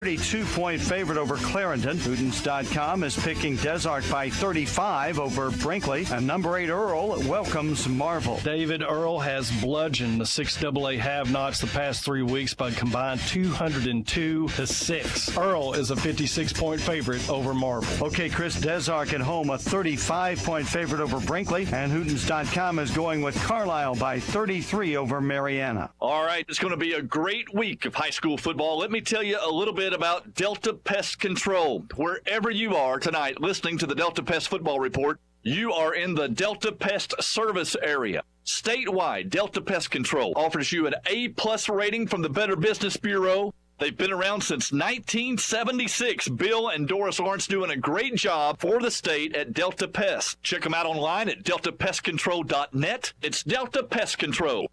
32-point favorite over Clarendon. Hootens.com is picking Des Arc by 35 over Brinkley. And number 8, Earl, welcomes Marvel. David, Earl has bludgeoned the 6AA have-nots the past 3 weeks by combined 202-6. Earl is a 56-point favorite over Marvel. Okay, Chris, Des Arc at home, a 35-point favorite over Brinkley. And Hootens.com is going with Carlisle by 33 over Mariana. All right, it's going to be a great week of high school football. Let me tell you a little bit about Delta Pest Control. Wherever you are tonight listening to the Delta Pest Football Report, you are in the Delta Pest service area. Statewide, Delta Pest Control offers you an A-plus rating from the Better Business Bureau. They've been around since 1976. Bill and Doris Lawrence doing a great job for the state at Delta Pest. Check them out online at deltapestcontrol.net. It's Delta Pest Control.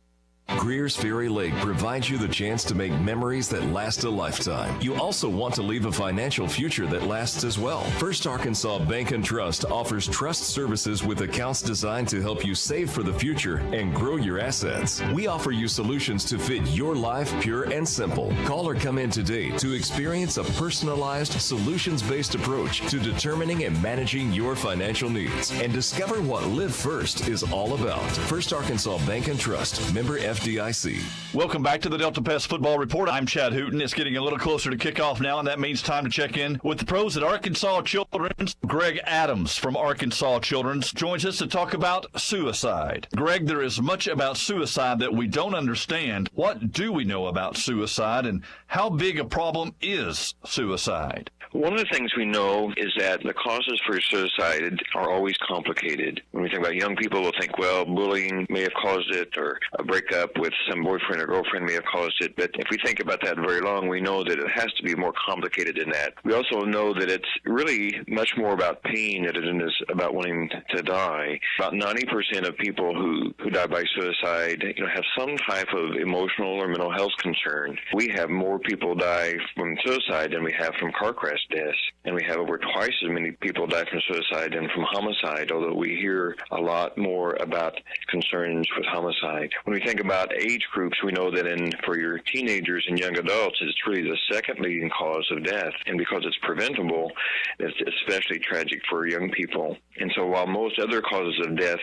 Greer's Ferry Lake provides you the chance to make memories that last a lifetime. You also want to leave a financial future that lasts as well. First Arkansas Bank and Trust offers trust services with accounts designed to help you save for the future and grow your assets. We offer you solutions to fit your life pure and simple. Call or come in today to experience a personalized, solutions-based approach to determining and managing your financial needs and discover what Live First is all about. First Arkansas Bank and Trust, member FDIC. Welcome back to the Delta Pest Football Report. I'm Chad Hooten. It's getting a little closer to kickoff now, and that means time to check in with the pros at Arkansas Children's. Greg Adams from Arkansas Children's joins us to talk about suicide. Greg, there is much about suicide that we don't understand. What do we know about suicide, and how big a problem is suicide? One of the things we know is that the causes for suicide are always complicated. When we think about young people, we'll think, well, bullying may have caused it, or a breakup with some boyfriend or girlfriend may have caused it. But if we think about that very long, we know that it has to be more complicated than that. We also know that it's really much more about pain than it is about wanting to die. About 90% of people who die by suicide, have some type of emotional or mental health concern. We have more people die from suicide than we have from car crash deaths, and we have over twice as many people die from suicide than from homicide, although we hear a lot more about concerns with homicide. When we think about age groups, we know that for your teenagers and young adults, it's really the second leading cause of death, and because it's preventable, it's especially tragic for young people. And so while most other causes of death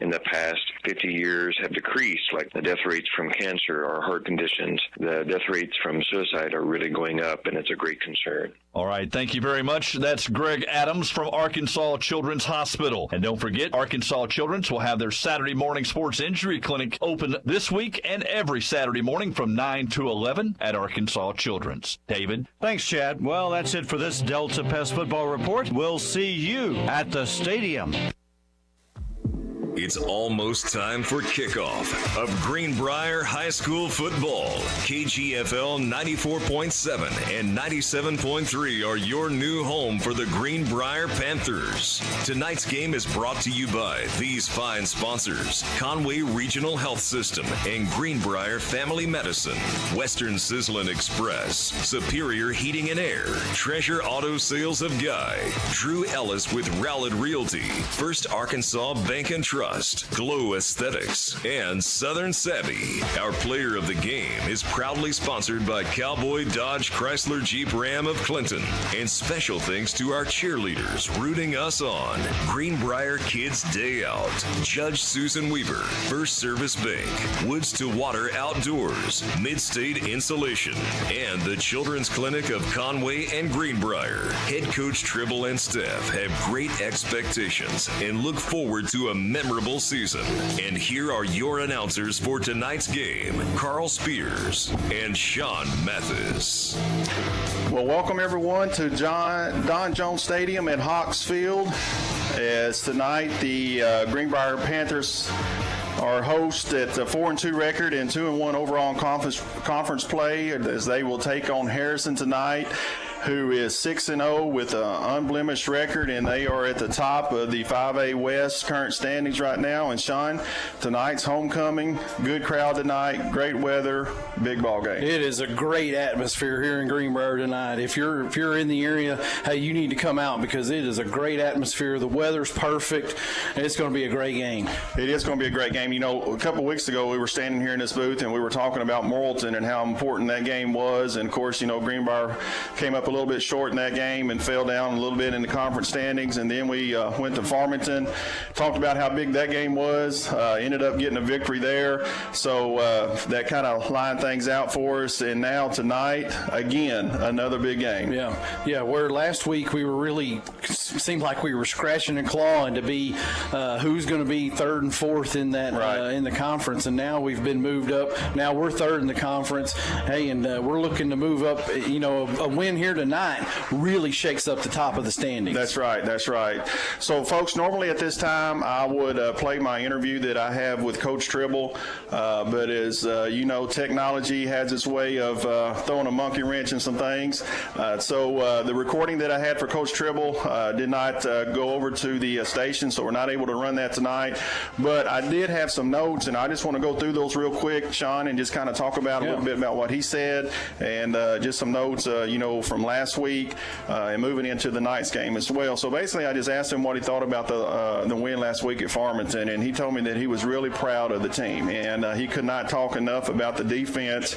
in the past 50 years have decreased, like the death rates from cancer or heart conditions, the death rates from suicide are really going up, and it's a great concern. All right, thank you very much. That's Greg Adams from Arkansas Children's Hospital. And don't forget, Arkansas Children's will have their Saturday morning sports injury clinic open this week and every Saturday morning from 9 to 11 at Arkansas Children's. David? Thanks, Chad. Well, that's it for this Delta Pest Football Report. We'll see you at the stadium. It's almost time for kickoff of Greenbrier High School football. KGFL 94.7 and 97.3 are your new home for the Greenbrier Panthers. Tonight's game is brought to you by these fine sponsors: Conway Regional Health System and Greenbrier Family Medicine, Western Sizzlin Express, Superior Heating and Air, Treasure Auto Sales of Guy, Drew Ellis with Rowlett Realty, First Arkansas Bank and Trust, Glow Aesthetics, and Southern Savvy. Our player of the game is proudly sponsored by Cowboy Dodge Chrysler Jeep Ram of Clinton. And special thanks to our cheerleaders rooting us on: Greenbrier Kids Day Out, Judge Susan Weaver, First Service Bank, Woods to Water Outdoors, Midstate Insulation, and the Children's Clinic of Conway and Greenbrier. Head Coach Tribble and staff have great expectations and look forward to a memorable season. And here are your announcers for tonight's game: Carl Spears and Sean Mathis. Well, welcome everyone to Don Jones Stadium at Hawks Field. As tonight the Greenbrier Panthers are host at the 4-2 record and 2-1 overall in conference play, as they will take on Harrison tonight. who is 6-0 with an unblemished record, and they are at the top of the 5A West current standings right now. And Sean, tonight's homecoming, good crowd tonight, great weather, big ball game. It is a great atmosphere here in Greenbrier tonight. If you're in the area, hey, you need to come out because it is a great atmosphere. The weather's perfect. It's going to be a great game. It is going to be a great game. You know, a couple of weeks ago we were standing here in this booth and we were talking about Morrilton and how important that game was. And of course, you know, Greenbrier came up a little bit short in that game and fell down a little bit in the conference standings. And then we went to Farmington, talked about how big that game was, ended up getting a victory there. So that kind of lined things out for us. And now tonight, again, another big game. Yeah. Where last week we were really seemed like we were scratching and clawing to be who's going to be third and fourth in that in the conference, and now we've been moved up. Now we're third in the conference. Hey, and we're looking to move up. You know, a win here tonight really shakes up the top of the standings. That's right. So, folks, normally at this time I would play my interview that I have with Coach Tribble, but as you know, technology has its way of throwing a monkey wrench in some things. So the recording that I had for Coach Tribble did not go over to the station, so we're not able to run that tonight. But I did have some notes, and I just want to go through those real quick, Sean, and just kind of talk about a little bit about what he said, and just some notes, you know, from last week and moving into the night's game as well. So basically, I just asked him what he thought about the win last week at Farmington, and he told me that he was really proud of the team, and he could not talk enough about the defense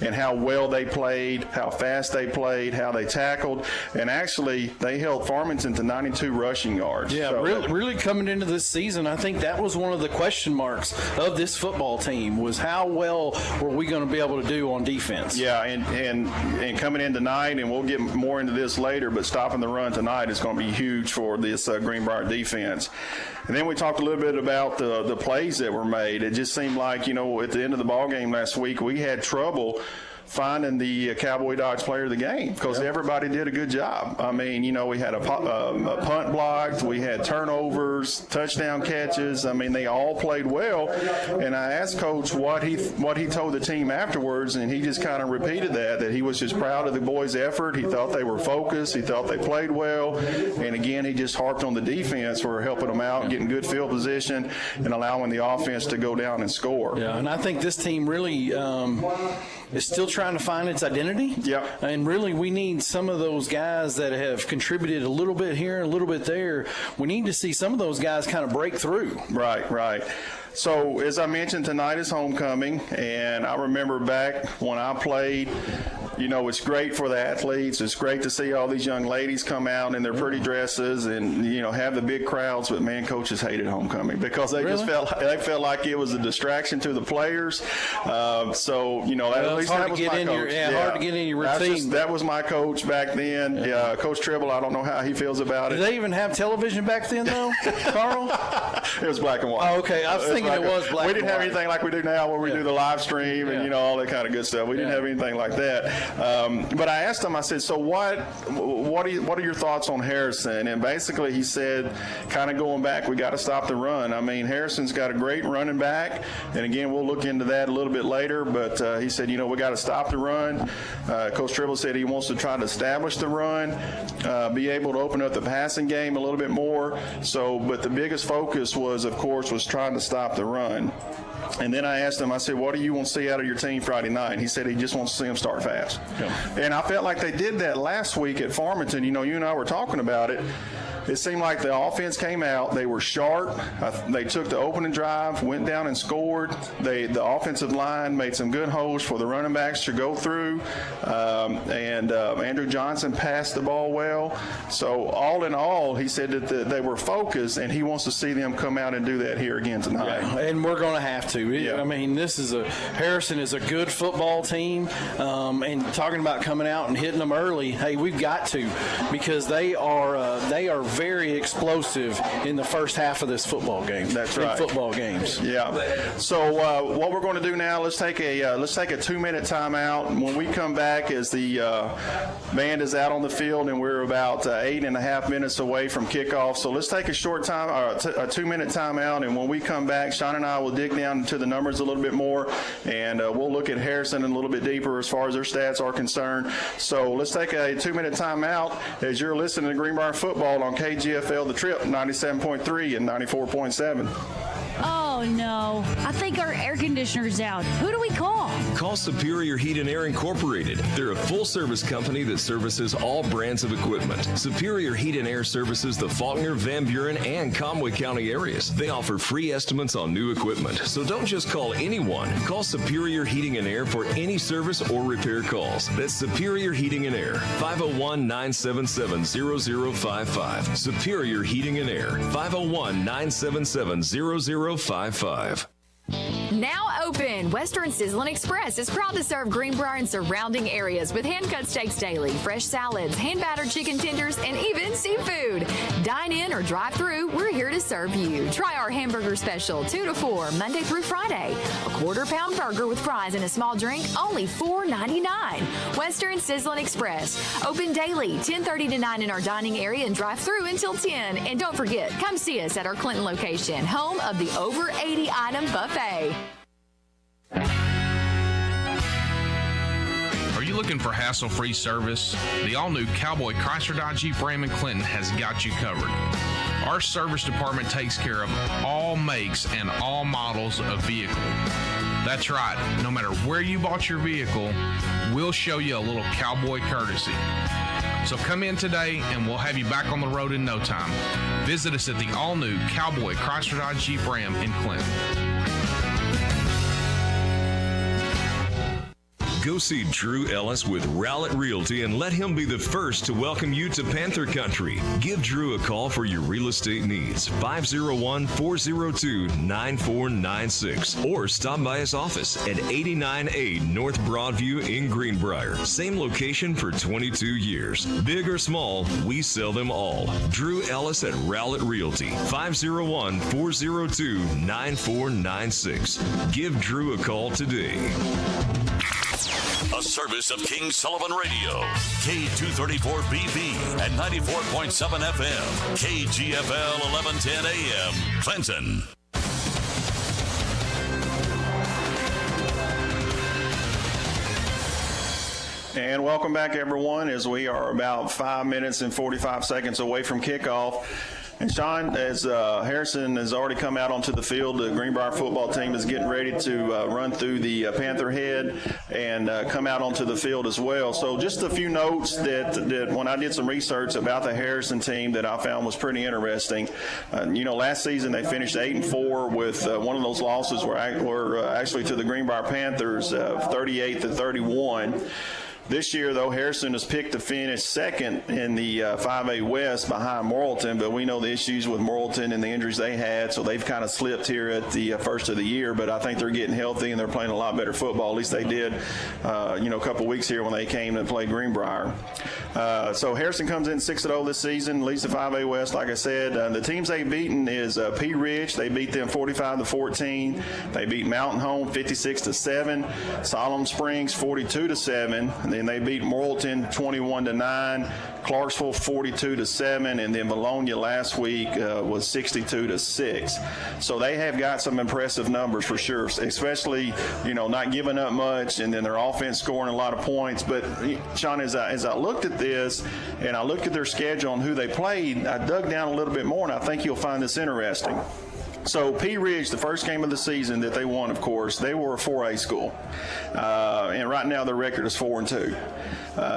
and how well they played, how fast they played, how they tackled, and actually they held Farmington to 92 rushing yards. Yeah, so really coming into this season, I think that was one of the question marks of this football team was how well were we going to be able to do on defense. Yeah, and coming in tonight, and we'll get more into this later, but stopping the run tonight is going to be huge for this Greenbrier defense. And then we talked a little bit about the plays that were made. It just seemed like, you know, at the end of the ball game last week, we had trouble finding the Cowboy Dogs player of the game because everybody did a good job. I mean, you know, we had a punt blocked, we had turnovers, touchdown catches. I mean, they all played well. And I asked Coach what he told the team afterwards, and he just kind of repeated that he was just proud of the boys' effort. He thought they were focused. He thought they played well. And again, he just harped on the defense for helping them out, getting good field position, and allowing the offense to go down and score. Yeah, and I think this team really is still trying to find its identity. Yeah. And really, we need some of those guys that have contributed a little bit here and a little bit there. We need to see some of those guys kind of break through. Right. So, as I mentioned, tonight is homecoming, and I remember back when I played, you know, it's great for the athletes. It's great to see all these young ladies come out in their pretty dresses and, you know, have the big crowds. But, man, coaches hated homecoming because they just felt like it was a distraction to the players. So, you know, at least that was my coach. Hard to get in your routine. That was my coach back then. Yeah, Coach Tribble, I don't know how he feels about it. Did they even have television back then, though, Carl? It was black and white. Oh, okay. I was thinking it was black and white. We didn't have anything like we do now where we do the live stream and, you know, all that kind of good stuff. We didn't have anything like that. But I asked him, I said, so what are your thoughts on Harrison? And basically he said, kind of going back, we got to stop the run. I mean, Harrison's got a great running back. And again, we'll look into that a little bit later. But he said, you know, we got to stop the run. Coach Tribble said he wants to try to establish the run, be able to open up the passing game a little bit more. So, but the biggest focus was, of course, was trying to stop the run. And then I asked him, I said, what do you want to see out of your team Friday night? And he said he just wants to see them start fast. Yeah. And I felt like they did that last week at Farmington. You know, you and I were talking about it. It seemed like the offense came out. They were sharp. They took the opening drive, went down and scored. The offensive line made some good holes for the running backs to go through. And Andrew Johnson passed the ball well. So all in all, he said that they were focused, and he wants to see them come out and do that here again tonight. Yeah, and we're going to have to. I mean, Harrison is a good football team. And talking about coming out and hitting them early, hey, we've got to, because they are very explosive in the first half of this football game. That's right. Football games. Yeah. So what we're going to do now, let's take a 2-minute timeout. When we come back, as the band is out on the field, and we're about 8.5 minutes away from kickoff. So let's take a short time, a 2-minute timeout, and when we come back, Sean and I will dig down into the numbers a little bit more, and we'll look at Harrison a little bit deeper as far as their stats are concerned. So let's take a 2-minute timeout as you're listening to Greenbrier Football on KGFL The Trip 97.3 and 94.7. Oh, no. I think our air conditioner's out. Who do we call? Call Superior Heat and Air Incorporated. They're a full-service company that services all brands of equipment. Superior Heat and Air services the Faulkner, Van Buren, and Conway County areas. They offer free estimates on new equipment. So don't just call anyone. Call Superior Heating and Air for any service or repair calls. That's Superior Heating and Air, 501-977-0055. Superior Heating and Air, 501-977-0055. Now open, Western Sizzlin' Express is proud to serve Greenbrier and surrounding areas with hand-cut steaks daily, fresh salads, hand-battered chicken tenders, and even seafood. Dine in or drive through, we're here to serve you. Try our hamburger special, 2 to 4, Monday through Friday. A quarter-pound burger with fries and a small drink, only $4.99. Western Sizzlin' Express, open daily, 10:30 to 9 in our dining area and drive through until 10. And don't forget, come see us at our Clinton location, home of the over 80-item buffet. Are you looking for hassle-free service? The all-new Cowboy Chrysler Dodge Jeep Ram in Clinton has got you covered. Our service department takes care of all makes and all models of vehicle. That's right, no matter where you bought your vehicle, we'll show you a little cowboy courtesy. So come in today and we'll have you back on the road in no time. Visit us at the all-new Cowboy Chrysler Dodge Jeep Ram in Clinton. Go see Drew Ellis with Rowlett Realty and let him be the first to welcome you to Panther Country. Give Drew a call for your real estate needs, 501-402-9496, or stop by his office at 89A North Broadview in Greenbrier. Same location for 22 years. Big or small, we sell them all. Drew Ellis at Rowlett Realty, 501-402-9496. Give Drew a call today. A service of King Sullivan Radio, K234BB at 94.7 FM, KGFL 1110 AM, Clinton. And welcome back, everyone, as we are about 5 minutes and 45 seconds away from kickoff. And Sean, as Harrison has already come out onto the field, the Greenbrier football team is getting ready to run through the Panther Head and come out onto the field as well. So just a few notes that when I did some research about the Harrison team that I found was pretty interesting. Last season they finished 8-4 with one of those losses were actually to the Greenbrier Panthers, 38-31. This year, though, Harrison is picked to finish second in the 5A West behind Morrilton, but we know the issues with Morrilton and the injuries they had, so they've kind of slipped here at the first of the year, but I think they're getting healthy and they're playing a lot better football. At least they did, a couple weeks here when they came and played Greenbrier. So Harrison comes in 6-0 this season, leads the 5A West, like I said. The teams they've beaten is Pea Ridge. They beat them 45-14. They beat Mountain Home 56-7. Solomon Springs 42-7. And they beat Morrilton 21-9, Clarksville 42-7, and then Bologna last week was 62-6. So they have got some impressive numbers for sure, especially not giving up much, and then their offense scoring a lot of points. But Sean, as I looked at this and I looked at their schedule and who they played, I dug down a little bit more, and I think you'll find this interesting. So Pea Ridge, the first game of the season that they won, of course, they were a 4A school. And right now their record is 4-2.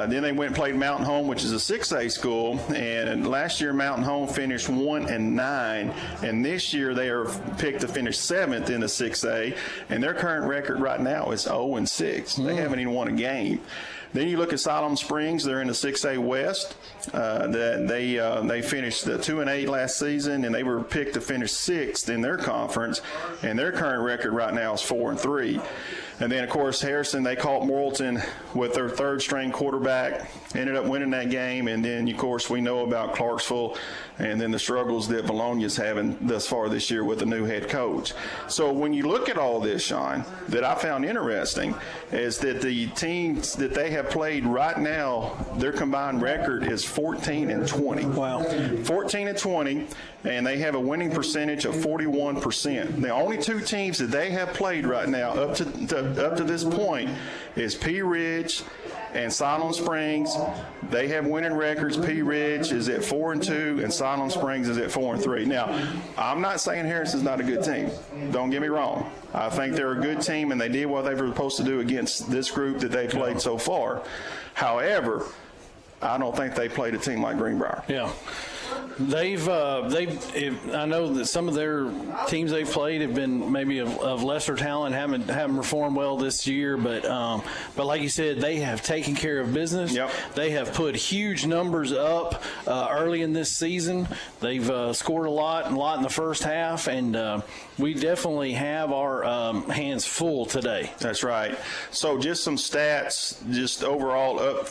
Then they went and played Mountain Home, which is a 6A school. And last year Mountain Home finished 1-9. And this year they are picked to finish 7th in the 6A. And their current record right now is 0-6. They haven't even won a game. Then you look at Solomon Springs; they're in the 6A West. They finished 2-8 last season, and they were picked to finish 6th in their conference. And their current record right now is 4-3. And then, of course, Harrison, they caught Morrilton with their third-string quarterback, ended up winning that game. And then, of course, we know about Clarksville and then the struggles that Bologna's having thus far this year with the new head coach. So when you look at all this, Sean, that I found interesting is that the teams that they have played right now, their combined record is 14-20. Wow. 14-20, and they have a winning percentage of 41%. The only two teams that they have played right now up to this point is Pea Ridge and Siloam Springs. They have winning records. Pea Ridge is at 4-2, and Siloam Springs is at 4-3. Now, I'm not saying Harrison's not a good team. Don't get me wrong. I think they're a good team, and they did what they were supposed to do against this group that they played so far. However, I don't think they played a team like Greenbrier. Yeah. I know that some of their teams they've played have been maybe of lesser talent, haven't performed well this year, but like you said, they have taken care of business. Yep. They have put huge numbers up early in this season. They've scored a lot in the first half, and we definitely have our hands full today. That's right. So just some stats, just overall up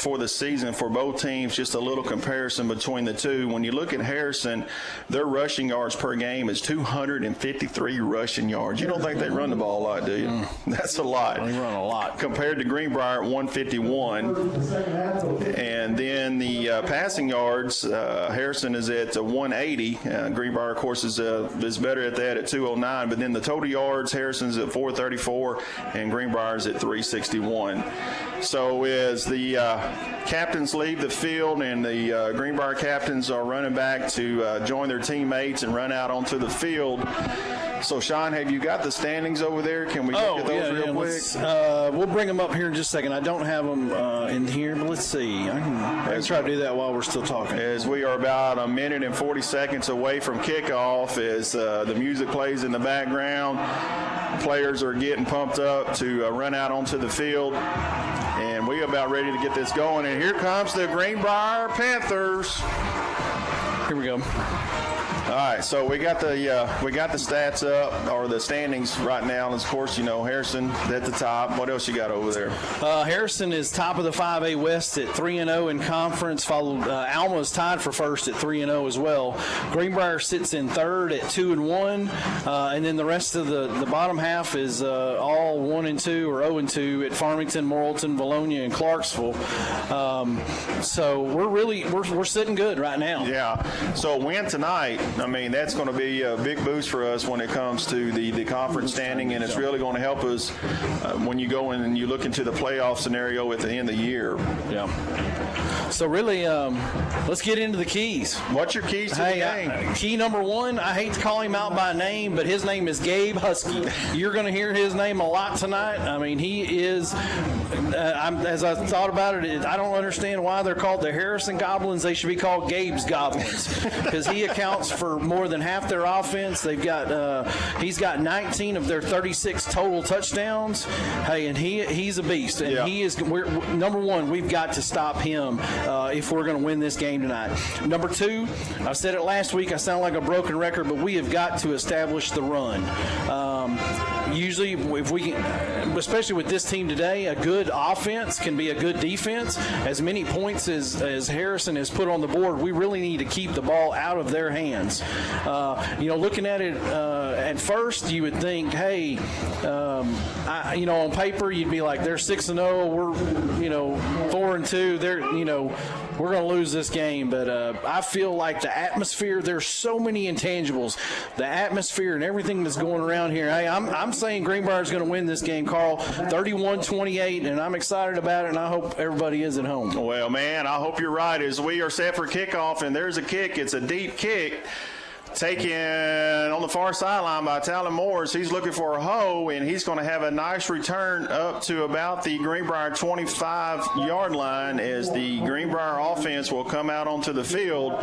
for the season for both teams, just a little comparison between the two. When you look at Harrison, their rushing yards per game is 253 rushing yards. You don't think they run the ball a lot, do you? That's a lot. They run a lot. Compared to Greenbrier at 151. And then the passing yards, Harrison is at 180. Greenbrier, of course, is better at that at 209. But then the total yards, Harrison's at 434, and Greenbrier's at 361. So as the captains leave the field and the Greenbrier captains are running back to join their teammates and run out onto the field. So, Sean, have you got the standings over there? Can we look at those real quick? We'll bring them up here in just a second. I don't have them in here, but let's see. I can try to do that while we're still talking. As we are about a minute and 40 seconds away from kickoff, as the music plays in the background, players are getting pumped up to run out onto the field. And we are about ready to get this going. And here comes the Greenbrier Panthers. Here we go. All right, so we got the stats up, or the standings right now. And of course, Harrison at the top. What else you got over there? Harrison is top of the 5A West at 3-0 in conference. Followed Alma is tied for first at 3-0 as well. Greenbrier sits in third at 2-1, and then the rest of the bottom half is all 1-2 or 0-2 at Farmington, Morrilton, Bologna, and Clarksville. So we're sitting good right now. Yeah. So win tonight. I mean, that's going to be a big boost for us when it comes to the conference standing, and it's really going to help us when you go in and you look into the playoff scenario at the end of the year. Yeah. So really, let's get into the keys. What's your keys to the game? Key number one, I hate to call him out by name, but his name is Gabe Husky. You're going to hear his name a lot tonight. I mean, he is, as I thought about it, I don't understand why they're called the Harrison Goblins. They should be called Gabe's Goblins, because he accounts for more than half their offense. They've got, he's got 19 of their 36 total touchdowns. Hey, and he's a beast. And he is, number one, we've got to stop him if we're going to win this game tonight. Number two, I said it last week, I sound like a broken record, but we have got to establish the run. Usually, if we can, especially with this team today, a good offense can be a good defense. As many points as Harrison has put on the board, we really need to keep the ball out of their hands. Looking at it at first, you would think, hey, on paper, you'd be like, they're 6-0, we're 4-2. They're we're going to lose this game. But I feel like the atmosphere, there's so many intangibles, the atmosphere and everything that's going around here. Hey, I'm saying Greenbrier is going to win this game, Carl, 31-28, and I'm excited about it, and I hope everybody is at home. Well, man, I hope you're right. As we are set for kickoff, and there's a kick. It's a deep kick. Taken on the far sideline by Talon Morris. He's looking for a hoe, and he's going to have a nice return up to about the Greenbrier 25-yard line as the Greenbrier offense will come out onto the field.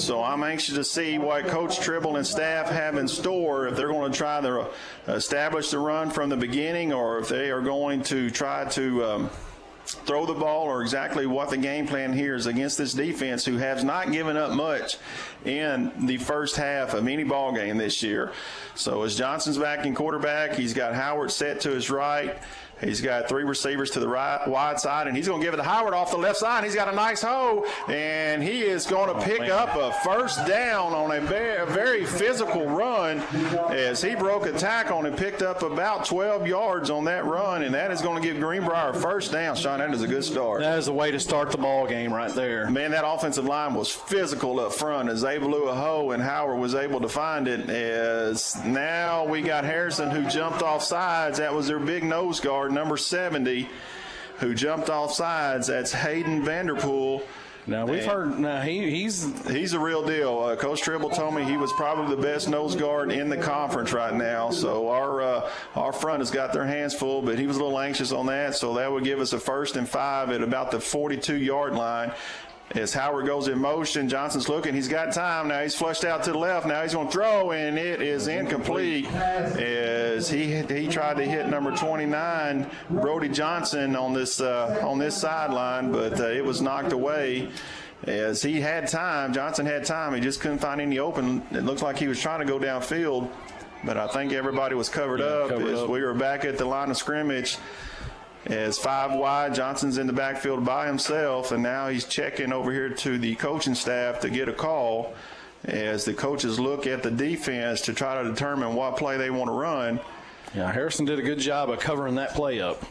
So I'm anxious to see what Coach Tribble and staff have in store, if they're going to try to establish the run from the beginning, or if they are going to try to throw the ball or exactly what the game plan here is against this defense who has not given up much in the first half of any ball game this year. So as Johnson's back in quarterback, he's got Howard set to his right. He's got 3 receivers to the right, wide side, and he's going to give it to Howard off the left side. He's got a nice hole, and he is going to pick up a first down on a very physical run as he broke a tackle and picked up about 12 yards on that run, and that is going to give Greenbrier a first down. Sean, that is a good start. That is the way to start the ball game right there. Man, that offensive line was physical up front as they blew a hole, and Howard was able to find it. As now we got Harrison who jumped off sides. That was their big nose guard, number 70, who jumped off sides. That's Hayden Vanderpool. Now, we've heard he's a real deal. Coach Tribble told me he was probably the best nose guard in the conference right now. So our front has got their hands full, but he was a little anxious on that. So that would give us a 1st and 5 at about the 42-yard line. As Howard goes in motion, Johnson's looking. He's got time. Now he's flushed out to the left. Now he's going to throw, and it is incomplete as he tried to hit number 29, Brody Johnson, on this sideline, but it was knocked away. As he had time, Johnson had time. He just couldn't find any open. It looks like he was trying to go downfield, but I think everybody was covered up as we were back at the line of scrimmage. As 5 wide, Johnson's in the backfield by himself, and now he's checking over here to the coaching staff to get a call as the coaches look at the defense to try to determine what play they want to run. Yeah, Harrison did a good job of covering that play up.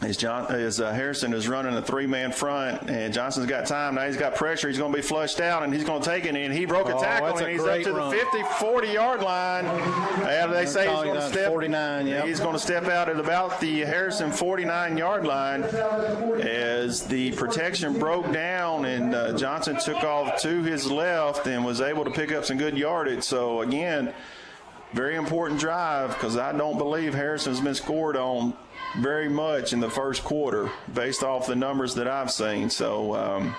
As Harrison is running a 3-man front, and Johnson's got time. Now he's got pressure. He's going to be flushed out, and he's going to take it, and he broke a tackle, and he's up to the 40-yard line. They say he's going to step 49. Yep. He's going to step out at about the Harrison 49-yard line as the protection broke down, and Johnson took off to his left and was able to pick up some good yardage. So, again, very important drive because I don't believe Harrison's been scored on very much in the first quarter based off the numbers that I've seen. So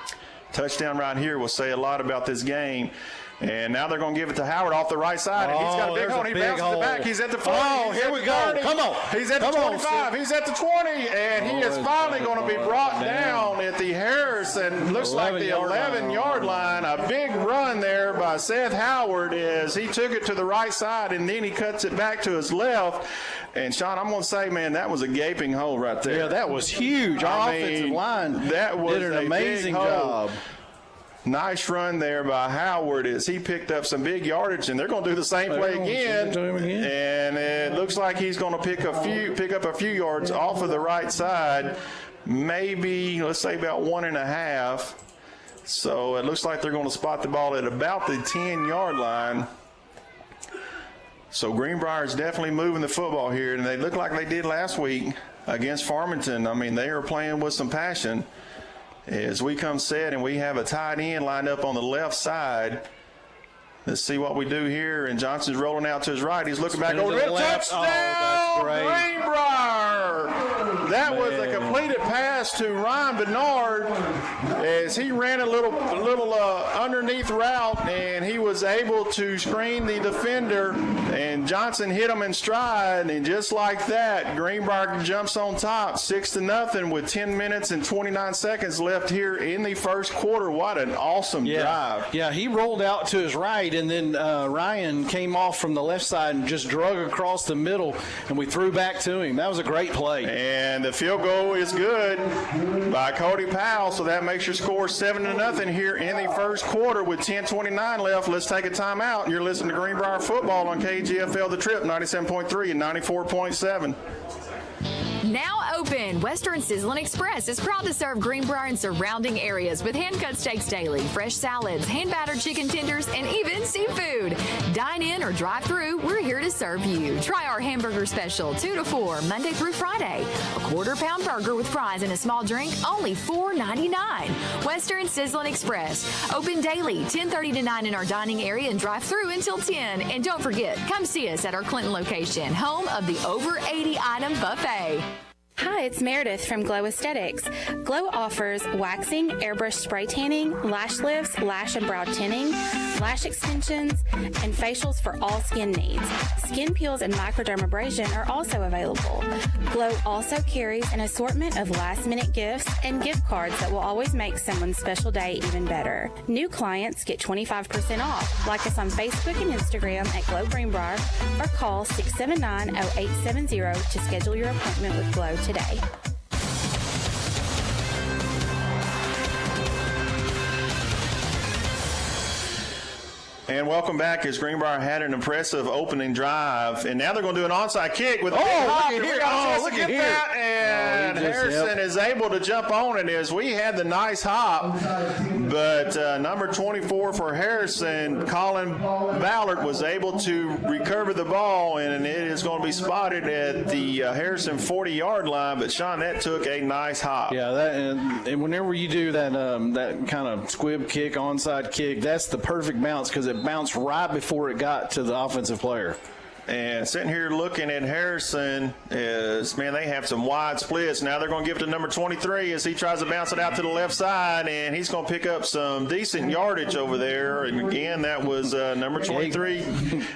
touchdown right here will say a lot about this game. And now they're going to give it to Howard off the right side. And he's got a big hole. He bounces it back. He's at the 40. Oh, here we go. 30. Come on. He's at the 25. He's at the 20. And he is finally going to be brought down at the Harrison. Looks like the 11-yard line. A big run there by Seth Howard as he took it to the right side, and then he cuts it back to his left. And, Sean, I'm going to say, man, that was a gaping hole right there. Yeah, that was huge. Our offensive line did an amazing job. Nice run there by Howard as he picked up some big yardage, and they're going to do the same play again. And it looks like he's going to pick up a few yards off of the right side, maybe, let's say, about 1.5. So it looks like they're going to spot the ball at about the 10-yard line. So Greenbrier is definitely moving the football here, and they look like they did last week against Farmington. I mean, they are playing with some passion. As we come set and we have a tight end lined up on the left side. Let's see what we do here. And Johnson's rolling out to his right. He's looking back over the left. Touchdown, Greenbrier! That was a completed pass to Ryan Bernard as he ran a little underneath route, and he was able to screen the defender, and Johnson hit him in stride, and just like that, Greenbrier jumps on top, 6-0 with 10 minutes and 29 seconds left here in the first quarter. What an awesome drive. Yeah, he rolled out to his right, and then Ryan came off from the left side and just drug across the middle, and we threw back to him. That was a great play. And the field goal is good by Cody Powell, so that makes your score 7-0 here in the first quarter with 10:29 left. Let's take a timeout. You're listening to Greenbrier Football on KGFL The Trip, 97.3 and 94.7. Now open, Western Sizzlin' Express is proud to serve Greenbrier and surrounding areas with hand-cut steaks daily, fresh salads, hand-battered chicken tenders, and even seafood. Dine in or drive through, we're here to serve you. Try our hamburger special, 2 to 4, Monday through Friday. A quarter-pound burger with fries and a small drink, only $4.99. Western Sizzlin' Express, open daily, 10:30 to 9 in our dining area and drive through until 10. And don't forget, come see us at our Clinton location, home of the over 80-item buffet. Hi, it's Meredith from Glow Aesthetics. Glow offers waxing, airbrush spray tanning, lash lifts, lash and brow tinning, lash extensions, and facials for all skin needs. Skin peels and microdermabrasion are also available. Glow also carries an assortment of last-minute gifts and gift cards that will always make someone's special day even better. New clients get 25% off. Like us on Facebook and Instagram at Glow Greenbrier or call 679-0870 to schedule your appointment with Glow today. And welcome back, as Greenbrier had an impressive opening drive. And now they're going to do an onside kick with look at here. And Harrison is able to jump on it as we had the nice hop. But number 24 for Harrison, Colin Ballard, was able to recover the ball, and it is going to be spotted at the Harrison 40-yard line. But, Sean, that took a nice hop. Yeah, and whenever you do that that kind of squib kick, onside kick, that's the perfect bounce because it bounced right before it got to the offensive player. And sitting here looking at Harrison is, man, they have some wide splits. Now they're going to give it to number 23 as he tries to bounce it out to the left side, and he's going to pick up some decent yardage over there. And again, that was number 23,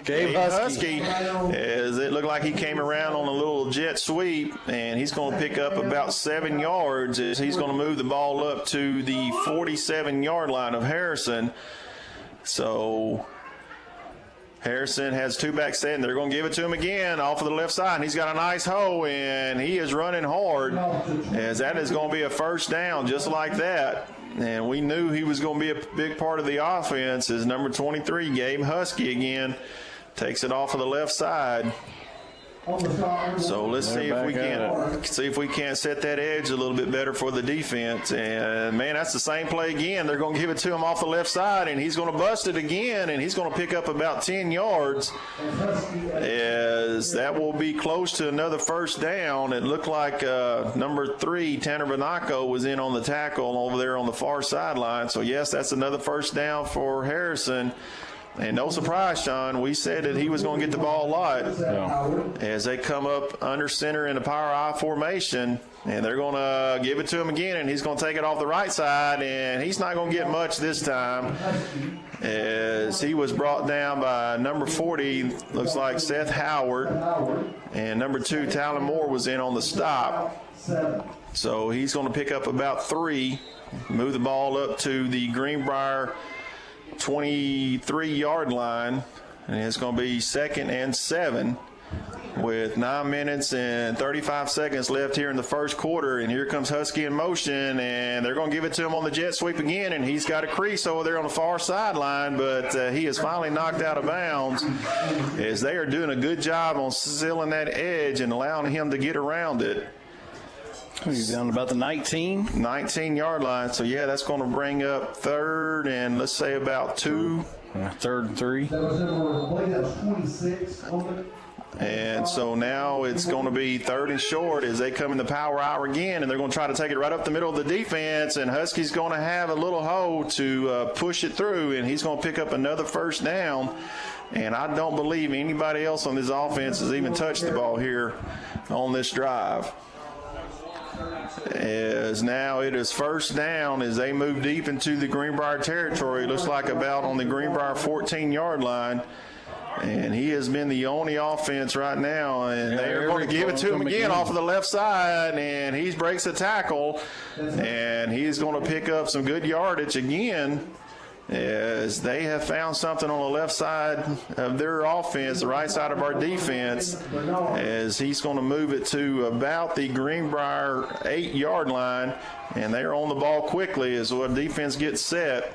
Gabe Husky, as it looked like he came around on a little jet sweep, and he's going to pick up about 7 yards as he's going to move the ball up to the 47-yard line of Harrison. So Harrison has two back set, and they're going to give it to him again off of the left side. And he's got a nice hole, and he is running hard, as that is going to be a first down just like that. And we knew he was going to be a big part of the offense as number 23, Gabe Husky, again takes it off of the left side. So let's see if we can't set that edge a little bit better for the defense. And, man, that's the same play again. They're going to give it to him off the left side, and he's going to bust it again, and he's going to pick up about 10 yards. As that will be close to another first down. It looked like number 3, Tanner Banaco, was in on the tackle over there on the far sideline. So, yes, that's another first down for Harrison. And no surprise, Sean, we said that he was going to get the ball a lot as they come up under center in the power I formation. And they're going to give it to him again, and he's going to take it off the right side, and he's not going to get much this time as he was brought down by number 40, looks like Seth Howard, and number 2, Talon Moore, was in on the stop. So he's going to pick up about 3, move the ball up to the Greenbrier 23-yard line, and it's going to be 2nd and 7 with 9 minutes and 35 seconds left here in the first quarter. And here comes Husky in motion, and they're going to give it to him on the jet sweep again, and he's got a crease over there on the far sideline, but he is finally knocked out of bounds as they are doing a good job on sealing that edge and allowing him to get around it. He's down about the 19-yard line. So, yeah, that's going to bring up 3rd and let's say about 2. 3rd and 3. And so now it's going to be 3rd and short as they come in the power hour again, and they're going to try to take it right up the middle of the defense, and Husky's going to have a little hole to push it through, and he's going to pick up another first down. And I don't believe anybody else on this offense has even touched the ball here on this drive. As now it is first down as they move deep into the Greenbrier territory. It looks like about on the Greenbrier 14-yard line. And he has been the only offense right now. And they're going to give it to him again off of the left side. And he breaks a tackle. And he's going to pick up some good yardage again, as they have found something on the left side of their offense, the right side of our defense, as he's going to move it to about the Greenbrier 8-yard line, and they're on the ball quickly as the defense gets set.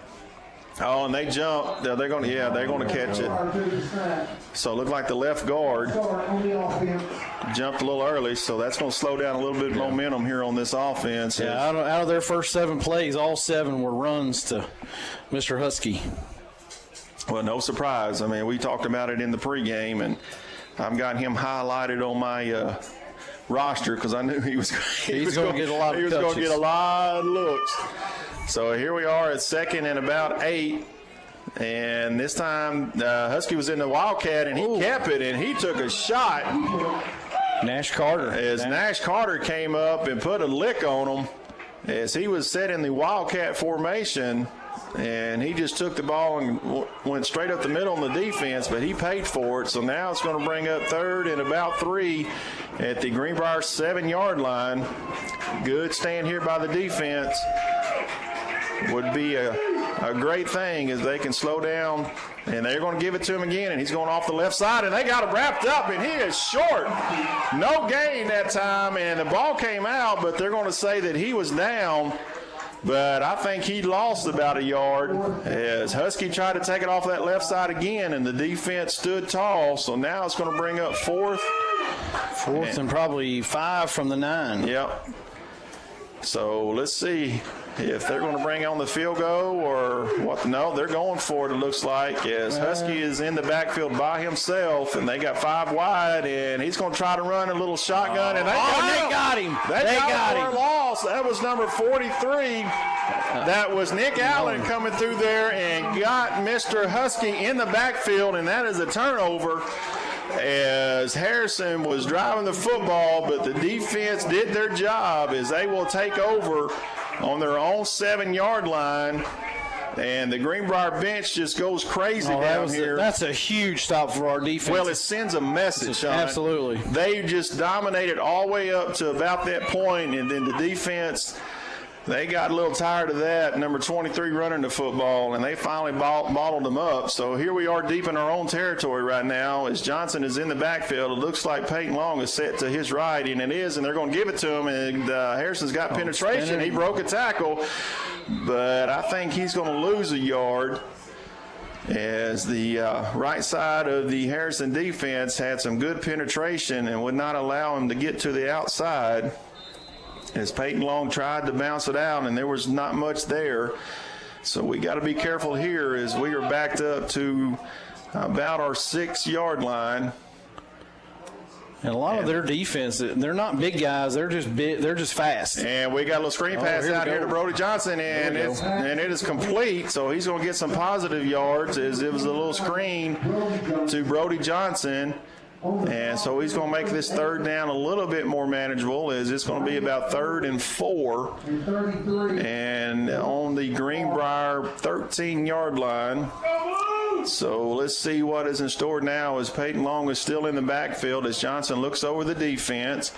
Oh, and they jump. They're going to catch it. So it looked like the left guard jumped a little early, so that's going to slow down a little bit of momentum here on this offense. Yeah, out of their first 7 plays, all 7 were runs to Mr. Husky. Well, no surprise. I mean, we talked about it in the pregame, and I've got him highlighted on my roster because I knew he was going to get a lot of touches. He was going to get a lot of looks. So here we are at 2nd and about 8. And this time Husky was in the Wildcat, and he kept it, and he took a shot. Nash Carter. Nash Carter came up and put a lick on him as he was set in the Wildcat formation, and he just took the ball and went straight up the middle on the defense, but he paid for it. So now it's going to bring up 3rd and about 3 at the Greenbrier 7-yard line. Good stand here by the defense. Would be a great thing as they can slow down, and they're going to give it to him again, and he's going off the left side, and they got him wrapped up, and he is short. No gain that time, and the ball came out, but they're going to say that he was down. But I think he lost about a yard as Husky tried to take it off that left side again, and the defense stood tall. So now it's going to bring up 4th. 4th and probably 5 from the 9. Yep. So let's see if they're going to bring on the field goal or what. No, they're going for it, it looks like, as Husky is in the backfield by himself, and they got 5 wide, and he's going to try to run a little shotgun, and they got him. They got him. Loss. That was number 43. That was Nick Allen coming through there and got Mr. Husky in the backfield, and that is a turnover, as Harrison was driving the football, but the defense did their job as they will take over on their own 7-yard line, and the Greenbrier bench just goes crazy down here. That's a huge stop for our defense. Well, it sends a message, Sean. Absolutely. They just dominated all the way up to about that point, and then the defense, they got a little tired of that, number 23 running the football, and they finally bottled them up. So here we are deep in our own territory right now as Johnson is in the backfield. It looks like Peyton Long is set to his right, and it is, and they're going to give it to him, and Harrison's got penetration. He broke a tackle, but I think he's going to lose a yard as the right side of the Harrison defense had some good penetration and would not allow him to get to the outside, as Peyton Long tried to bounce it out, and there was not much there. So we got to be careful here as we are backed up to about our 6-yard line. And a lot of their defense, they're not big guys. They're just big, they're just fast. And we got a little screen pass out here to Brody Johnson, and it is complete. So he's going to get some positive yards as it was a little screen to Brody Johnson. And so he's going to make this 3rd down a little bit more manageable, as it's going to be about 3rd and 4. And on the Greenbrier 13-yard line. So let's see what is in store now as Peyton Long is still in the backfield as Johnson looks over the defense.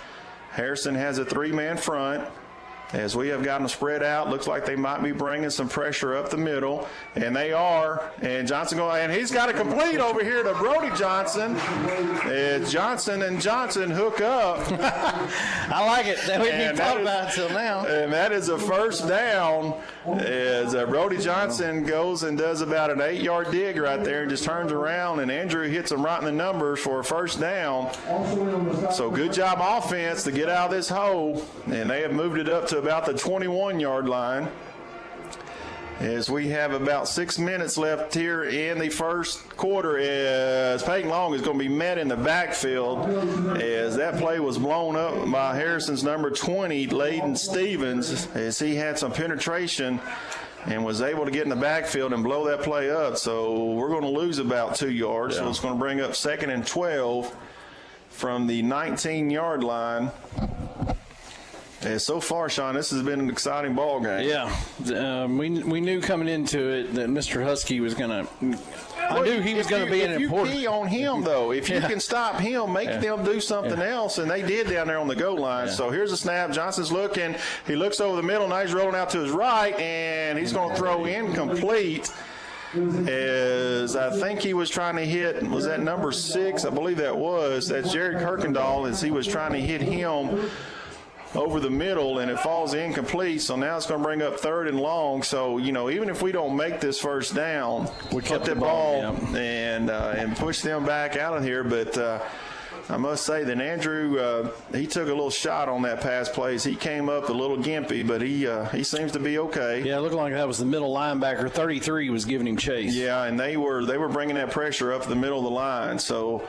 Harrison has a 3-man front. As we have gotten them spread out, looks like they might be bringing some pressure up the middle, and they are. And Johnson and he's got a complete over here to Brody Johnson. As Johnson and Johnson hook up. I like it. That we didn't talk about it until now. And that is a 1st down as Brody Johnson goes and does about an 8-yard dig right there and just turns around, and Andrew hits him right in the numbers for a 1st down. So good job offense to get out of this hole, and they have moved it up to about the 21-yard line as we have about 6 minutes left here in the first quarter, as Peyton Long is going to be met in the backfield as that play was blown up by Harrison's number 20, Layden Stevens, as he had some penetration and was able to get in the backfield and blow that play up. So we're going to lose about 2 yards. So it's going to bring up 2nd and 12 from the 19-yard line. And so far, Sean, this has been an exciting ball game. Yeah, we knew coming into it that Mr. Husky was going to. I knew he was going to be an important. If you key on him, though, if you can stop him, make them do something else, and they did down there on the goal line. So here's a snap. Johnson's looking. He looks over the middle. Now he's rolling out to his right, and he's going to throw incomplete. As I think he was trying to hit, was that number 6? I believe that was. That's Jared Kirkendall, as he was trying to hit him over the middle, and it falls incomplete. So now it's going to bring up 3rd and long. So, even if we don't make this 1st down, we kept the ball and push them back out of here. But I must say that Andrew, he took a little shot on that pass plays. He came up a little gimpy, but he seems to be okay. Yeah, it looked like that was the middle linebacker. 33 was giving him chase. Yeah, and they were bringing that pressure up the middle of the line. So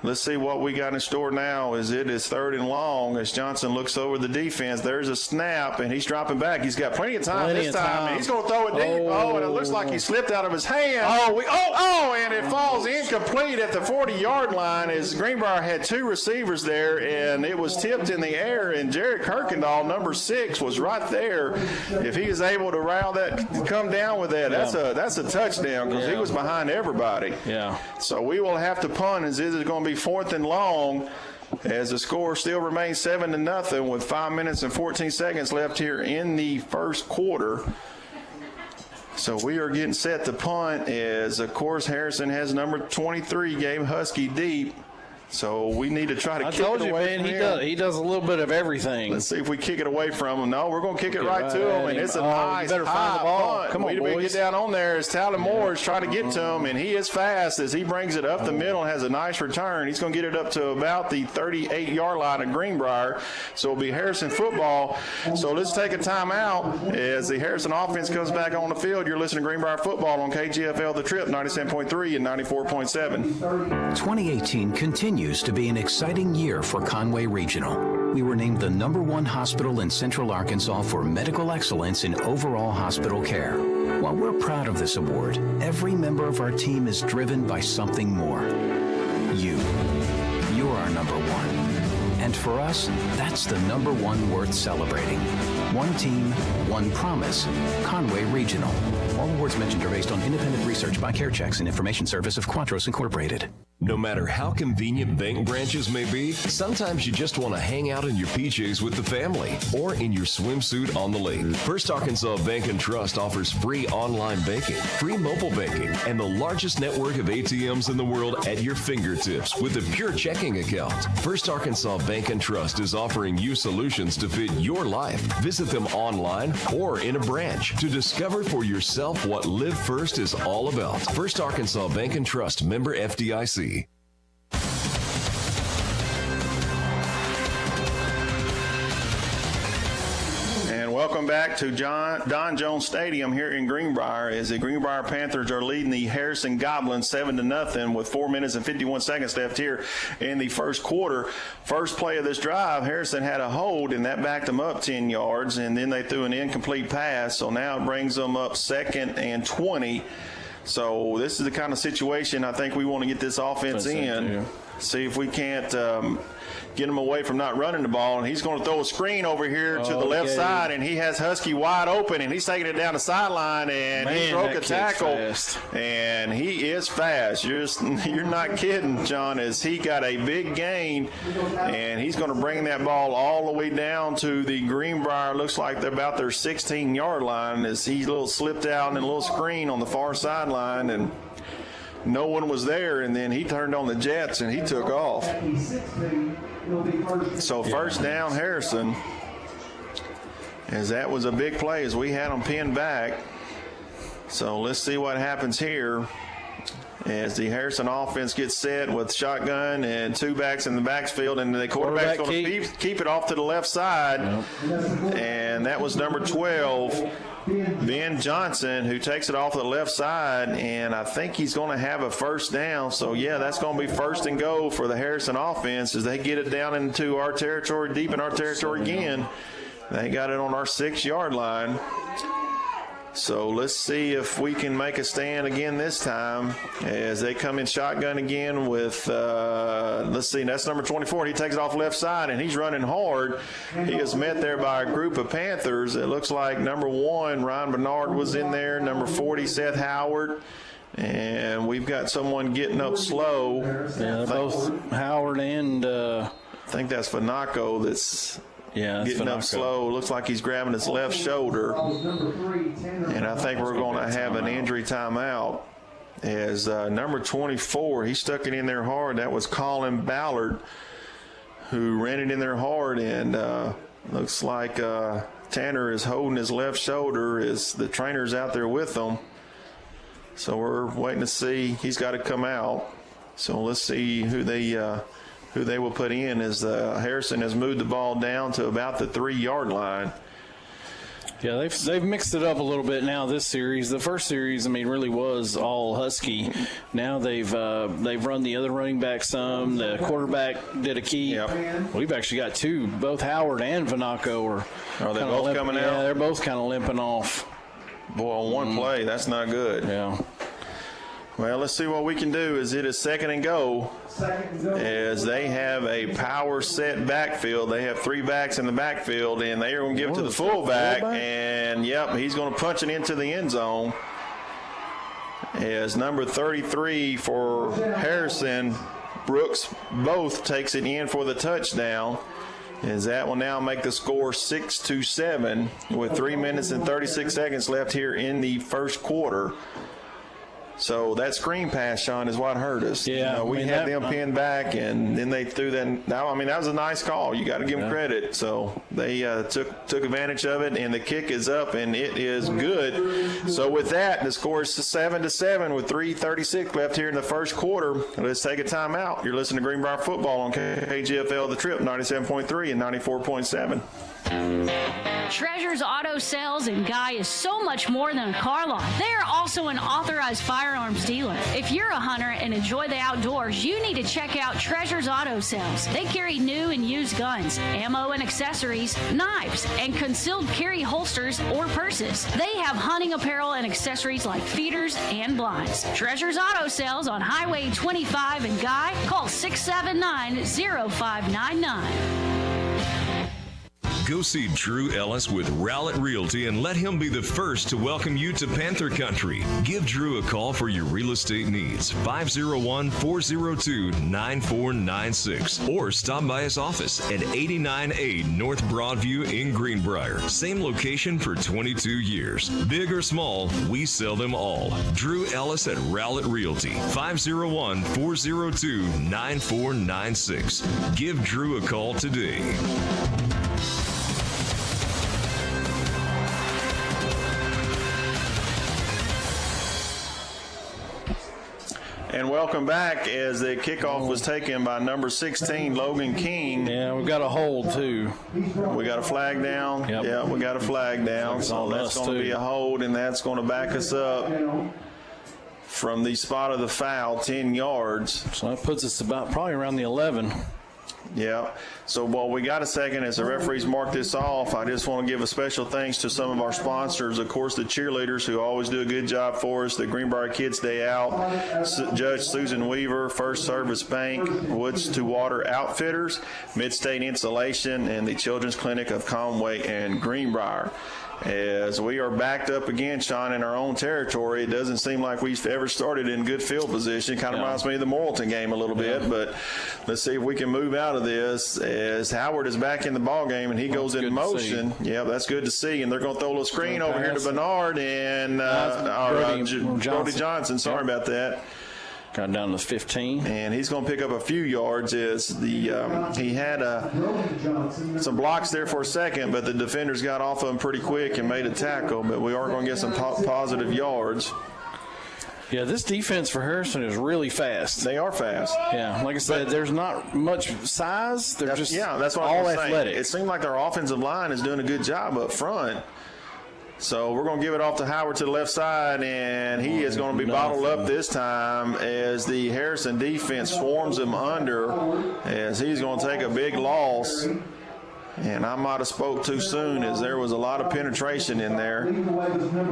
Let's see what we got in store now. It is 3rd and long as Johnson looks over the defense. There's a snap, and he's dropping back. He's got plenty of time this time. And he's going to throw it deep. Oh, and it looks like he slipped out of his hand. And it falls incomplete at the 40-yard line as Greenbrier had 2 receivers there, and it was tipped in the air, and Jared Kirkendall, number 6, was right there. If he is able to come down with that, that's a touchdown because he was behind everybody. Yeah. So we will have to punt as it is going to be 4th and long as the score still remains 7-0 with 5 minutes and 14 seconds left here in the first quarter. So we are getting set to punt as, of course, Harrison has number 23, Gabe Husky deep. So we need to try to kick it away from him. He does a little bit of everything. Let's see if we kick it away from him. No, we're going to kick it right to him, and it's a nice high punt. Come on, boys. Get down on there as Talon Moore is trying to get to him, and he is fast as he brings it up the middle and has a nice return. He's going to get it up to about the 38-yard line of Greenbrier. So it'll be Harrison football. So let's take a timeout as the Harrison offense comes back on the field. You're listening to Greenbrier football on KGFL The Trip, 97.3 and 94.7. 2018 continues to be an exciting year for Conway Regional. We were named the #1 hospital in Central Arkansas for medical excellence in overall hospital care. While we're proud of this award, every member of our team is driven by something more. You're our #1. And for us, that's the #1 worth celebrating. One team, one promise. Conway Regional. All awards mentioned are based on independent research by CareChecks and information service of Quatros Incorporated. No matter how convenient bank branches may be, sometimes you just want to hang out in your PJs with the family or in your swimsuit on the lake. First Arkansas Bank and Trust offers free online banking, free mobile banking, and the largest network of ATMs in the world at your fingertips with a pure checking account. First Arkansas Bank and Trust is offering you solutions to fit your life. Visit them online or in a branch to discover for yourself what Live First is all about. First Arkansas Bank and Trust, member FDIC. Welcome back to Don Jones Stadium here in Greenbrier as the Greenbrier Panthers are leading the Harrison Goblins 7-0 with 4 minutes and 51 seconds left here in the first quarter. First play of this drive, Harrison had a hold, and that backed them up 10 yards, and then they threw an incomplete pass, so now it brings them up 2nd and 20. So this is the kind of situation I think we want to get this offense in, see if we can't get him away from not running the ball. And he's going to throw a screen over here to the left side, and he has Husky wide open, and he's taking it down the sideline, and he broke a tackle. And he is fast. You're not kidding, John, as he got a big gain, and he's going to bring that ball all the way down to the Greenbrier. Looks like they're about their 16-yard line as he slipped out in a little screen on the far sideline, and no one was there, and then he turned on the jets and he took off. So first down, Harrison, as that was a big play as we had them pinned back. So let's see what happens here as the Harrison offense gets set with shotgun and 2 backs in the backfield, and the quarterback's going to keep it off to the left side. And that was number 12, Ben Johnson, who takes it off the left side, and I think he's going to have a first down. So, yeah, that's going to be 1st and goal for the Harrison offense as they get it down into our territory, deep in our territory again. They got it on our 6-yard line. So let's see if we can make a stand again this time as they come in shotgun again with, let's see, that's number 24. He takes it off left side, and he's running hard. He is met there by a group of Panthers. It looks like number 1, Ryan Bernard, was in there, number 40, Seth Howard. And we've got someone getting up slow. Yeah, both Howard and I think that's Fanaco that's getting up slow. Looks like he's grabbing his left shoulder. And I think we're going to have an injury timeout as number 24, he stuck it in there hard. That was Colin Ballard who ran it in there hard. And looks like Tanner is holding his left shoulder as the trainer's out there with him. So we're waiting to see. He's got to come out. So let's see who they will put in as Harrison has moved the ball down to about the 3-yard line. Yeah, they've mixed it up a little bit now this series. The first series, really was all Husky. Now they've run the other running back some. The quarterback did a key. Yep. We've actually got two. Both Howard and Vanaco are they both coming out? Yeah, they're both kind of limping off. Boy, on one play, that's not good. Yeah. Well, let's see what we can do. Is it a second and go? As they have a power set backfield. They have 3 backs in the backfield, and they are going to give it to the fullback. And, yep, he's going to punch it into the end zone. As number 33 for Harrison, Brooks both takes it in for the touchdown. As that will now make the score 6-7 with 3 minutes and 36 seconds left here in the first quarter. So that screen pass, Sean, is what hurt us. Yeah, we had them pinned back, and then they threw that. Now, that was a nice call. You got to give them credit. So they took advantage of it, and the kick is up, and it is good. So with that, the score is 7-7 with 3:36 left here in the first quarter. Let's take a timeout. You're listening to Greenbrier Football on KGFL The Trip, 97.3 and 94.7. Treasures Auto Sales in Guy is so much more than a car lot. They are also an authorized firearms dealer. If you're a hunter and enjoy the outdoors, you need to check out Treasures Auto Sales. They carry new and used guns, ammo and accessories, knives, and concealed carry holsters or purses. They have hunting apparel and accessories like feeders and blinds. Treasures Auto Sales on Highway 25 in Guy. Call 679-0599. Go see Drew Ellis with Rowlett Realty and let him be the first to welcome you to Panther Country. Give Drew a call for your real estate needs, 501-402-9496, or stop by his office at 89A North Broadview in Greenbrier. Same location for 22 years. Big or small, we sell them all. Drew Ellis at Rowlett Realty, 501-402-9496. Give Drew a call today. And welcome back as the kickoff was taken by number 16, Logan King. Yeah, we've got a hold, too. We got a flag down. Yep. Yeah, we got a flag down. So that's going to be a hold, and that's going to back us up from the spot of the foul, 10 yards. So that puts us probably around the 11. Yeah. So while we got a second as the referees mark this off, I just want to give a special thanks to some of our sponsors. Of course, the cheerleaders who always do a good job for us. The Greenbrier Kids Day Out, Judge Susan Weaver, First Service Bank, Woods to Water Outfitters, Midstate Insulation, and the Children's Clinic of Conway and Greenbrier. As we are backed up again, Sean, in our own territory, it doesn't seem like we've ever started in good field position. Kind of reminds me of the Morrilton game a little bit, but let's see if we can move out of this as Howard is back in the ball game and he goes in motion. Yeah, that's good to see. And they're going to throw a little screen over here to Bernard and Brody Johnson. Sorry about that. Got down to 15. And he's going to pick up a few yards as he had some blocks there for a second, but the defenders got off of him pretty quick and made a tackle. But we are going to get some positive yards. Yeah, this defense for Harrison is really fast. They are fast. Yeah, like I said, there's not much size. They're just that's what all I'm athletic. It seems like their offensive line is doing a good job up front. So we're going to give it off to Howard to the left side, and he is going to be bottled up this time as the Harrison defense swarms him under as he's going to take a big loss. And I might have spoke too soon as there was a lot of penetration in there.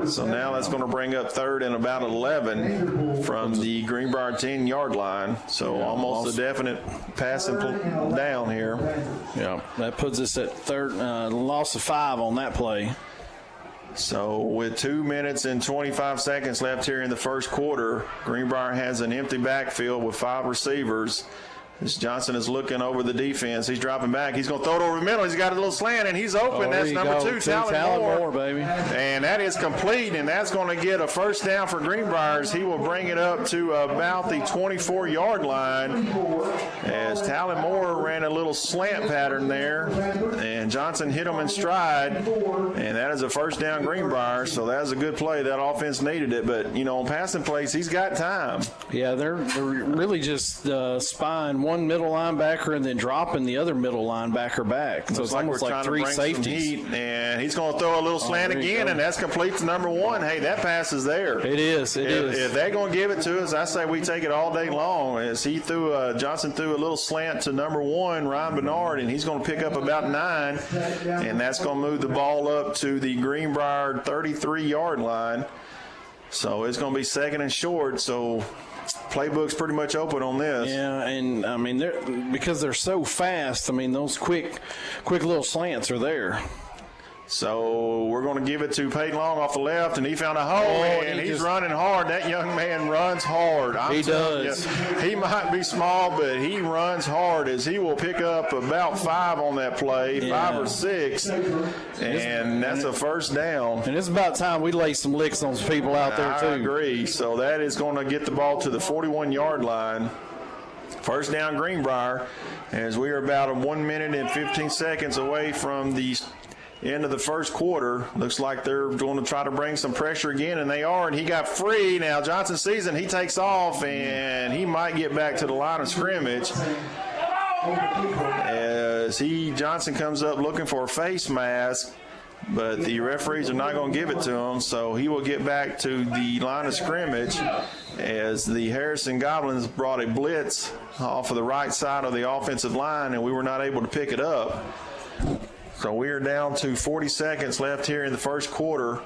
So now that's going to bring up third and about 11 from the Greenbrier 10-yard line. So almost a definite passing down here. Yeah, that puts us at third, loss of 5 on that play. So with 2 minutes and 25 seconds left here in the first quarter, Greenbrier has an empty backfield with 5 receivers. As Johnson is looking over the defense, he's dropping back. He's going to throw it over the middle. He's got a little slant, and he's open. That's number 2, Talon Moore, baby. And that is complete, and that's going to get a first down for Greenbrier. He will bring it up to about the 24-yard line as Talon Moore ran a little slant pattern there, and Johnson hit him in stride, and that is a first down Greenbrier. So that was a good play. That offense needed it, but, on passing plays, he's got time. Yeah, they're really just spying one middle linebacker and then dropping the other middle linebacker back. So it's almost like three safeties. And he's going to throw a little slant again, and that's complete to number one. Hey, that pass is there. It is. If they're going to give it to us, I say we take it all day long. As Johnson threw a little slant to number one, Ryan Bernard, and he's going to pick up about 9, and that's going to move the ball up to the Greenbrier 33-yard line. So it's going to be second and short. So playbook's pretty much open on this. Yeah, and I mean, because they're so fast, I mean, those quick little slants are there. So we're going to give it to Peyton Long off the left, and he found a hole, and he's running hard. That young man runs hard. He does. He might be small, but he runs hard, as he will pick up about 5 on that play, 5 or 6, and that's a first down. And it's about time we lay some licks on some people out there, too. I agree. So that is going to get the ball to the 41-yard line. First down, Greenbrier, as we are about 1 minute and 15 seconds away from the end of the first quarter. Looks like they're going to try to bring some pressure again, and they are, and he got free. Now Johnson sees it, he takes off, and he might get back to the line of scrimmage as Johnson comes up looking for a face mask, but the referees are not going to give it to him, so he will get back to the line of scrimmage as the Harrison Goblins brought a blitz off of the right side of the offensive line, and we were not able to pick it up. So we are down to 40 seconds left here in the first quarter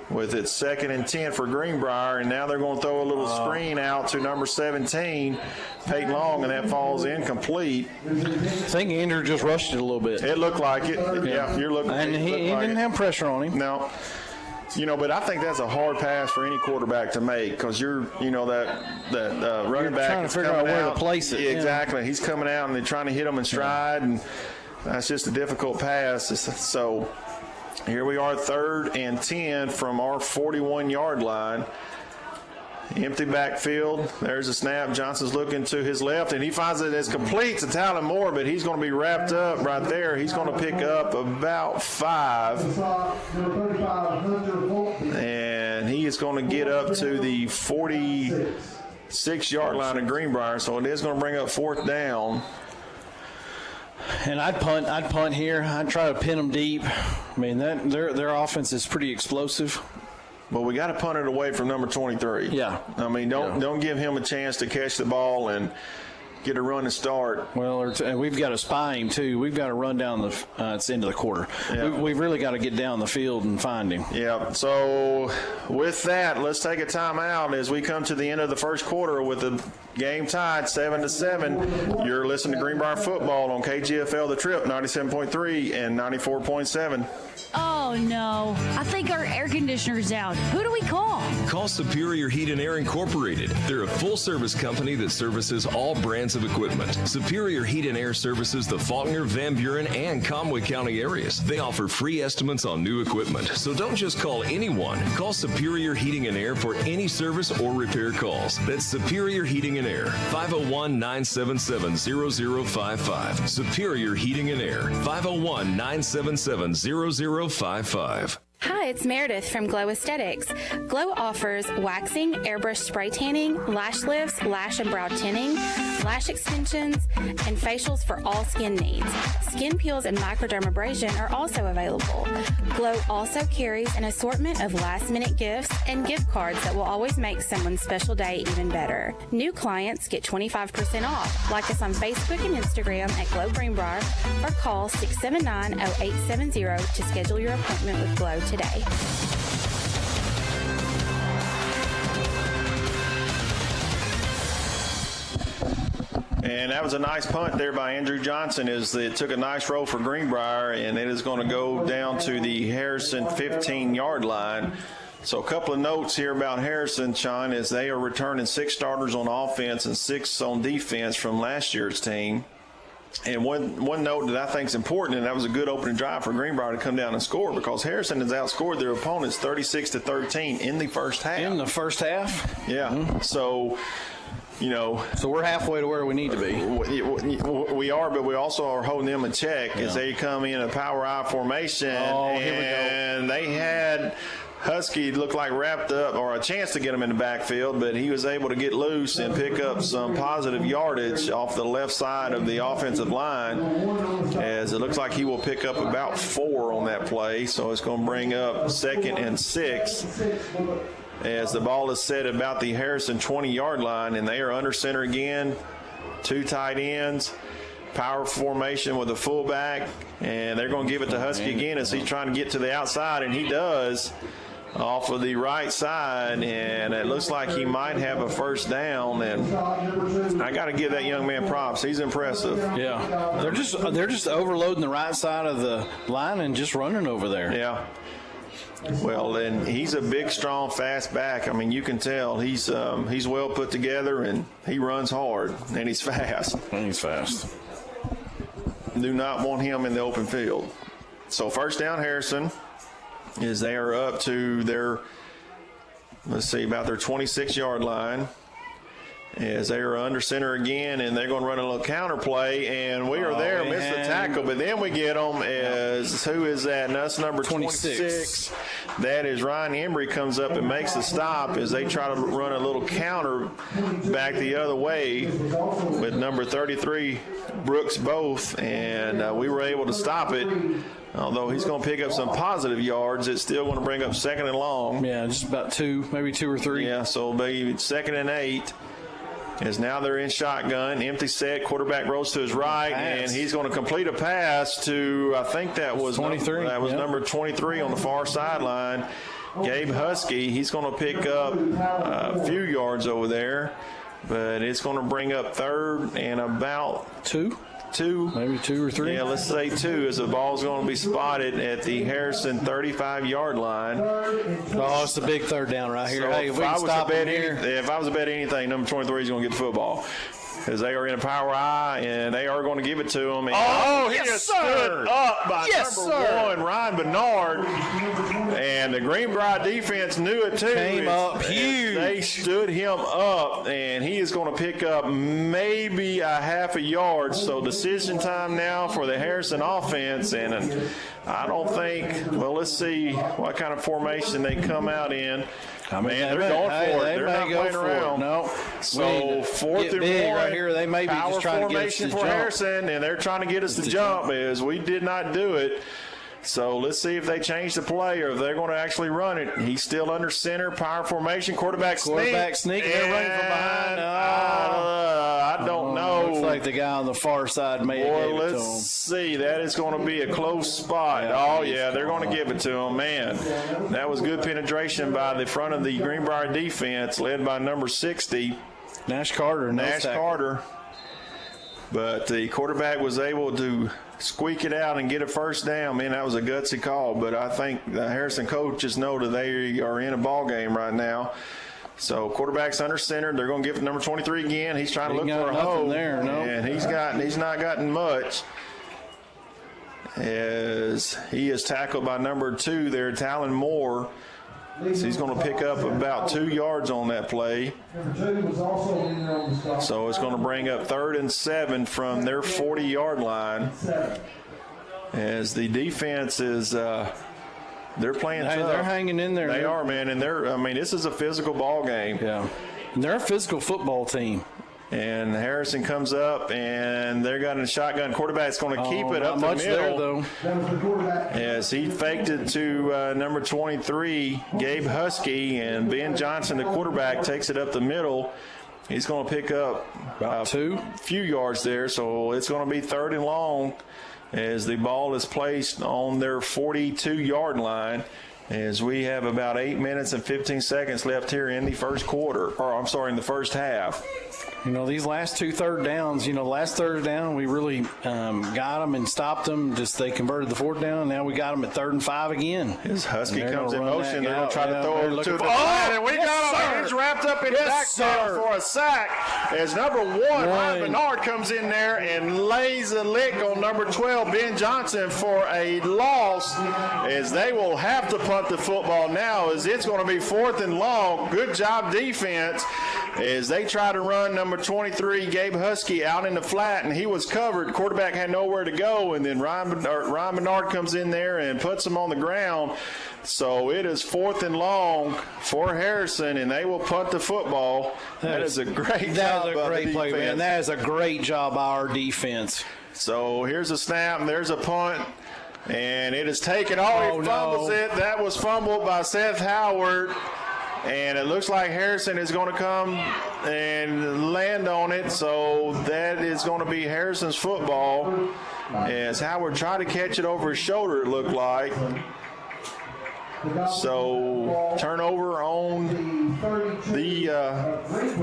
with it 2nd and 10 for Greenbrier, and now they're going to throw a little screen out to number 17, Peyton Long, and that falls incomplete. I think Andrew just rushed it a little bit. It looked like it. Yeah, you're looking. And he didn't have pressure on him. No. But I think that's a hard pass for any quarterback to make, because that running back trying to figure out where to place it. Yeah, exactly. He's coming out and they're trying to hit him in stride, and that's just a difficult pass. So here we are, 3rd and 10 from our 41-yard line. Empty backfield. There's a snap. Johnson's looking to his left, and he finds it as complete to Talon Moore, but he's going to be wrapped up right there. He's going to pick up about 5. And he is going to get up to the 46-yard line of Greenbrier, so it is going to bring up 4th down. And I'd punt here. I'd try to pin them deep. I mean, their offense is pretty explosive. But we got to punt it away from number 23. Yeah. I mean, don't give him a chance to catch the ball and get a run and start. Well, and we've got to spy him, too. We've got to run down it's the end of the quarter. Yeah. We've really got to get down the field and find him. Yeah. So with that, let's take a timeout as we come to the end of the first quarter with the game tied 7-7. You're listening to Greenbrier Football on KGFL The Trip 97.3 and 94.7. Oh, no. I think our air conditioner's out. Who do we call? Call Superior Heat and Air Incorporated. They're a full-service company that services all brands of equipment. Superior Heat and Air services the Faulkner, Van Buren, and Conway County areas. They offer free estimates on new equipment. So don't just call anyone. Call Superior Heating and Air for any service or repair calls. That's Superior Heating and Air, 501-977-0055. Superior Heating and Air, 501-977-0055. Hi, it's Meredith from Glow Aesthetics. Glow offers waxing, airbrush spray tanning, lash lifts, lash and brow tinning, lash extensions, and facials for all skin needs. Skin peels and microdermabrasion are also available. Glow also carries an assortment of last-minute gifts and gift cards that will always make someone's special day even better. New clients get 25% off. Like us on Facebook and Instagram at Glow Greenbrier or call 679-0870 to schedule your appointment with Glow today. And that was a nice punt there by Andrew Johnson. It took a nice roll for Greenbrier, and it is going to go down to the Harrison 15-yard line. So a couple of notes here about Harrison, Sean, is they are returning 6 starters on offense and 6 on defense from last year's team. And one note that I think is important, and that was a good opening drive for Greenbrier to come down and score, because Harrison has outscored their opponents 36-13 in the first half. In the first half? Yeah. Mm-hmm. So we're halfway to where we need to be. We are, but we also are holding them in check as they come in a power I formation. Oh, here we go. And they had Husky looked like wrapped up, or a chance to get him in the backfield, but he was able to get loose and pick up some positive yardage off the left side of the offensive line, as it looks like he will pick up about 4 on that play. So it's going to bring up 2nd and 6 as the ball is set about the Harrison 20-yard line, and they are under center again. 2 tight ends. Power formation with a fullback, and they're going to give it to Husky again as he's trying to get to the outside, and he does off of the right side, and it looks like he might have a first down, and I got to give that young man props. He's impressive. Yeah, they're just overloading the right side of the line and just running over there. Yeah. Well, and he's a big, strong, fast back. I mean, you can tell he's well put together, and he runs hard, and he's fast. Do not want him in the open field. So first down, Harrison, is they are up to their, about their 26-yard line, as they are under center again, and they're going to run a little counter play, and we are there, miss the tackle, but then we get them as, who is that? And that's number 26. That is Ryan Embry comes up and makes the stop as they try to run a little counter back the other way with number 33, Brooks Both, and we were able to stop it. Although he's going to pick up some positive yards, it's still going to bring up 2nd and long. Yeah, just about 2, maybe 2 or 3. Yeah, so maybe 2nd and 8. As now they're in shotgun, empty set, quarterback rolls to his right, and he's going to complete a pass to, I think that was 23. Number 23 on the far sideline, Gabe Husky. He's going to pick up a few yards over there, but it's going to bring up 3rd and about 2. Maybe 2 or 3. Yeah, let's say 2, as the ball's going to be spotted at the Harrison 35-yard line. Oh, it's a big 3rd down right here. So hey, if I was to bet anything, number 23 is going to get the football, because they are in a power eye, and they are going to give it to him. And, he just stood up by number 1, Ryan Bernard. And the Greenbrier defense knew it too. Came up huge. They stood him up, and he is going to pick up maybe a half a yard. So decision time now for the Harrison offense. And I don't think, well, let's see what kind of formation they come out in. I mean, they're going for it. They're not playing around. No. So 4th and 1 right here. They may be just trying to get us to jump. Harrison, and they're trying to get us to jump, as we did not do it. So let's see if they change the play or if they're going to actually run it. He's still under center, power formation, quarterback sneak. They're running from behind. I don't know. Looks like the guy on the far side may have gave it to him. Let's see. That is going to be a close spot. They're going to give it to him. Man, that was good penetration by the front of the Greenbrier defense, led by number 60. Nash Carter. But the quarterback was able to squeak it out and get a first down. Man, that was a gutsy call. But I think the Harrison coaches know that they are in a ball game right now. So quarterback's under center. They're going to give it to number 23 again. He's trying to look for a hole there, and he's not gotten much, as he is tackled by number 2 there, Talon Moore. So he's going to pick up about 2 yards on that play. So it's going to bring up 3rd and 7 from their 40-yard line, as the defense is they're playing tough. They're hanging in there. They are, man, and this is a physical ball game. Yeah, and they're a physical football team. And Harrison comes up, and they're got a shotgun. Quarterback's going to keep it up the middle. As he faked it to number 23, Gabe Husky, and Ben Johnson, the quarterback, takes it up the middle. He's going to pick up about a few yards there, so it's going to be 3rd and long as the ball is placed on their 42-yard line, as we have about 8 minutes and 15 seconds left here in the first in the first half. These last 2 third downs, last third down, we really got them and stopped them. They converted the 4th down. Now we got them at 3rd and 5 again. As Husky comes in motion, they're going to try to throw it to the flat. And we got him. He's wrapped up in backfield for a sack. As number 1, Ryan Bernard, comes in there and lays a lick on number 12, Ben Johnson, for a loss, as they will have to punt the football now, as it's going to be 4th and long. Good job, defense, as they try to run number 23, Gabe Husky, out in the flat, and he was covered. Quarterback had nowhere to go, and then Ryan Bernard comes in there and puts him on the ground. So it is 4th and long for Harrison, and they will punt the football. That is a great job. That is a great play, man. That is a great job by our defense. So here's a snap, and there's a punt, and it is taken. Oh, he fumbles it. That was fumbled by Seth Howard, and it looks like Harrison is going to come and land on it. So that is going to be Harrison's football, as Howard tried to catch it over his shoulder, it looked like. So turnover on the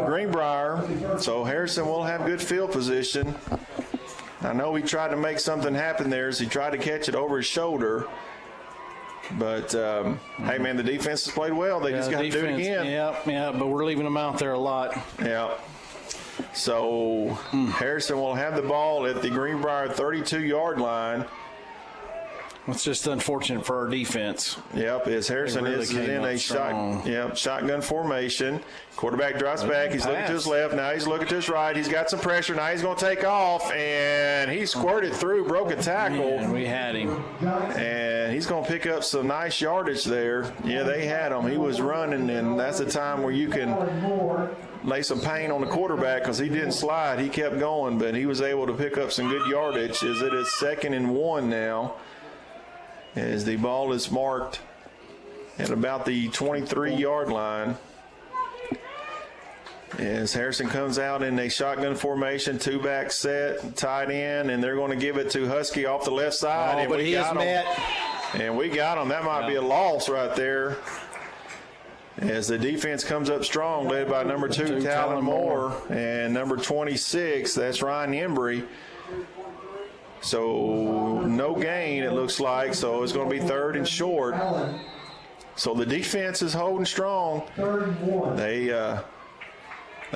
Greenbrier. So Harrison will have good field position. I know he tried to make something happen there as he tried to catch it over his shoulder. But, hey, man, the defense has played well. They just got to do it again. Yeah, but we're leaving them out there a lot. Yeah. So Harrison will have the ball at the Greenbrier 32-yard line. It's just unfortunate for our defense. Yep, as Harrison is in a shotgun formation. Quarterback drops back. He's looking to his left. Now he's looking to his right. He's got some pressure. Now he's going to take off, and he squirted through, broke a tackle. And we had him. And he's going to pick up some nice yardage there. Yeah, they had him. He was running, and that's the time where you can lay some pain on the quarterback because he didn't slide. He kept going, but he was able to pick up some good yardage as it is 2nd and 1 now, as the ball is marked at about the 23-yard line. As Harrison comes out in a shotgun formation, 2-back set, tight end, and they're going to give it to Husky off the left side. But he is met. And we got him. That might be a loss right there. As the defense comes up strong, led by number 2, Talon Moore, and number 26, that's Ryan Embry. So no gain, it looks like. So it's going to be 3rd and short. So the defense is holding strong. They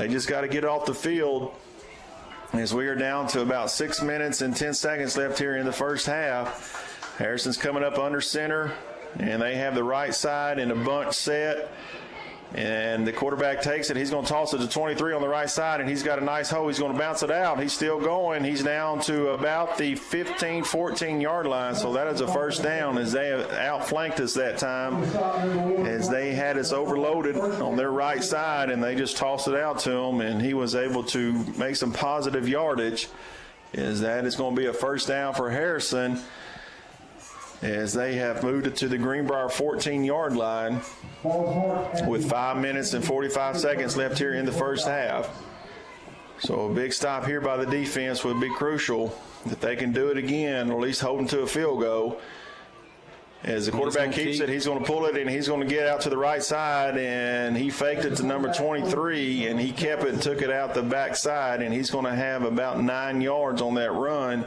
just got to get off the field, as we are down to about 6 minutes and 10 seconds left here in the first half. Harrison's coming up under center, and they have the right side in a bunch set. And the quarterback takes it. He's going to toss it to 23 on the right side, and he's got a nice hole. He's going to bounce it out. He's still going. He's down to about the 15, 14-yard line. So that is a first down, as they have outflanked us that time, as they had us overloaded on their right side, and they just tossed it out to him, and he was able to make some positive yardage. As that is going to be a first down for Harrison, as they have moved it to the Greenbrier 14-yard line with 5 minutes and 45 seconds left here in the first half. So a big stop here by the defense would be crucial if they can do it again, or at least hold them to a field goal. As the quarterback keeps it, he's going to pull it, and he's going to get out to the right side, and he faked it to number 23, and he kept it and took it out the back side, and he's going to have about 9 yards on that run.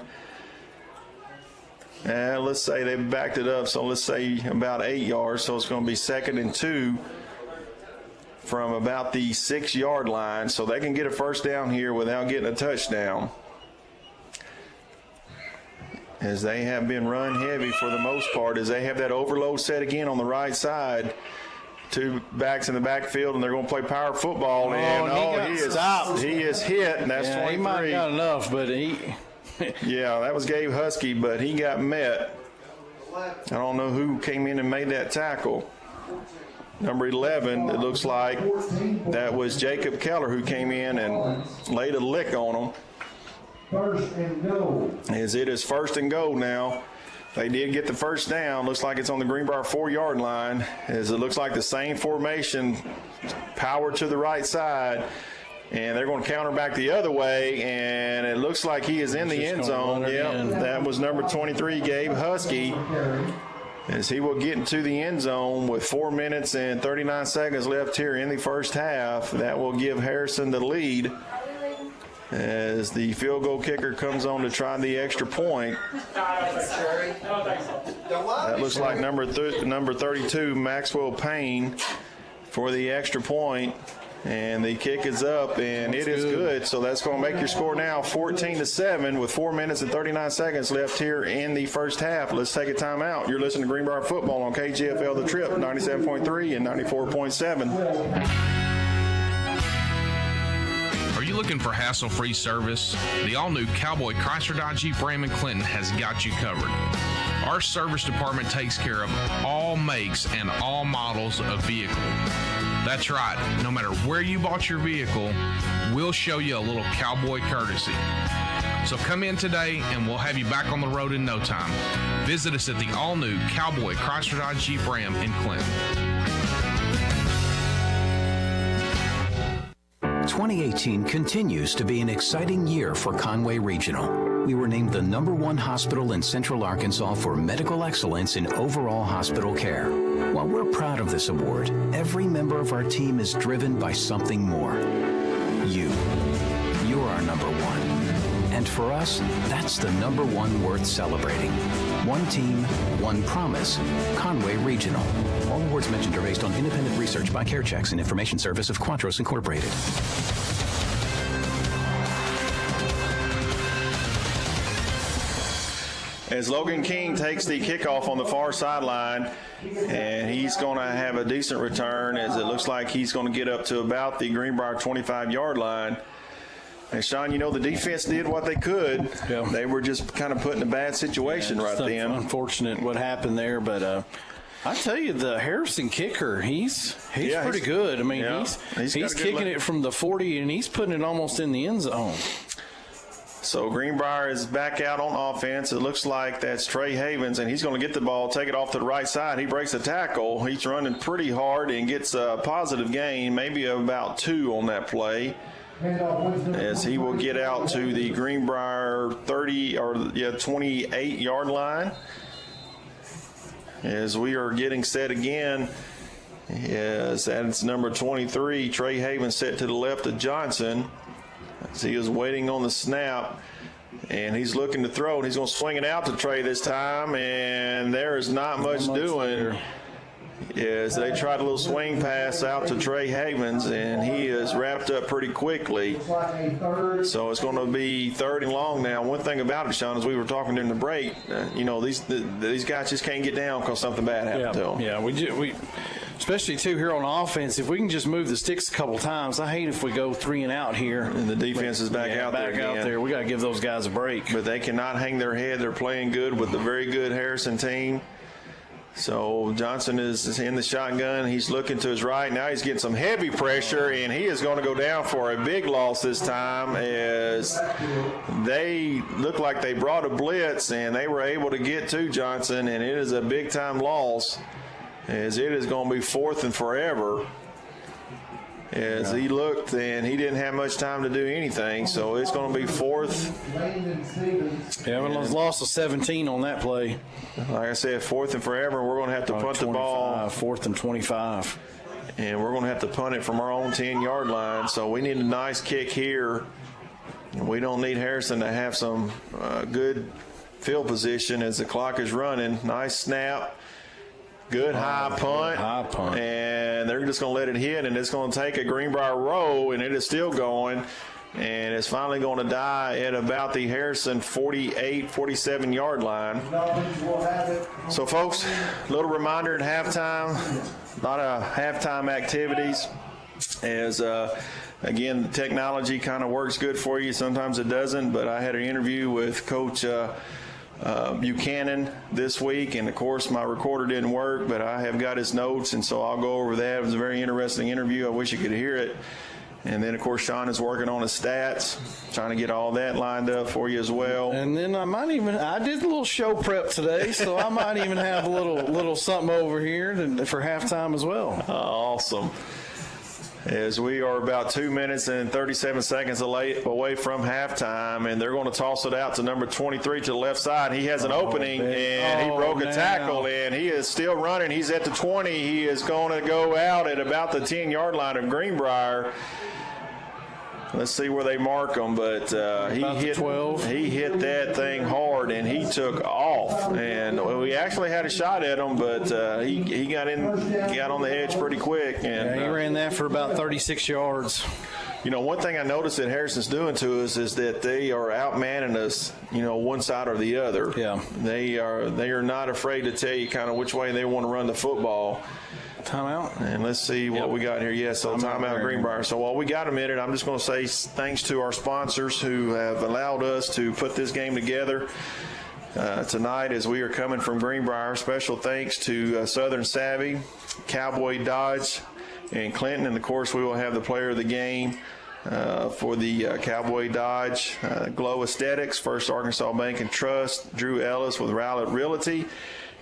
Let's say they backed it up, so let's say about 8 yards. So it's going to be 2nd and 2 from about the 6-yard line. So they can get a first down here without getting a touchdown, as they have been run heavy for the most part, as they have that overload set again on the right side. 2 backs in the backfield, and they're going to play power football. He is hit, and that's 23. He might have got enough, but he... Yeah, that was Gabe Husky, but he got met. I don't know who came in and made that tackle. Number 11, it looks like that was Jacob Keller who came in and laid a lick on him. First and goal. As it is 1st and goal now. They did get the first down. Looks like it's on the Greenbrier 4-yard line, as it looks like the same formation, power to the right side. And they're going to counter back the other way, and it looks like he is in the end zone. Yep, that was number 23, Gabe Husky, as he will get into the end zone with 4 minutes and 39 seconds left here in the first half. That will give Harrison the lead, as the field goal kicker comes on to try the extra point. That looks like number 32, Maxwell Payne, for the extra point. And the kick is up, and it is good. So that's going to make your score now 14-7 with 4 minutes and 39 seconds left here in the first half. Let's take a timeout. You're listening to Greenbrier Football on KGFL The Trip, 97.3 and 94.7. Are you looking for hassle-free service? The all-new Cowboy Chrysler Dodge Jeep Ram and Clinton has got you covered. Our service department takes care of all makes and all models of vehicle. That's right, no matter where you bought your vehicle, we'll show you a little cowboy courtesy. So come in today and we'll have you back on the road in no time. Visit us at the all-new Cowboy Chrysler Dodge Jeep Ram in Clinton. 2018 continues to be an exciting year for Conway Regional. We were named the #1 hospital in Central Arkansas for medical excellence in overall hospital care. While we're proud of this award, every member of our team is driven by something more. You. You're our #1. And for us, that's the #1 worth celebrating. One team, one promise. Conway Regional. All awards mentioned are based on independent research by CareChecks and information service of Quantros Incorporated. As Logan King takes the kickoff on the far sideline, and he's going to have a decent return, as it looks like he's going to get up to about the Greenbrier 25-yard line. And, Sean, you know, the defense did what they could. Yeah. They were just kind of put in a bad situation right then. Unfortunate what happened there, but I tell you, the Harrison kicker, he's pretty good. I mean, he's kicking it from the 40, and he's putting it almost in the end zone. So Greenbrier is back out on offense. It looks like that's Trey Havens, and he's going to get the ball, take it off to the right side. He breaks a tackle. He's running pretty hard and gets a positive gain, maybe about 2 on that play, as he will get out to the Greenbrier 28-yard line. As we are getting set again, that's number 23, Trey Havens, set to the left of Johnson. As he is waiting on the snap, and he's looking to throw, and he's going to swing it out to Trey this time, and there is not much doing. Yes, they tried a little swing pass out to Trey Havens, and he is wrapped up pretty quickly. So it's going to be 3rd and long now. One thing about it, Sean, as we were talking during the break, these guys just can't get down because something bad happened to them. Yeah, we especially too here on offense, if we can just move the sticks a couple times. I hate if we go 3 and out here and the defense is back out there. We got to give those guys a break. But they cannot hang their head. They're playing good with a very good Harrison team. So Johnson is in the shotgun. He's looking to his right. Now he's getting some heavy pressure, and he is going to go down for a big loss this time, as they look like they brought a blitz, and they were able to get to Johnson, and it is a big-time loss, as it is going to be 4th and forever. As he looked, and he didn't have much time to do anything, so it's going to be 4th. Yeah, we lost a 17 on that play. Like I said, 4th and forever. We're going to have to punt the ball. 4th and 25. And we're going to have to punt it from our own 10-yard line. So we need a nice kick here. We don't need Harrison to have some good field position as the clock is running. Nice snap. Good high punt. And they're just going to let it hit, and it's going to take a Greenbrier row, and it is still going. And it's finally going to die at about the Harrison 47-yard line. So, folks, a little reminder at halftime, a lot of halftime activities. As, again, the technology kind of works good for you. Sometimes it doesn't, but I had an interview with Coach Buchanan this week, and of course my recorder didn't work, but I have got his notes, and so I'll go over that. It was a very interesting interview. I wish you could hear it. And then of course Sean is working on his stats, trying to get all that lined up for you as well. And then I did a little show prep today, so I might even have a little something over here for halftime as well. Awesome. As we are about 2 minutes and 37 seconds away from halftime, and they're going to toss it out to number 23 to the left side. He has an opening, and he broke a tackle, and he is still running. He's at the 20. He is going to go out at about the 10-yard line of Greenbrier. Let's see where they mark him, but he hit that thing hard, and he took off. And we actually had a shot at him, but he got on the edge pretty quick. And he ran that for about 36 yards. You know, one thing I noticed that Harrison's doing to us is that they are outmanning us, one side or the other. Yeah. They are not afraid to tell you kind of which way they want to run the football. Timeout. And let's see what we got here. Yes, so timeout Greenbrier. So while we got a minute, I'm just going to say thanks to our sponsors who have allowed us to put this game together. tonight as we are coming from Greenbrier. Special thanks to Southern Savvy, Cowboy Dodge, and Clinton. And, of course, we will have the player of the game for the Cowboy Dodge, Glow Aesthetics, First Arkansas Bank and Trust, Drew Ellis with Rowlett Realty,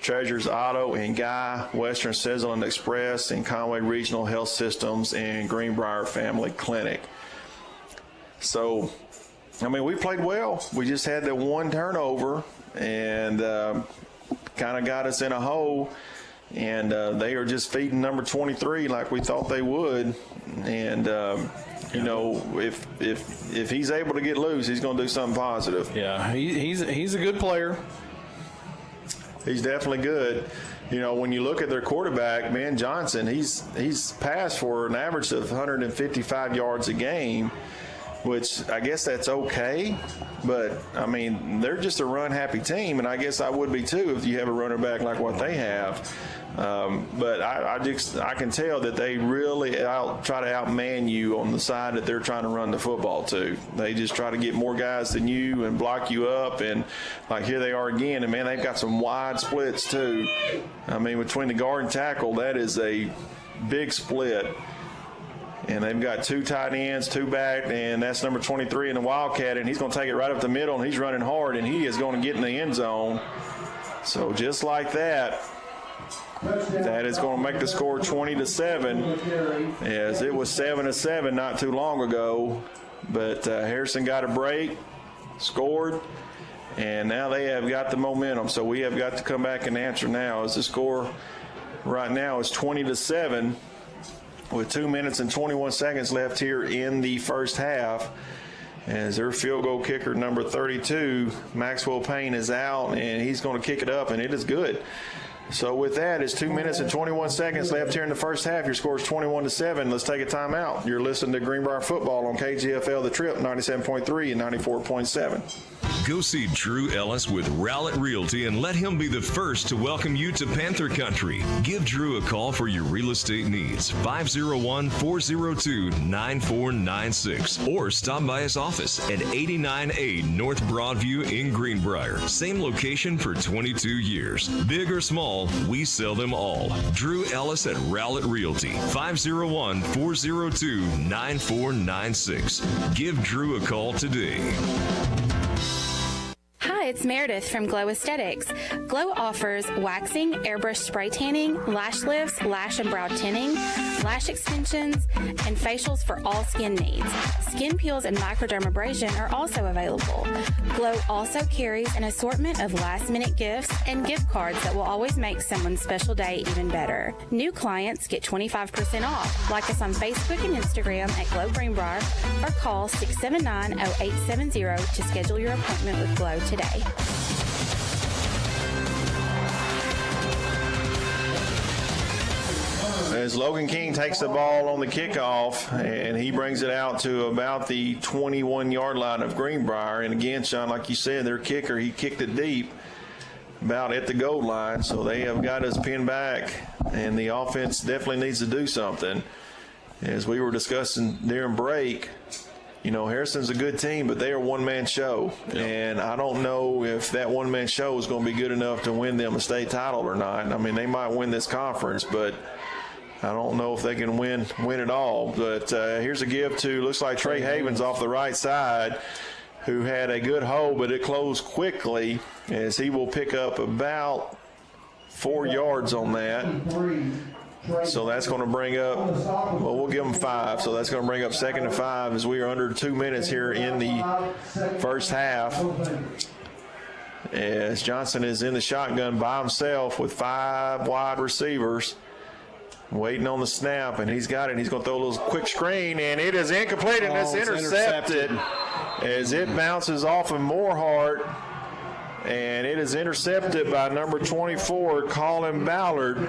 Treasures Auto and Guy, Western Sizzle and Express, and Conway Regional Health Systems, and Greenbrier Family Clinic. So, I mean, we played well. We just had that one turnover and kind of got us in a hole. And they are just feeding number 23 like we thought they would. And, you know, if he's able to get loose, he's going to do something positive. Yeah, he's a good player. He's definitely good. You know, when you look at their quarterback, Ben Johnson, he's passed for an average of 155 yards a game, which I guess that's okay. But, I mean, they're just a run-happy team, and I guess I would be too if you have a runner back like what they have. But I can tell that they really try to outman you on the side that they're trying to run the football to. They just try to get more guys than you and block you up. And, like, here they are again. And, man, they've got some wide splits too. I mean, between the guard and tackle, that is a big split. And they've got two tight ends, two back, and that's number 23 in the Wildcat, and he's going to take it right up the middle, and he's running hard, and he is going to get in the end zone. So just like that, that is going to make the score 20-7, as it was 7-7 not too long ago. But Harrison got a break, scored, and now they have got the momentum. So we have got to come back and answer now, as the score right now is 20-7. With 2 minutes and 21 seconds left here in the first half, as their field goal kicker number 32, Maxwell Payne, is out, and he's going to kick it up, and it is good. So with that, it's 2 minutes and 21 seconds left here in the first half. Your score is 21-7. Let's take a timeout. You're listening to Greenbrier Football on KGFL The Trip, 97.3 and 94.7. Go see Drew Ellis with Rowlett Realty and let him be the first to welcome you to Panther Country. Give Drew a call for your real estate needs, 501-402-9496, or stop by his office at 89A North Broadview in Greenbrier. Same location for 22 years. Big or small, we sell them all. Drew Ellis at Rowlett Realty, 501-402-9496. Give Drew a call today. Hi, it's Meredith from Glow Aesthetics. Glow offers waxing, airbrush spray tanning, lash lifts, lash and brow tinning, lash extensions, and facials for all skin needs. Skin peels and microdermabrasion are also available. Glow also carries an assortment of last-minute gifts and gift cards that will always make someone's special day even better. New clients get 25% off. Like us on Facebook and Instagram at Glow Greenbrier, or call 679-0870 to schedule your appointment with Glow today. As Logan King takes the ball on the kickoff, and he brings it out to about the 21-yard line of Greenbrier. And again, Sean, like you said, their kicker, he kicked it deep about at the goal line. So they have got us pinned back, and the offense definitely needs to do something. As we were discussing during break, you know, Harrison's a good team, but they are a one-man show. Yep. And I don't know if that one-man show is going to be good enough to win them a state title or not. I mean, they might win this conference, but I don't know if they can win it all. But here's a give to, looks like Trey Havens off the right side, who had a good hole, but it closed quickly, as he will pick up about 4 yards on that. So that's going to bring up, well, we'll give them 5. So that's going to bring up 2nd and 5, as we are under 2 minutes here in the first half. As Johnson is in the shotgun by himself with 5 wide receivers, waiting on the snap, and he's got it. He's going to throw a little quick screen, and it is incomplete, and it's intercepted as it bounces off of Moorhart. And it is intercepted by number 24, Colin Ballard.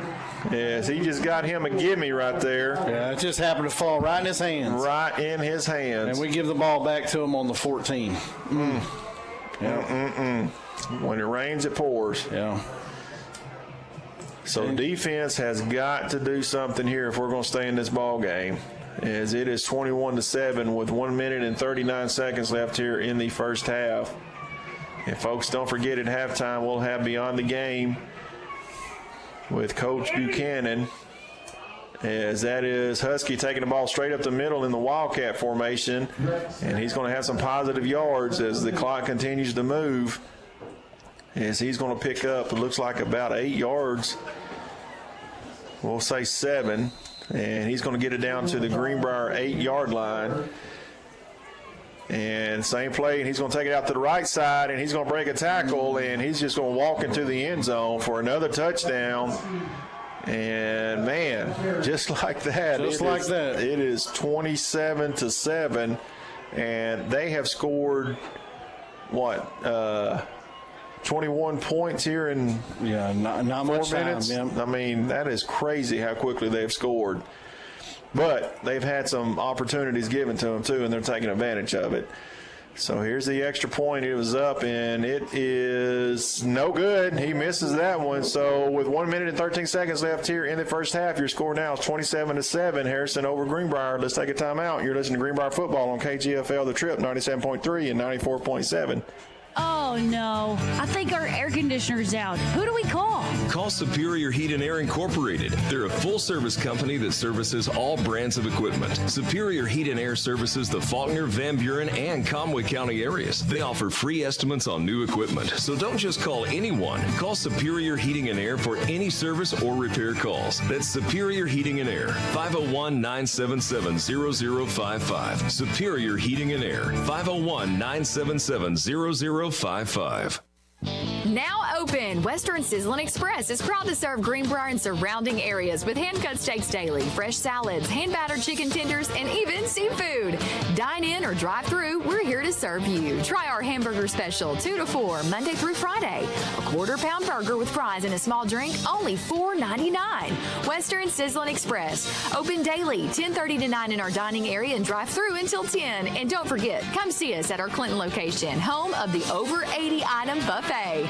Yes, he just got him a gimme right there. Yeah, it just happened to fall right in his hands. Right in his hands. And we give the ball back to him on the 14. Yeah. When it rains, it pours. Yeah. So defense has got to do something here if we're going to stay in this ball game, as it is 21-7 with 1 minute and 39 seconds left here in the first half. And folks, don't forget at halftime we'll have Beyond the Game with Coach Buchanan, as that is Husky taking the ball straight up the middle in the Wildcat formation, and he's going to have some positive yards as the clock continues to move, as he's going to pick up, it looks like about 8 yards. We'll say 7, and he's going to get it down to the Greenbrier 8-yard line. And same play, and he's going to take it out to the right side, and he's going to break a tackle, and he's just going to walk into the end zone for another touchdown. And, man, just like that. It is 27-7, and they have scored, 21 points here in not 4 much minutes? Time, yeah. I mean, that is crazy how quickly they've scored. But they've had some opportunities given to them, too, and they're taking advantage of it. So here's the extra point. It was up, and it is no good. He misses that one. So with 1 minute and 13 seconds left here in the first half, your score now is 27-7. Harrison over Greenbrier. Let's take a timeout. You're listening to Greenbrier Football on KGFL The Trip, 97.3 and 94.7. Oh, no. I think our air conditioner's out. Who do we call? Call Superior Heat and Air Incorporated. They're a full-service company that services all brands of equipment. Superior Heat and Air services the Faulkner, Van Buren, and Conway County areas. They offer free estimates on new equipment. So don't just call anyone. Call Superior Heating and Air for any service or repair calls. That's Superior Heating and Air, 501-977-0055. Superior Heating and Air, 501-977-0055. Now open, Western Sizzlin' Express is proud to serve Greenbrier and surrounding areas with hand-cut steaks daily, fresh salads, hand-battered chicken tenders, and even seafood. Dine in or drive through, we're here to serve you. Try our hamburger special, 2 to 4, Monday through Friday. A quarter-pound burger with fries and a small drink, only $4.99. Western Sizzlin' Express, open daily, 10:30 to 9 in our dining area and drive through until 10. And don't forget, come see us at our Clinton location, home of the over 80-item buffet.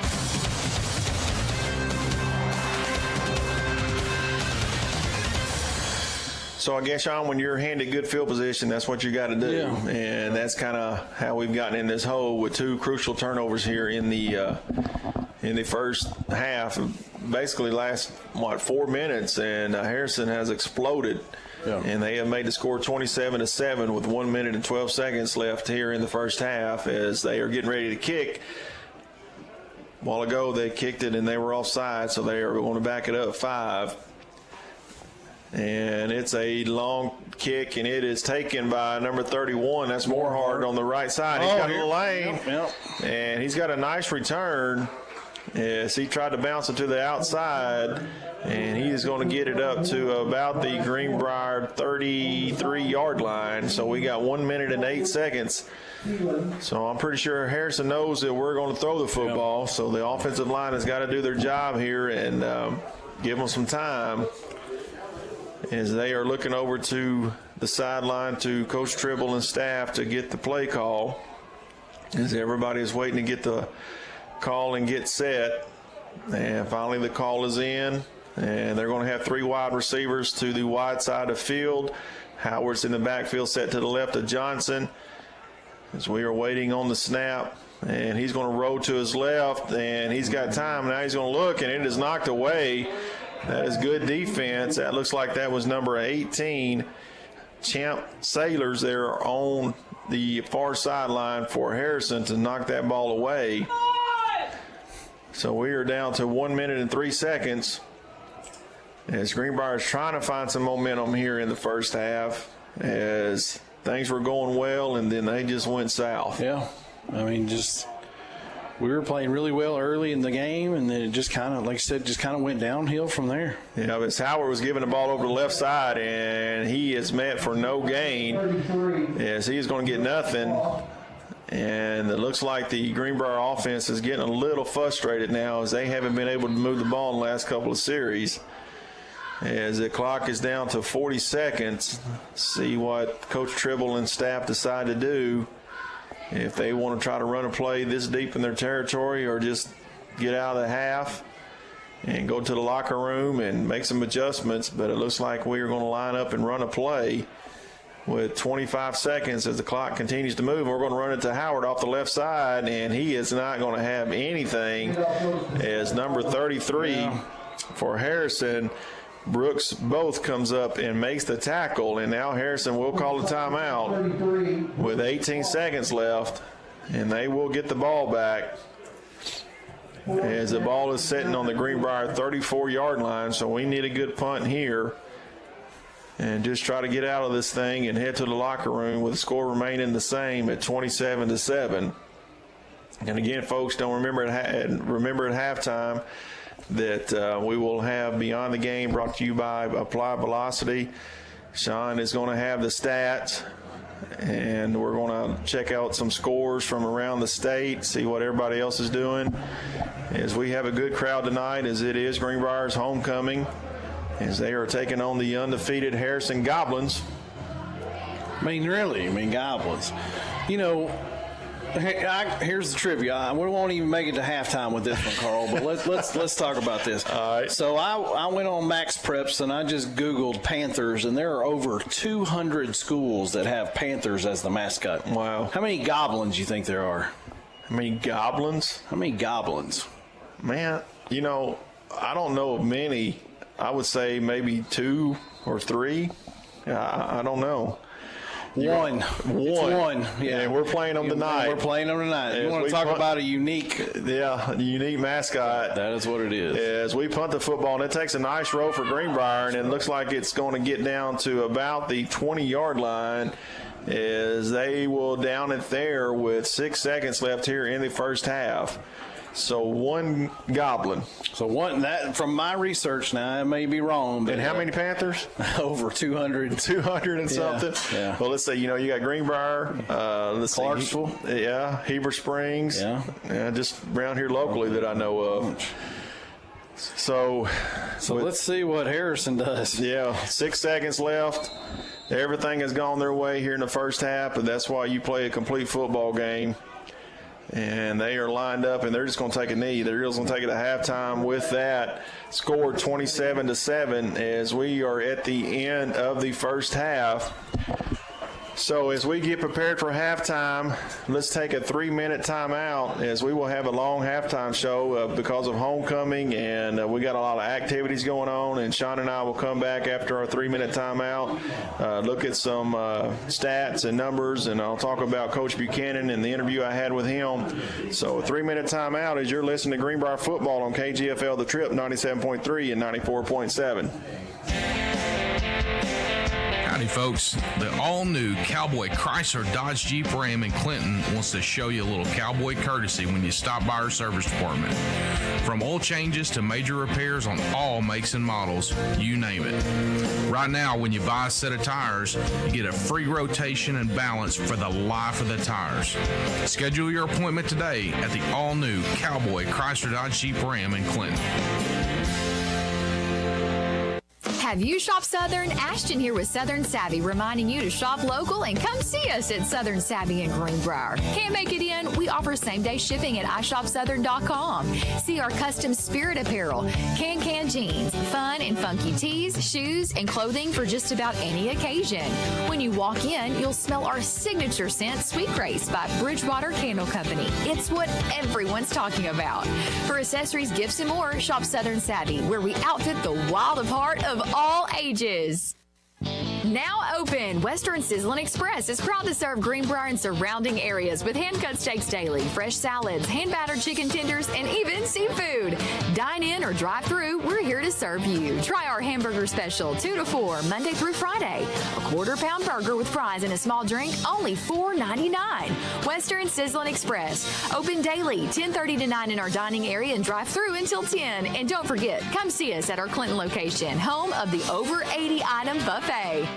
So I guess, Sean, when you're handed good field position, that's what you got to do. Yeah. And that's kind of how we've gotten in this hole with 2 crucial turnovers here in the first half. Basically last, 4 minutes, and Harrison has exploded. Yeah. And they have made the score 27-7 with 1 minute and 12 seconds left here in the first half as they are getting ready to kick. A while ago they kicked it and they were offside, so they are going to back it up 5. And it's a long kick, and it is taken by number 31. That's Moorhart on the right side. He's got a little lane, and he's got a nice return as he tried to bounce it to the outside, and he is going to get it up to about the Greenbrier 33-yard line. So we got 1 minute and 8 seconds. So I'm pretty sure Harrison knows that we're going to throw the football. So the offensive line has got to do their job here and give them some time, as they are looking over to the sideline to Coach Tribble and staff to get the play call, as everybody is waiting to get the call and get set. And finally the call is in, and they're going to have 3 wide receivers to the wide side of field. Howard's in the backfield, set to the left of Johnson, as we are waiting on the snap. And he's going to roll to his left, and he's got time. Now he's going to look, and it is knocked away. That is good defense. That looks like that was number 18, Champ Sailors, there on the far sideline for Harrison to knock that ball away. So we are down to 1 minute and 3 seconds as Greenbrier is trying to find some momentum here in the first half, as things were going well and then they just went south. Yeah, I mean, we were playing really well early in the game, and then it just kind of, like I said, just kind of went downhill from there. Yeah, but Howard was giving the ball over the left side, and he is met for no gain, as he is going to get nothing. And it looks like the Greenbrier offense is getting a little frustrated now, as they haven't been able to move the ball in the last couple of series. As the clock is down to 40 seconds, see what Coach Tribble and staff decide to do. If they want to try to run a play this deep in their territory, or just get out of the half and go to the locker room and make some adjustments. But it looks like we are going to line up and run a play, with 25 seconds as the clock continues to move. We're going to run it to Howard off the left side, and he is not going to have anything as number 33 for Harrison. Brooks both comes up and makes the tackle, and now Harrison will call a timeout with 18 seconds left, and they will get the ball back as the ball is sitting on the Greenbrier 34-yard line. So we need a good punt here and just try to get out of this thing and head to the locker room with the score remaining the same at 27-7. And again, folks, don't remember at halftime that we will have Beyond the Game brought to you by Applied Velocity. Sean is going to have the stats, and we're going to check out some scores from around the state, see what everybody else is doing. As we have a good crowd tonight, as it is Greenbrier's homecoming, as they are taking on the undefeated Harrison Goblins. Goblins. You know, here's the trivia. We won't even make it to halftime with this one, Carl, but let's talk about this. All right. So I went on Max Preps and I just Googled Panthers, and there are over 200 schools that have Panthers as the mascot. Wow. How many Goblins do you think there are? How many Goblins? How many Goblins? Man, you know, I don't know of many. I would say maybe 2 or 3. I don't know. One. Yeah, and we're playing them tonight. We're playing them tonight. You want to talk about a unique mascot. That is what it is. As we punt the football, and it takes a nice roll for Greenbrier, and it looks like it's going to get down to about the 20-yard line, as they will down it there with 6 seconds left here in the first half. So one Goblin. So one that from my research now, I may be wrong. But and how many Panthers? Over 200. 200 and something. Yeah. Well, let's say you got Greenbrier, Clarksville. Heber Springs. Yeah. Just around here locally that I know of. So let's see what Harrison does. Yeah, 6 seconds left. Everything has gone their way here in the first half, and that's why you play a complete football game. And they are lined up, and they're just going to take a knee. They're just going to take it at halftime with that. Scored 27-7 as we are at the end of the first half. So as we get prepared for halftime, let's take a 3-minute timeout, as we will have a long halftime show because of homecoming, and we got a lot of activities going on. And Sean and I will come back after our 3-minute timeout, look at some stats and numbers, and I'll talk about Coach Buchanan and the interview I had with him. So a 3-minute timeout as you're listening to Greenbrier Football on KGFL The Trip 97.3 and 94.7. Howdy, folks. The all-new Cowboy Chrysler Dodge Jeep Ram in Clinton wants to show you a little cowboy courtesy when you stop by our service department. From oil changes to major repairs on all makes and models, you name it. Right now, when you buy a set of tires, you get a free rotation and balance for the life of the tires. Schedule your appointment today at the all-new Cowboy Chrysler Dodge Jeep Ram in Clinton. Have you shopped Southern? Ashton here with Southern Savvy, reminding you to shop local and come see us at Southern Savvy in Greenbrier. Can't make it in? We offer same-day shipping at iShopSouthern.com. See our custom spirit apparel, can jeans, fun and funky tees, shoes, and clothing for just about any occasion. When you walk in, you'll smell our signature scent, Sweet Grace by Bridgewater Candle Company. It's what everyone's talking about. For accessories, gifts, and more, shop Southern Savvy, where we outfit the wild of heart of all ages. Now open, Western Sizzlin' Express is proud to serve Greenbrier and surrounding areas with hand-cut steaks daily, fresh salads, hand-battered chicken tenders, and even seafood. Dine in or drive through, we're here to serve you. Try our hamburger special, 2 to 4, Monday through Friday. A quarter-pound burger with fries and a small drink, only $4.99. Western Sizzlin' Express, open daily, 10:30 to 9 in our dining area and drive through until 10. And don't forget, come see us at our Clinton location, home of the over 80-item buffet.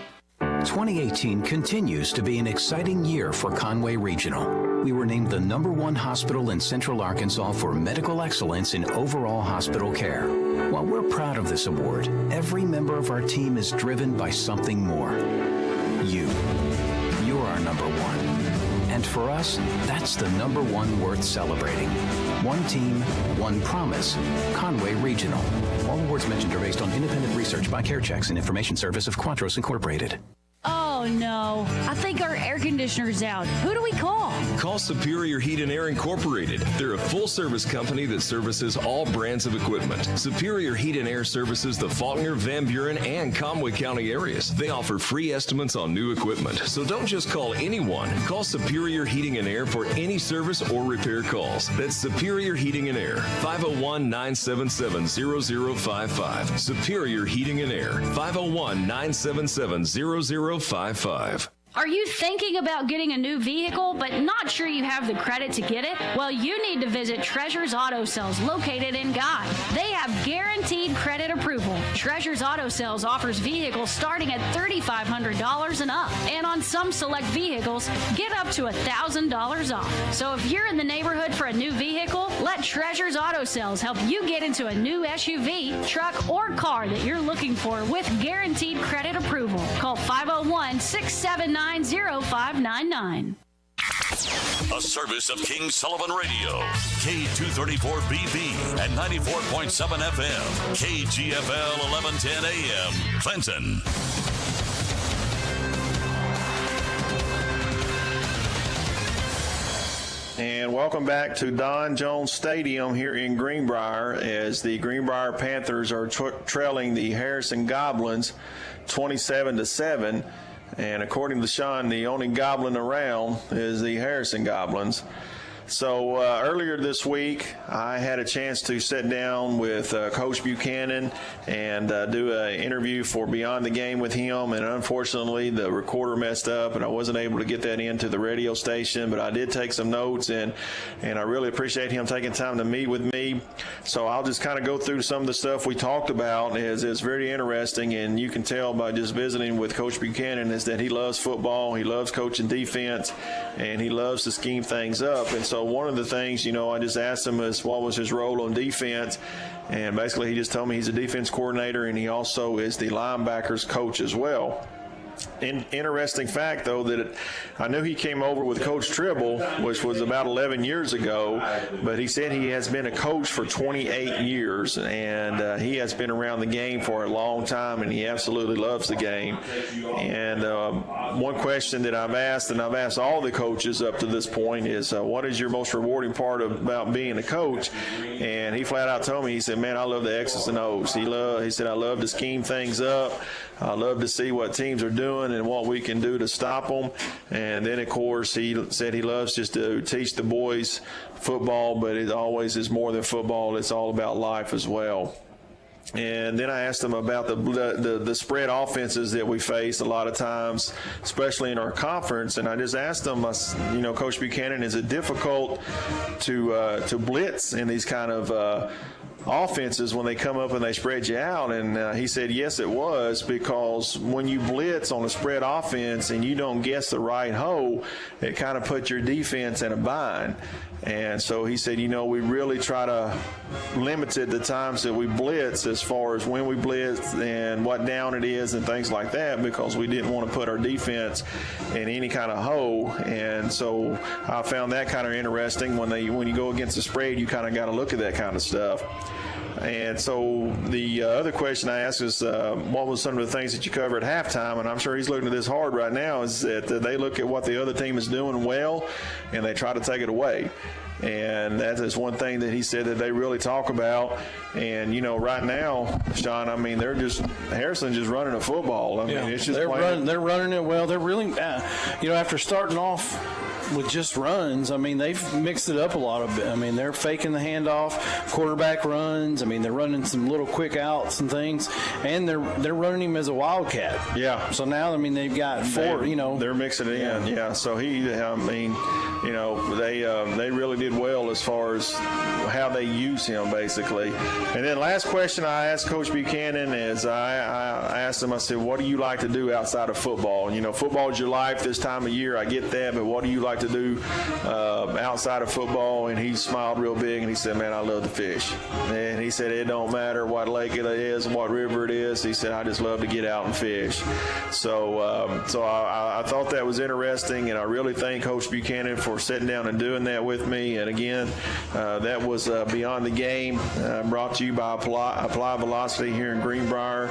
2018 continues to be an exciting year for Conway Regional. We were named the #1 hospital in Central Arkansas for medical excellence in overall hospital care. While we're proud of this award, every member of our team is driven by something more. You. You're our #1. And for us, that's the #1 worth celebrating. One team, one promise. Conway Regional. All awards mentioned are based on independent research by CareChecks and Information Service of Quatros Incorporated. Oh, Oh, no. I think our air conditioner's out. Who do we call? Call Superior Heat and Air Incorporated. They're a full-service company that services all brands of equipment. Superior Heat and Air services the Faulkner, Van Buren, and Conway County areas. They offer free estimates on new equipment. So don't just call anyone. Call Superior Heating and Air for any service or repair calls. That's Superior Heating and Air, 501-977-0055. Superior Heating and Air, 501-977-0055. Are you thinking about getting a new vehicle but not sure you have the credit to get it? Well, you need to visit Treasures Auto Sales located in Guy. They have guaranteed credit approval. Treasures Auto Sales offers vehicles starting at $3,500 and up. And on some select vehicles, get up to $1,000 off. So if you're in the neighborhood for a new vehicle, let Treasures Auto Sales help you get into a new SUV, truck, or car that you're looking for with guaranteed credit approval. Call 501-679-0599. A service of King Sullivan Radio, K234BB and 94.7 FM, KGFL 1110 AM, Clinton. And welcome back to Don Jones Stadium here in Greenbrier as the Greenbrier Panthers are trailing the Harrison Goblins 27-7. And according to Sean, the only goblin around is the Harrison Goblins. So earlier this week, I had a chance to sit down with Coach Buchanan and do an interview for Beyond the Game with him. And unfortunately, the recorder messed up, and I wasn't able to get that into the radio station. But I did take some notes, and I really appreciate him taking time to meet with me. So I'll just kind of go through some of the stuff we talked about. It's very interesting, and you can tell by just visiting with Coach Buchanan is that he loves football, he loves coaching defense, and he loves to scheme things up. And so one of the things, I just asked him is what was his role on defense, and basically he just told me he's a defense coordinator and he also is the linebackers coach as well. Interesting fact, though, that I knew he came over with Coach Tribble, which was about 11 years ago, but he said he has been a coach for 28 years, and he has been around the game for a long time, and he absolutely loves the game. And one question that I've asked, and I've asked all the coaches up to this point, is what is your most rewarding part about being a coach? And he flat out told me, he said, man, I love the X's and O's. He said, I love to scheme things up. I love to see what teams are doing and what we can do to stop them. And then, of course, he said he loves just to teach the boys football, but it always is more than football. It's all about life as well. And then I asked him about the spread offenses that we face a lot of times, especially in our conference. And I just asked him, Coach Buchanan, is it difficult to blitz in these kind of offenses when they come up and they spread you out? And he said yes, it was, because when you blitz on a spread offense and you don't guess the right hole, it kind of puts your defense in a bind. And so he said, we really try to limit the times that we blitz as far as when we blitz and what down it is and things like that, because we didn't want to put our defense in any kind of hole. And so I found that kind of interesting. When you go against the spread, you kind of got to look at that kind of stuff. And so the other question I asked is, what was some of the things that you covered at halftime? And I'm sure he's looking at this hard right now, is that they look at what the other team is doing well, and they try to take it away. And that is one thing that he said that they really talk about. And, right now, Sean, Harrison's just running a football. It's just they're running it well. They're really, after starting off with just runs, they've mixed it up a lot of bit. They're faking the handoff, quarterback runs. They're running some little quick outs and things, and they're running him as a wildcat. Yeah. So now, they've got four. They're mixing it in. Yeah. So they really did well as far as how they use him, basically. And then last question I asked Coach Buchanan is, I asked him, I said, what do you like to do outside of football? Football is your life this time of year. I get that, but what do you like like to do outside of football, and he smiled real big, and he said, man, I love to fish. And he said, it don't matter what lake it is and what river it is. He said, I just love to get out and fish. So I thought that was interesting, and I really thank Coach Buchanan for sitting down and doing that with me. And again, that was Beyond the Game, brought to you by Apply Velocity here in Greenbrier.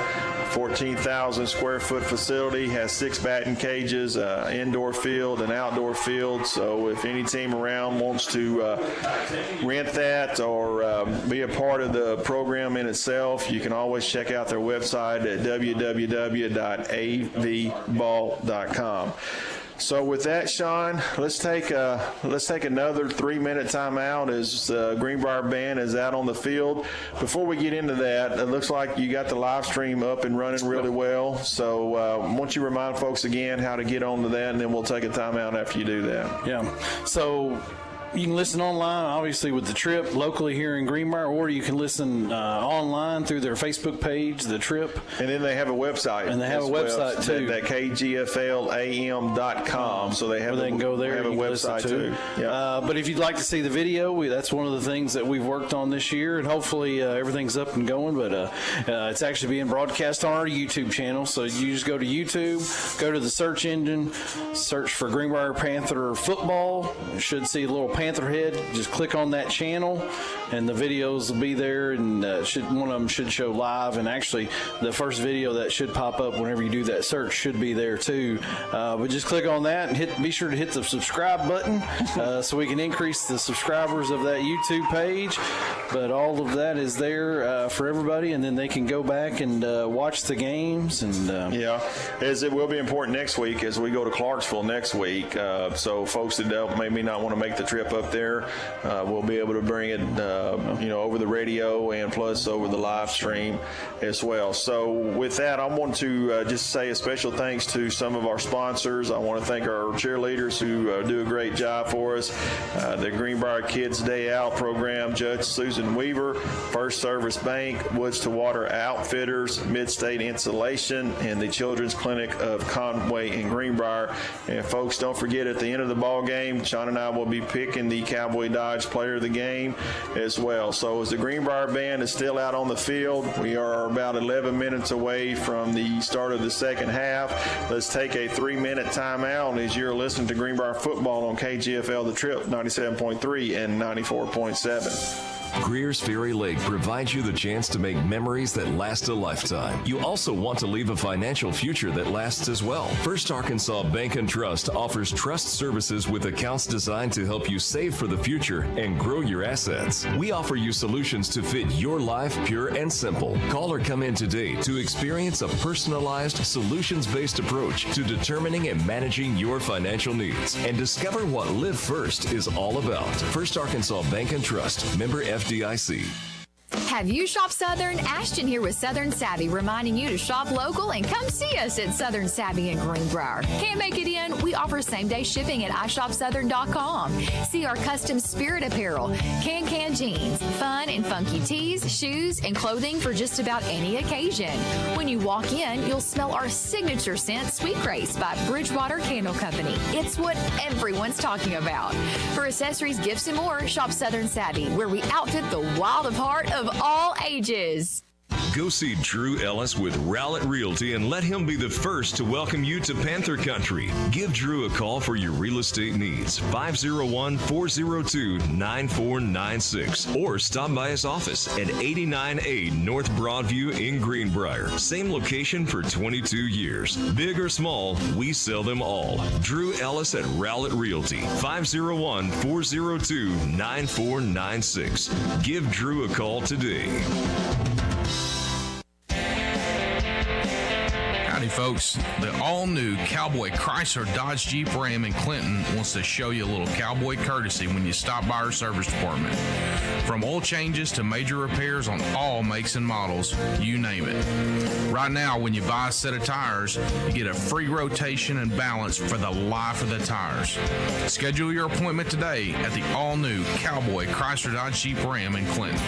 14,000 square foot facility, has 6 batting cages, indoor field and outdoor field. So if any team around wants to rent that or be a part of the program in itself, you can always check out their website at www.avball.com. So with that, Sean, let's take another 3-minute timeout as the Greenbrier band is out on the field. Before we get into that, it looks like you got the live stream up and running really well. So why don't you remind folks again how to get onto that, and then we'll take a timeout after you do that. Yeah. So you can listen online, obviously, with the Trip locally here in Greenbrier, or you can listen online through their Facebook page, the Trip. And then they have a website. And they have a website, too. That kgflam.com. So they can go there. Have a website, too. Yeah. But if you'd like to see the video, that's one of the things that we've worked on this year, and hopefully everything's up and going. But it's actually being broadcast on our YouTube channel. So you just go to YouTube, go to the search engine, search for Greenbrier Panther football. You should see a little Panther head. Just click on that channel, and the videos will be there, and one of them should show live. And actually, the first video that should pop up whenever you do that search should be there too. But just click on that and be sure to hit the subscribe button so we can increase the subscribers of that YouTube page. But all of that is there for everybody, and then they can go back and watch the games. And as it will be important next week as we go to Clarksville next week. So folks that maybe not want to make the trip up there, we'll be able to bring it over the radio and plus over the live stream as well. So with that, I want to just say a special thanks to some of our sponsors. I want to thank our cheerleaders who do a great job for us. The Greenbrier Kids Day Out program, Judge Susan Weaver, First Service Bank, Woods to Water Outfitters, Midstate Insulation, and the Children's Clinic of Conway and Greenbrier. And folks, don't forget, at the end of the ball game, Sean and I will be picking the Cowboy Dodge Player of the Game as well. So as the Greenbrier band is still out on the field, we are about 11 minutes away from the start of the second half. Let's take a 3-minute timeout as you're listening to Greenbrier football on KGFL The Trip 97.3 and 94.7. Greer's Ferry Lake provides you the chance to make memories that last a lifetime. You also want to leave a financial future that lasts as well. First Arkansas Bank and Trust offers trust services with accounts designed to help you save for the future and grow your assets. We offer you solutions to fit your life, pure and simple. Call or come in today to experience a personalized, solutions-based approach to determining and managing your financial needs and discover what Live First is all about. First Arkansas Bank and Trust, member FDIC. Have you shopped Southern? Ashton here with Southern Savvy, reminding you to shop local and come see us at Southern Savvy in Greenbrier. Can't make it in? We offer same-day shipping at iShopSouthern.com. See our custom spirit apparel, can jeans, fun and funky tees, shoes, and clothing for just about any occasion. When you walk in, you'll smell our signature scent, Sweet Grace by Bridgewater Candle Company. It's what everyone's talking about. For accessories, gifts, and more, shop Southern Savvy, where we outfit the wild of heart of all ages. Go see Drew Ellis with Rowlett Realty and let him be the first to welcome you to Panther Country. Give Drew a call for your real estate needs, 501-402-9496, or stop by his office at 89A North Broadview in Greenbrier. Same location for 22 years. Big or small, we sell them all. Drew Ellis at Rowlett Realty, 501-402-9496. Give Drew a call today. Howdy, folks. The all-new Cowboy Chrysler Dodge Jeep Ram in Clinton wants to show you a little cowboy courtesy when you stop by our service department. From oil changes to major repairs on all makes and models, you name it. Right now, when you buy a set of tires, you get a free rotation and balance for the life of the tires. Schedule your appointment today at the all-new Cowboy Chrysler Dodge Jeep Ram in Clinton.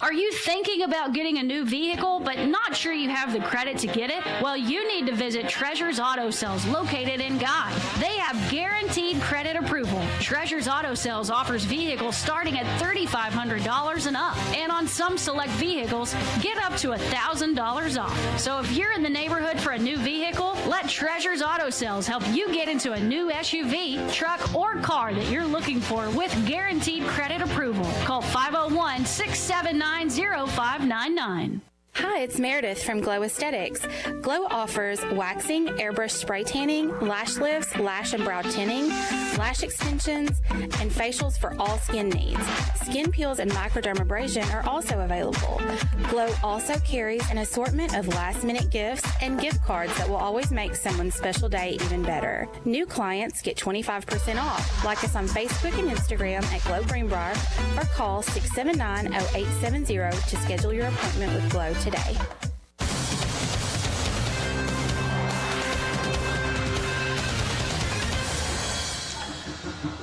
Are you thinking about getting a new vehicle but not sure you have the credit to get it? Well, you need to visit Treasures Auto Sales located in Guy. They have guaranteed credit approval. Treasures Auto Sales offers vehicles starting at $3,500 and up. And on some select vehicles, get up to $1,000 off. So if you're in the neighborhood for a new vehicle, let Treasures Auto Sales help you get into a new SUV, truck, or car that you're looking for with guaranteed credit approval. Call 501-679-0599. Hi, it's Meredith from Glow Aesthetics. Glow offers waxing, airbrush spray tanning, lash lifts, lash and brow tinning, lash extensions, and facials for all skin needs. Skin peels and microdermabrasion are also available. Glow also carries an assortment of last-minute gifts and gift cards that will always make someone's special day even better. New clients get 25% off. Like us on Facebook and Instagram at Glow Greenbrier or call 679-0870 to schedule your appointment with Glow today.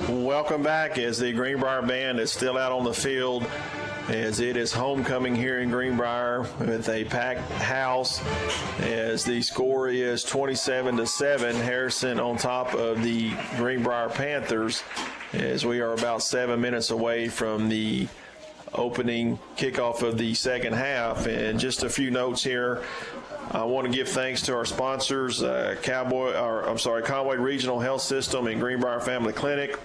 Welcome back as the Greenbrier band is still out on the field as it is homecoming here in Greenbrier with a packed house as the score is 27-7. Harrison on top of the Greenbrier Panthers as we are about 7 minutes away from the opening kickoff of the second half. And just a few notes here. I want to give thanks to our sponsors, Conway Regional Health System and Greenbrier Family Clinic,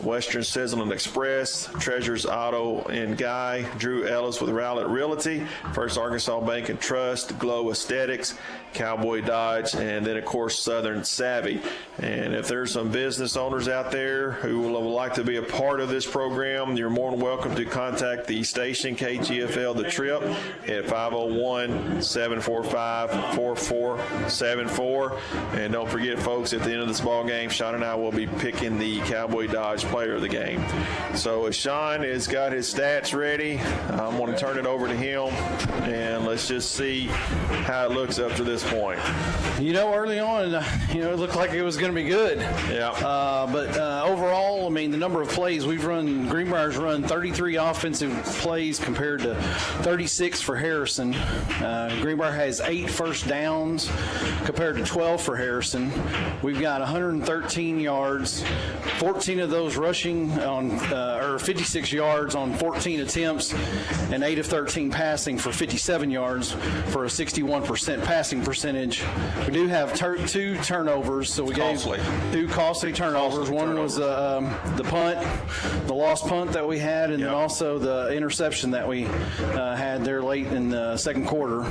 Western Sizzling Express, Treasures Auto and Guy, Drew Ellis with Rowlett Realty, First Arkansas Bank and Trust, Glow Aesthetics, Cowboy Dodge, and then, of course, Southern Savvy. And if there's some business owners out there who would like to be a part of this program, you're more than welcome to contact the station, KGFL The Trip, at 501-745-4474. And don't forget, folks, at the end of this ball game, Sean and I will be picking the Cowboy Dodge player of the game. So as Sean has got his stats ready, I'm going to turn it over to him, and let's just see how it looks up to this point. Early on, it looked like it was going to be good. Yeah. But overall, the number of plays Greenbrier's run 33 offensive plays compared to 36 for Harrison. Greenbrier has 8 first downs compared to 12 for Harrison. We've got 113 yards, 14 of those rushing on, 56 yards on 14 attempts, and 8 of 13 passing for 57 yards for a 61% passing percentage. We do have 2 turnovers, so we gave 2 costly turnovers. One was the punt, the lost punt that we had, and then also the interception that we had there late in the second quarter.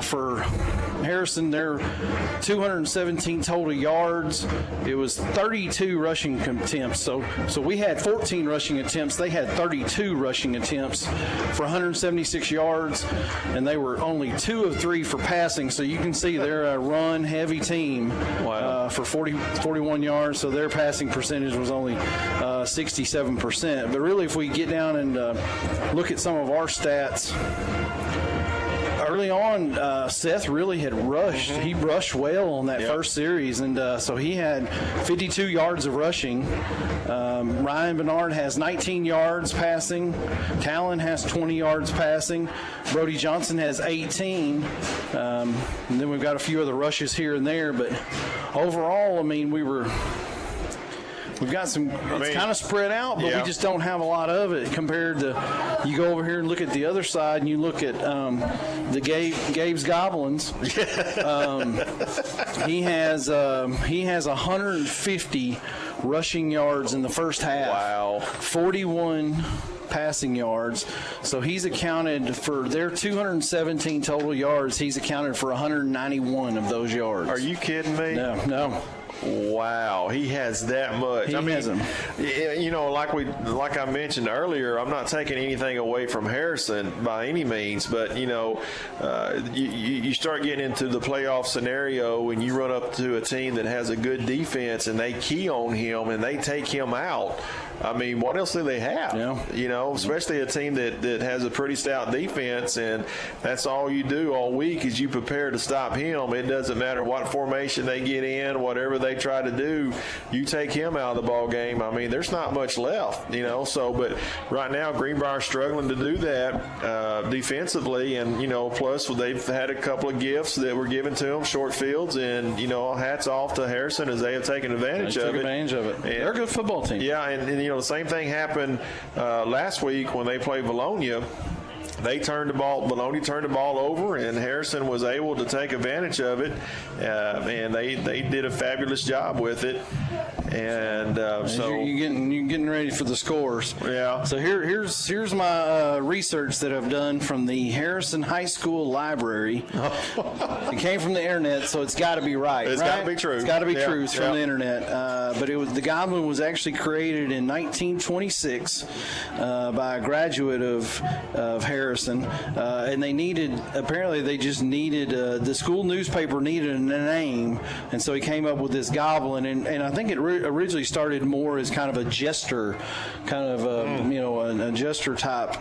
For Harrison, they're 217 total yards. It was 32 rushing attempts. So we had 14 rushing attempts. They had 32 rushing attempts for 176 yards, and they were only 2 of 3 for passing. So you can see they're a run-heavy team for 41 yards. So their passing percentage was only 67%. But really, if we get down and look at some of our stats, early on, Seth really had rushed. He rushed well on that first series, and so he had 52 yards of rushing. Ryan Bernard has 19 yards passing. Talon has 20 yards passing. Brody Johnson has 18. And then we've got a few other rushes here and there, but overall, we've got some, it's kind of spread out, but we just don't have a lot of it compared to, you go over here and look at the other side and you look at the Gabe's Goblins. He has 150 rushing yards in the first half. Wow. 41 passing yards. So he's accounted for their 217 total yards. He's accounted for 191 of those yards. Are you kidding me? No. Wow, he has that much. Has them. Like I mentioned earlier, I'm not taking anything away from Harrison by any means, but you start getting into the playoff scenario when you run up to a team that has a good defense and they key on him and they take him out. What else do they have? Yeah. Especially a team that has a pretty stout defense, and that's all you do all week is you prepare to stop him. It doesn't matter what formation they get in, whatever they they try to do, you take him out of the ball game. I mean, there's not much left, So, but right now, Greenbrier struggling to do that defensively, and plus they've had a couple of gifts that were given to them, short fields, and hats off to Harrison as they have taken advantage of it. And they're a good football team. Yeah, and the same thing happened last week when they played Bologna. Bologna turned the ball over, and Harrison was able to take advantage of it, and they did a fabulous job with it. And so you're getting ready for the scores. Yeah. So here's my research that I've done from the Harrison High School Library. It came from the internet, so it's got to be right. It's got to be true. It's got to be true. It's from the internet. But the Goblin was actually created in 1926 by a graduate of Harrison, and the school newspaper needed a name, and so he came up with this Goblin, and I think it originally started more as kind of a jester, a jester type.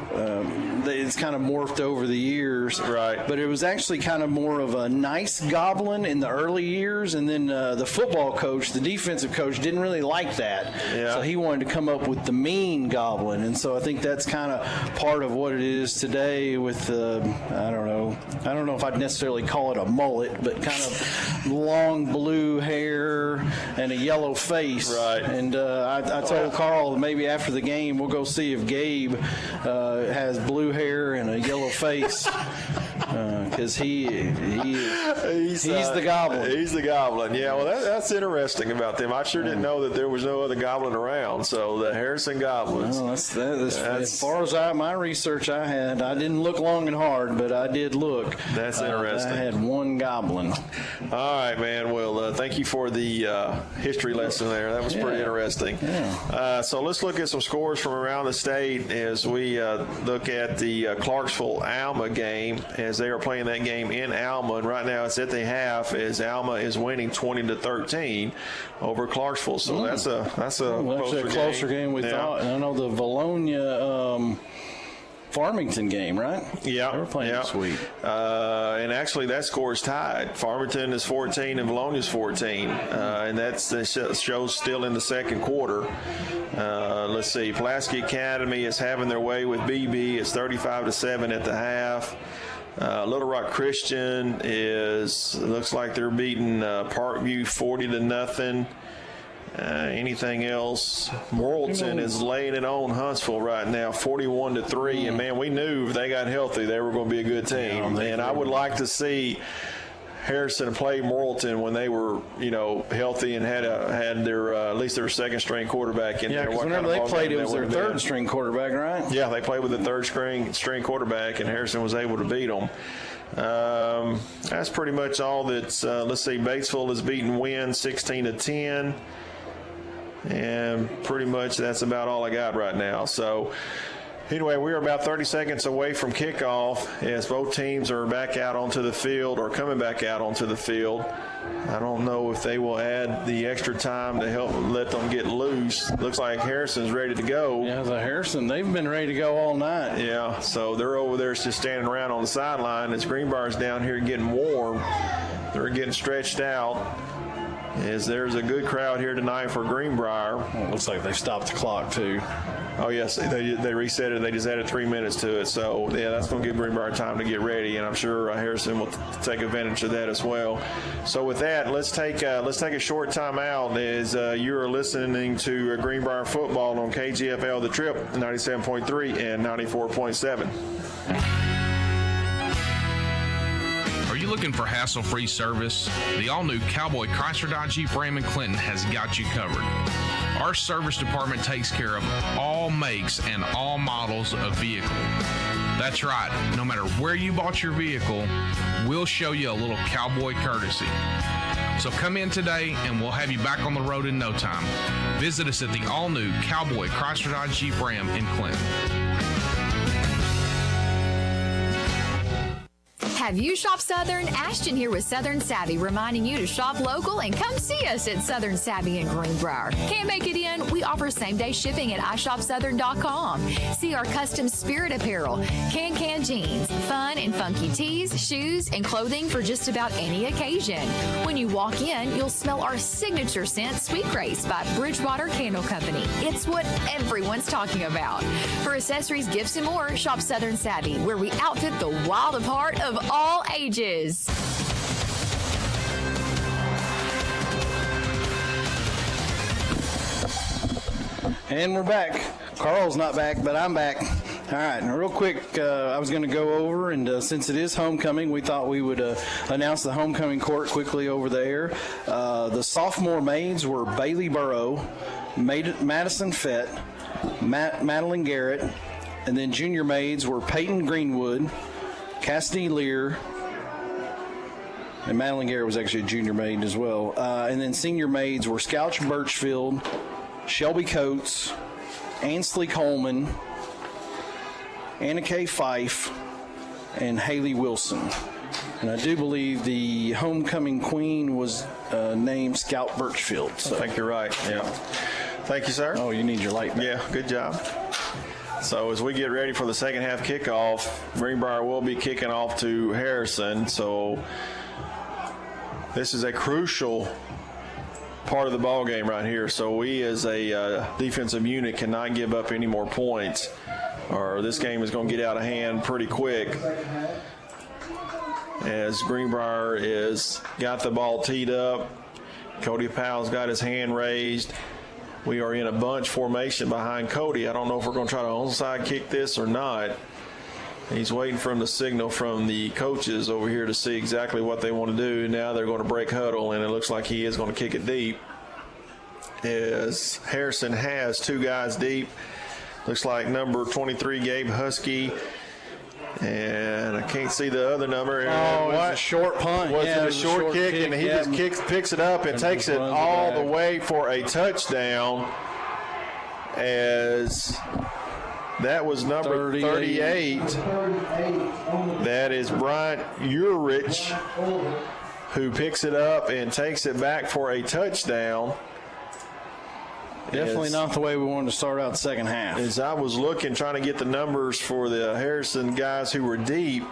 It's kind of morphed over the years, right? But it was actually kind of more of a nice Goblin in the early years, and then the football coach, the defensive coach, didn't really like that, so he wanted to come up with the mean Goblin, and so I think that's kind of part of what it is today with I don't know if I'd necessarily call it a mullet, but kind of long blue hair and a yellow face. Right. And I told Carl maybe after the game we'll go see if Gabe has blue hair and a yellow face. Because he's the Goblin. He's the Goblin. Yeah, well, that's interesting about them. I sure didn't know that there was no other Goblin around. So the Harrison Goblins. Well, that's as far as my research I had. I didn't look long and hard, but I did look. That's interesting. I had one Goblin. All right, man. Well, thank you for the history lesson there. That was pretty interesting. Yeah. So let's look at some scores from around the state as we look at the Clarksville-Alma game, as they are playing that game in Alma, and right now it's at the half as Alma is winning 20-13 over Clarksville. So that's a closer game we thought. And I know the Bologna Farmington game, right? Yeah. They were playing this week. And actually that score is tied. Farmington is 14 and Bologna is 14. And that shows still in the second quarter. Let's see. Pulaski Academy is having their way with BB. It's 35-7 at the half. Little Rock Christian looks like they're beating Parkview 40-0. Anything else? Morrilton is laying it on Huntsville right now, 41-3. And man, we knew if they got healthy, they were going to be a good team. And I would like to see Harrison play Morrilton when they were, healthy and had their at least their second string quarterback in there. Yeah, because whenever they played, it was their third string quarterback, right? Yeah, they played with the third string quarterback, and Harrison was able to beat them. That's pretty much all that's. Let's see, Batesville has beaten Wynn 16-10. And pretty much that's about all I got right now. So anyway, we are about 30 seconds away from kickoff as both teams are back out onto the field or coming back out onto the field. I don't know if they will add the extra time to help let them get loose. Looks like Harrison's ready to go. Yeah, Harrison, they've been ready to go all night. Yeah, so they're over there just standing around on the sideline as Greenbrier's down here getting warm. They're getting stretched out. There's a good crowd here tonight for Greenbrier. Well, looks like they stopped the clock, too. Oh, yes, they reset it. They just added 3 minutes to it. So, yeah, that's going to give Greenbrier time to get ready, and I'm sure Harrison will take advantage of that as well. So, with that, let's take a short time out as you are listening to Greenbrier football on KGFL The Trip, 97.3 and 94.7. Are you looking for hassle-free service? The all-new Cowboy Chrysler Dodge Jeep Ram and Clinton has got you covered. Our service department takes care of all makes and all models of vehicle. That's right, no matter where you bought your vehicle, we'll show you a little cowboy courtesy. So come in today and we'll have you back on the road in no time. Visit us at the all-new Cowboy Chrysler Dodge Jeep Ram in Clinton. have you shop Southern? Ashton here with Southern Savvy, reminding you to shop local and come see us at Southern Savvy in Greenbrier. Can't make it in? We offer same-day shipping at iShopSouthern.com. See our custom spirit apparel, can jeans, fun and funky tees, shoes, and clothing for just about any occasion. When you walk in, you'll smell our signature scent, Sweet Grace by Bridgewater Candle Company. It's what everyone's talking about. For accessories, gifts, and more, shop Southern Savvy, where we outfit the wild part of all ages. And we're back. Carl's not back, but I'm back. All right, and real quick, I was going to go over, and since it is homecoming, we thought we would announce the homecoming court quickly over the air. The sophomore maids were Bailey Burrow, Madison Fett, Madeline Garrett, and then junior maids were Peyton Greenwood, Cassidy Lear, and Madeline Garrett was actually a junior maid as well. And then senior maids were Scouch Birchfield, Shelby Coates, Ansley Coleman, Anna Kay Fife, and Haley Wilson. And I do believe the homecoming queen was named Scout Birchfield. So. I think you're right, yeah. Thank you, sir. Oh, you need your light back. Yeah, good job. So as we get ready for the second half kickoff, Greenbrier will be kicking off to Harrison. So this is a crucial part of the ball game right here. So we as a defensive unit cannot give up any more points, or this game is going to get out of hand pretty quick. As Greenbrier is got the ball teed up, Cody Powell's got his hand raised. We are in a bunch formation behind Cody. I don't know if we're going to try to onside kick this or not. He's waiting for the signal from the coaches over here to see exactly what they want to do. Now they're going to break huddle, and it looks like he is going to kick it deep. As Harrison has two guys deep. Looks like number 23, Gabe Husky. And I can't see the other number. Oh, it's a short punt. Was yeah, it a short kick? And he just picks it up and takes it all the way for a touchdown. As that was number 38. That is Bryant Urich, who picks it up and takes it back for a touchdown. Definitely not the way we wanted to start out the second half. As I was looking, trying to get the numbers for the Harrison guys who were deep,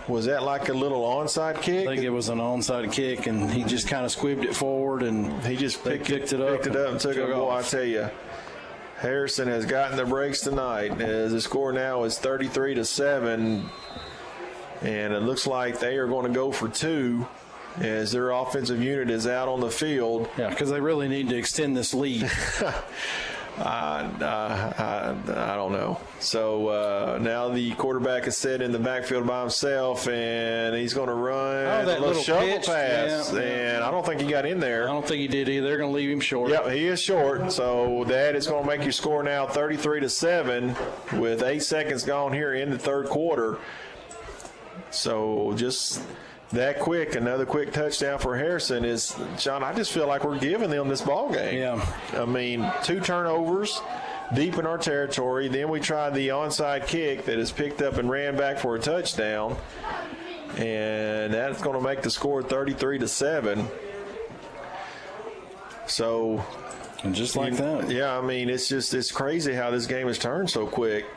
was that like a little onside kick? I think it was an onside kick, and he just kind of squibbed it forward, and he just picked it up and took it. Boy, I tell you, Harrison has gotten the breaks tonight. As the score now is 33-7, and it looks like they are going to go for two, as their offensive unit is out on the field. Yeah, because they really need to extend this lead. I don't know. So now the quarterback is set in the backfield by himself, and he's going to run that a little shovel pitch pass. Yeah. And I don't think he got in there. I don't think he did either. They're going to leave him short. Yep, he is short. So that is going to make your score now 33-7 with 8 seconds gone here in the third quarter. So just that quick, another quick touchdown for Harrison is, John, I just feel like we're giving them this ball game. Yeah. I mean, 2 turnovers deep in our territory. Then we tried the onside kick that is picked up and ran back for a touchdown. And that's going to make the score 33-7. So. And just like that. Yeah, I mean, it's crazy how this game has turned so quick.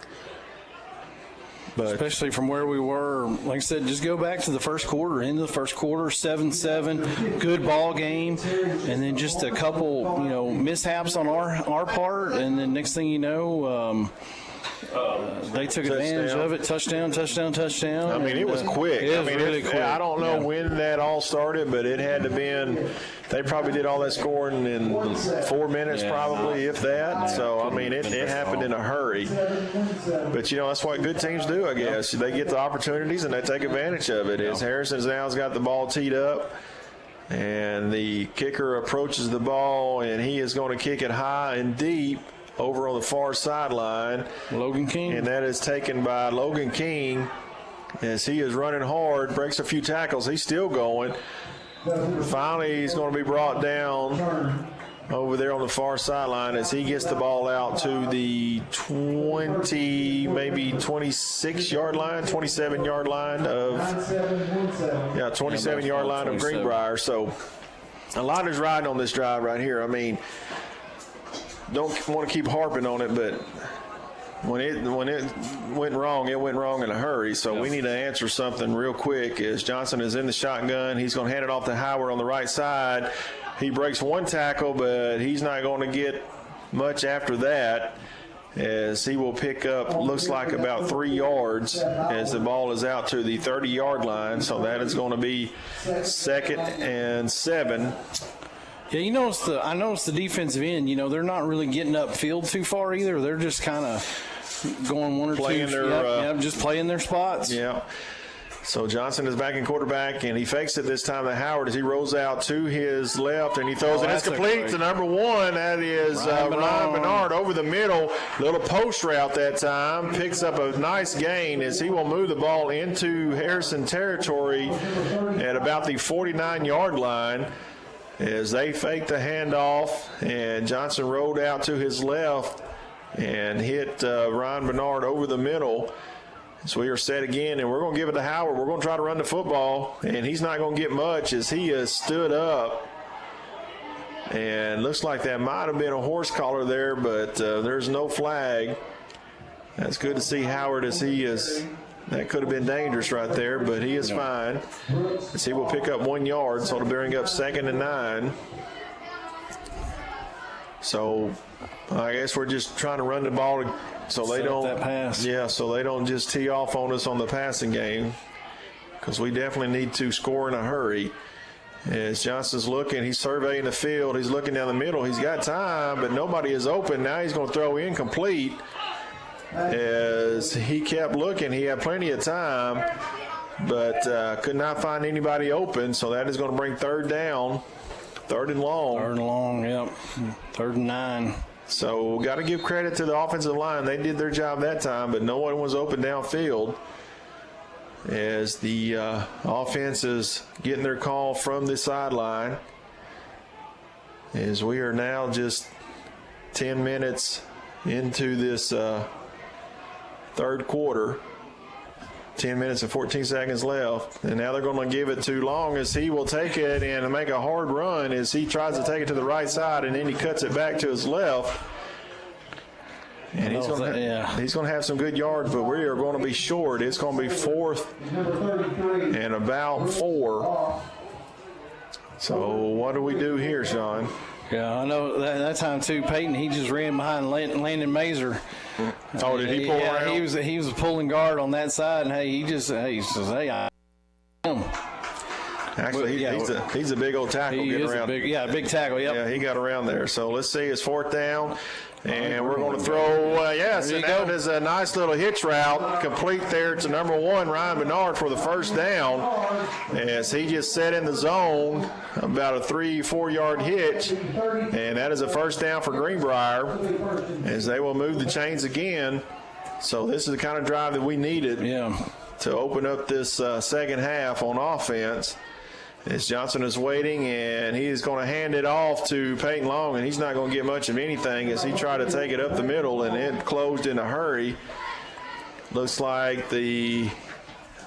But especially from where we were, like I said, just go back to the first quarter. Into the first quarter, 7-7, good ball game, and then just a couple, mishaps on our part, and then next thing you know, they took advantage of it. Touchdown. I mean, it was quick. Really quick. I don't know when that all started, but it had to been. They probably did all that scoring in 4 minutes, probably, if that. So, I mean, it happened in a hurry. But, that's what good teams do, I guess. They get the opportunities, and they take advantage of it. As Harrison's now has got the ball teed up, and the kicker approaches the ball, and he is going to kick it high and deep over on the far sideline. Logan King. And that is taken by Logan King as he is running hard, breaks a few tackles. He's still going. Finally, he's going to be brought down over there on the far sideline as he gets the ball out to the 20, maybe 26-yard line, 27-yard line of 27-yard line of Greenbrier. So a lot is riding on this drive right here. I mean, don't want to keep harping on it, but when it went wrong, it went wrong in a hurry. So we need to answer something real quick. As Johnson is in the shotgun, he's going to hand it off to Howard on the right side. He breaks one tackle, but he's not going to get much after that, as he will pick up, looks like about 3 yards as the ball is out to the 30-yard line. So that is going to be 2nd and 7. Yeah, I noticed the defensive end, they're not really getting upfield too far either. They're just kind of going one or playing two. Just playing their spots. Yeah. So Johnson is back in quarterback, and he fakes it this time to Howard as he rolls out to his left, and he throws it. It's complete to number 1. That is Ryan Bernard over the middle. Little post route that time. Picks up a nice gain as he will move the ball into Harrison territory at about the 49-yard line as they fake the handoff, and Johnson rolled out to his left and hit Ryan Bernard over the middle. So we are set again, and we're going to give it to Howard. We're going to try to run the football, and he's not going to get much as he has stood up. And looks like that might have been a horse collar there, but there's no flag. That's good to see Howard as he is. That could have been dangerous right there, but he is fine. As he will pick up 1 yard, so it'll bring up 2nd and 9. So I guess we're just trying to run the ball so they don't that pass. Yeah, so they don't just tee off on us on the passing game, because we definitely need to score in a hurry. As Johnson's looking, he's surveying the field. He's looking down the middle. He's got time, but nobody is open. Now he's going to throw incomplete. As he kept looking, he had plenty of time, but could not find anybody open. So that is going to bring 3rd down, 3rd and long. 3rd and long, yep. 3rd and 9. So got to give credit to the offensive line. They did their job that time, but no one was open downfield as the offense is getting their call from the sideline. As we are now just 10 minutes into this 3rd quarter. 10 minutes and 14 seconds left, and now they're going to give it to Long as he will take it and make a hard run as he tries to take it to the right side, and then he cuts it back to his left. And he's going to have some good yards, but we are going to be short. It's going to be 4th and about 4. So what do we do here, Sean? Yeah, I know that time too. Peyton, he just ran behind Landon Mazer. Oh, did he pull around? He was pulling guard on that side, and he says, I am. Actually, he's a big old tackle. He is a big tackle. Yep. Yeah, he got around there. So let's see, it's 4th down. And we're going to throw, and that is a nice little hitch route, complete there to number 1, Ryan Bernard, for the 1st down, as he just set in the zone, about a 3-4 yard hitch, and that is a 1st down for Greenbrier, as they will move the chains again. So this is the kind of drive that we needed to open up this second half on offense. As Johnson is waiting, and he is going to hand it off to Peyton Long, and he's not going to get much of anything as he tried to take it up the middle, and it closed in a hurry. Looks like the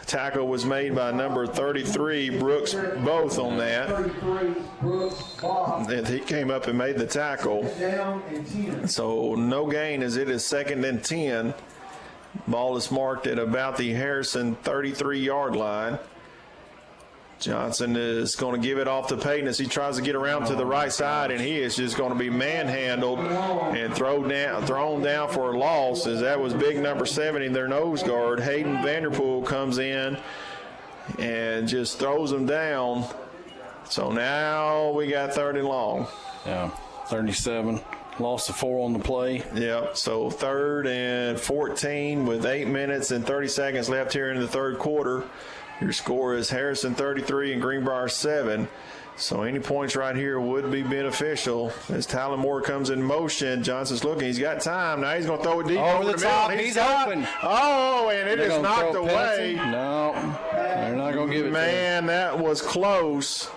tackle was made by number 33, Brooks, both on that. And he came up and made the tackle. So no gain as it is 2nd and 10. Ball is marked at about the Harrison 33-yard line. Johnson is going to give it off to Peyton as he tries to get around to the right side, and he is just going to be manhandled and thrown down for a loss, as that was big number 70, their nose guard. Hayden Vanderpool comes in and just throws him down. So now we got 3rd and long. Yeah, 37. Loss of 4 on the play. Yep, so 3rd and 14 with 8 minutes and 30 seconds left here in the 3rd quarter. Your score is Harrison 33 and Greenbrier 7. So any points right here would be beneficial. As Tyler Moore comes in motion, Johnson's looking. He's got time. Now he's going to throw it deep over the top. middle. He's open. Oh, and it is knocked away. No, they're not going to give it to him. Man, that was close.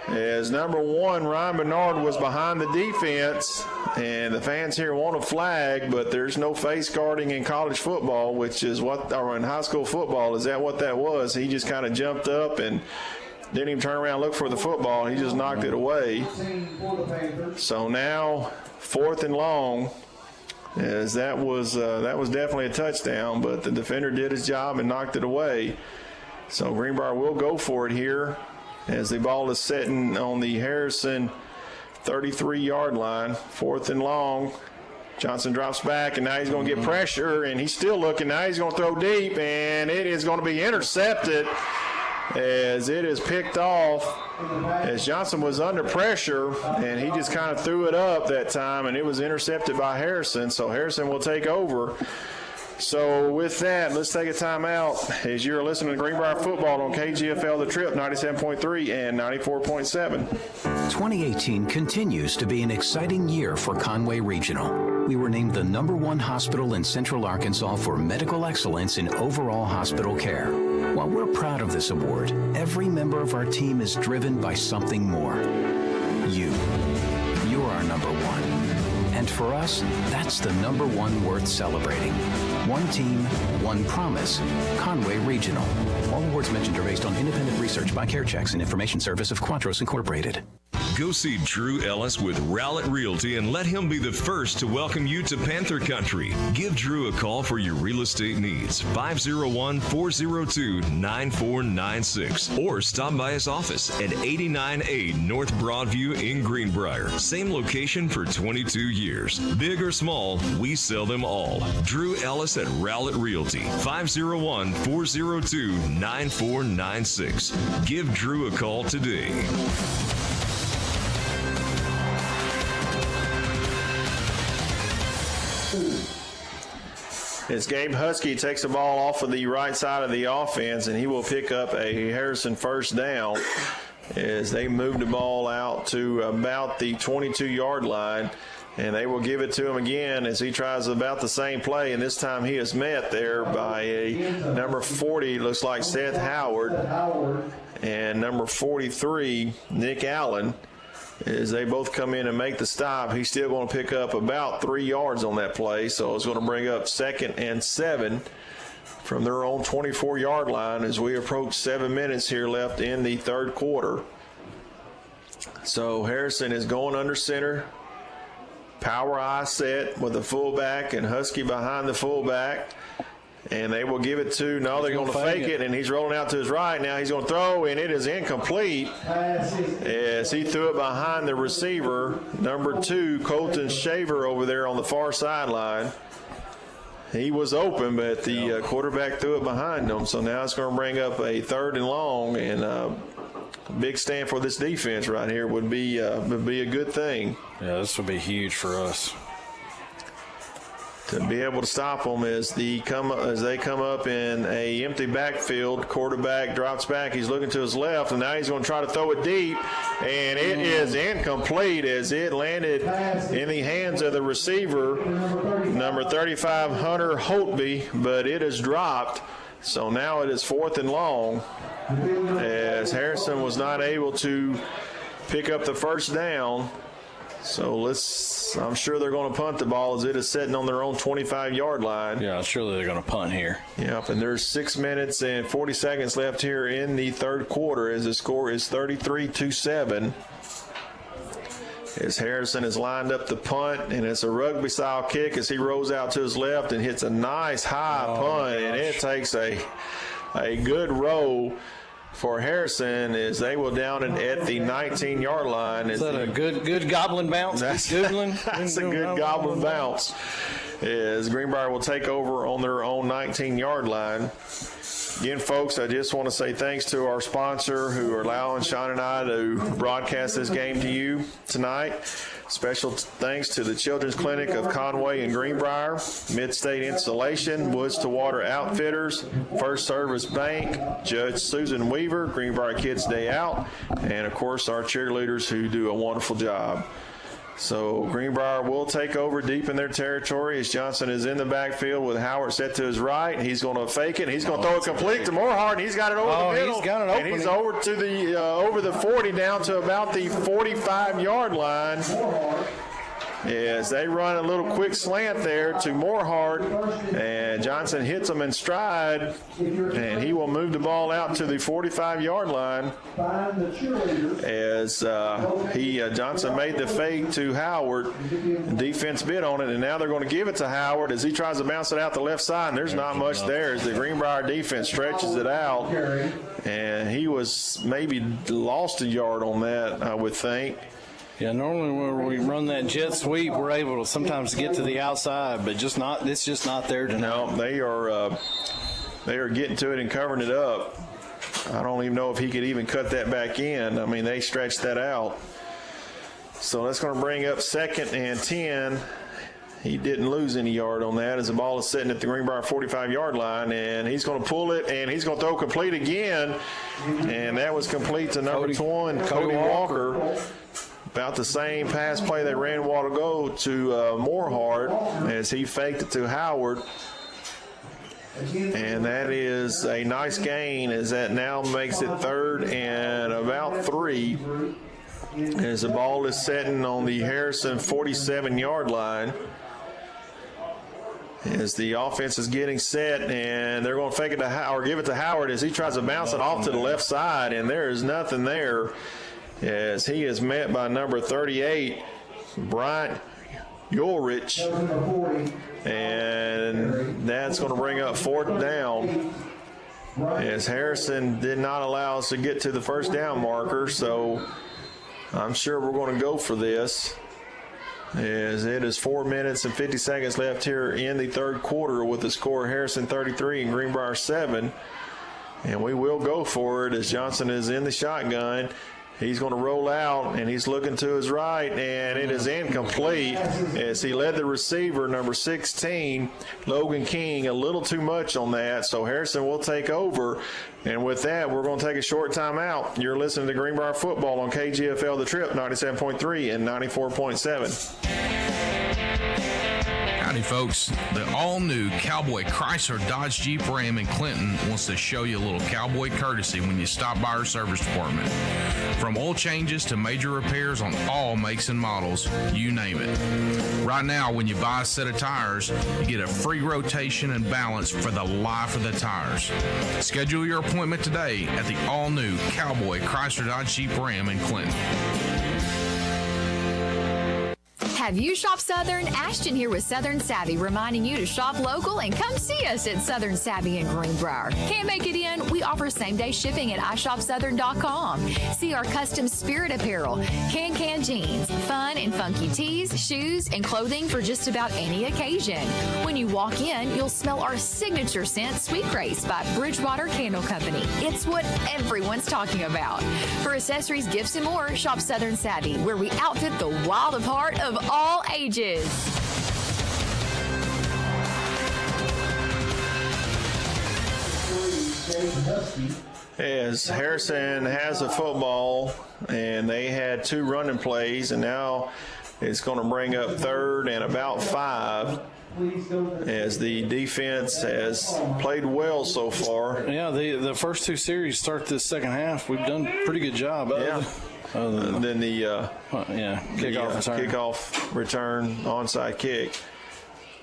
as number 1, Ryan Bernard was behind the defense, and the fans here want a flag, but there's no face guarding in college football, which is or in high school football. Is that what that was? He just kind of jumped up and didn't even turn around and look for the football. He just knocked it away. So now 4th and long, as that was definitely a touchdown, but the defender did his job and knocked it away. So Greenbrier will go for it here as the ball is sitting on the Harrison 33-yard line. 4th and long. Johnson drops back, and now he's going to get pressure, and he's still looking. Now he's going to throw deep, and it is going to be intercepted as it is picked off as Johnson was under pressure, and he just kind of threw it up that time, and it was intercepted by Harrison. So Harrison will take over. So with that, let's take a timeout as you're listening to Greenbrier Football on KGFL The Trip 97.3 and 94.7. 2018 continues to be an exciting year for Conway Regional. We were named the #1 hospital in Central Arkansas for medical excellence in overall hospital care. While we're proud of this award, every member of our team is driven by something more. You. You're our #1. And for us, that's the #1 worth celebrating. One team, one promise. Conway Regional. All awards mentioned are based on independent research by CareChecks and Information Service of Quatros Incorporated. Go see Drew Ellis with Rowlett Realty and let him be the first to welcome you to Panther Country. Give Drew a call for your real estate needs, 501-402-9496, or stop by his office at 89A North Broadview in Greenbrier. Same location for 22 years. Big or small, we sell them all. Drew Ellis at Rowlett Realty, 501-402-9496. Give Drew a call today. As Gabe Husky takes the ball off of the right side of the offense, and he will pick up a Harrison first down as they move the ball out to about the 22-yard line. And they will give it to him again as he tries about the same play. And this time he is met there by a number 40, looks like Seth Howard, and number 43, Nick Allen. As they both come in and make the stop, he's still going to pick up about 3 yards on that play. So it's going to bring up 2nd and 7 from their own 24-yard line as we approach 7 minutes here left in the third quarter. So Harrison is going under center. Power I set with the fullback and Husky behind the fullback. And they will give it to, no, they're going to fake it, and he's rolling out to his right. Now he's going to throw, and it is incomplete as he threw it behind the receiver, number 2, Colton Shaver over there on the far sideline. He was open, but the quarterback threw it behind him. So now it's going to bring up a 3rd and long, and a big stand for this defense right here would be a good thing. Yeah, this would be huge for us. To be able to stop them as they come up in a empty backfield. Quarterback drops back. He's looking to his left, and now he's going to try to throw it deep, and it is incomplete as it landed in the hands of the receiver, number 35, Hunter Holtby, but it is dropped. So now it is 4th and long as Harrison was not able to pick up the first down. So I'm sure they're going to punt the ball as it is sitting on their own 25-yard line. Yeah, surely they're going to punt here. Yep, and there's 6 minutes and 40 seconds left here in the third quarter as the score is 33-7. As Harrison has lined up the punt, and it's a rugby-style kick as he rolls out to his left and hits a nice high punt, and it takes a good roll for Harrison as they will down it at the 19-yard line. Is that a good goblin bounce? That's a good goblin bounce. As Greenbrier will take over on their own 19-yard line. Again, folks, I just want to say thanks to our sponsor who are allowing Sean and I to broadcast this game to you tonight. Special thanks to the Children's Clinic of Conway and Greenbrier, Midstate Installation, Woods to Water Outfitters, First Service Bank, Judge Susan Weaver, Greenbrier Kids Day Out, and, of course, our cheerleaders who do a wonderful job. So Greenbrier will take over deep in their territory as Johnson is in the backfield with Howard set to his right. He's going to fake it. He's going to throw it complete to Moorhart, and he's got it over the middle. He's got it open. And he's over to the over the 40 down to about the 45-yard line. As they run a little quick slant there to Moorhart, and Johnson hits him in stride, and he will move the ball out to the 45-yard line as Johnson made the fake to Howard. Defense bid on it, and now they're going to give it to Howard as he tries to bounce it out the left side, and there's not much there as the Greenbrier defense stretches it out, and he was maybe lost a yard on that, I would think. Yeah, normally when we run that jet sweep, we're able to sometimes get to the outside, but it's just not there tonight. No, they are getting to it and covering it up. I don't even know if he could even cut that back in. I mean, they stretched that out. So that's going to bring up 2nd and 10. He didn't lose any yard on that as the ball is sitting at the Greenbrier 45-yard line, and he's going to pull it, and he's going to throw complete again, and that was complete to number 1, Cody Walker. About the same pass play they ran a while ago to Moorhart as he faked it to Howard. And that is a nice gain as that now makes it 3rd and about 3 as the ball is setting on the Harrison 47-yard line. As the offense is getting set, and they're going to fake it to Howard, or give it to Howard as he tries to bounce it off to the left side, and there is nothing there. As he is met by number 38, Bryant Ulrich, and that's going to bring up 4th down as Harrison did not allow us to get to the first down marker, so I'm sure we're going to go for this as it is 4 minutes and 50 seconds left here in the 3rd quarter with the score Harrison 33 and Greenbrier 7, and we will go for it as Johnson is in the shotgun. He's going to roll out, and he's looking to his right, and it is incomplete as he led the receiver, number 16, Logan King, a little too much on that. So Harrison will take over, and with that, we're going to take a short timeout. You're listening to Greenbrier Football on KGFL The Trip, 97.3 and 94.7. Howdy, folks. The all-new Cowboy Chrysler Dodge Jeep Ram in Clinton wants to show you a little cowboy courtesy when you stop by our service department. From oil changes to major repairs on all makes and models, you name it. Right now, when you buy a set of tires, you get a free rotation and balance for the life of the tires. Schedule your appointment today at the all-new Cowboy Chrysler Dodge Jeep Ram in Clinton. Have you shopped Southern? Ashton here with Southern Savvy, reminding you to shop local and come see us at Southern Savvy in Greenbrier. Can't make it in? We offer same-day shipping at iShopSouthern.com. See our custom spirit apparel, can jeans, fun and funky tees, shoes, and clothing for just about any occasion. When you walk in, you'll smell our signature scent, Sweet Grace by Bridgewater Candle Company. It's what everyone's talking about. For accessories, gifts, and more, shop Southern Savvy, where we outfit the wild of heart of all ages. As Harrison has the football, and they had 2 running plays, and now it's going to bring up 3rd and about 5. As the defense has played well so far. Yeah, the first 2 series start this second half. We've done a pretty good job. Yeah. Then the kickoff return onside kick.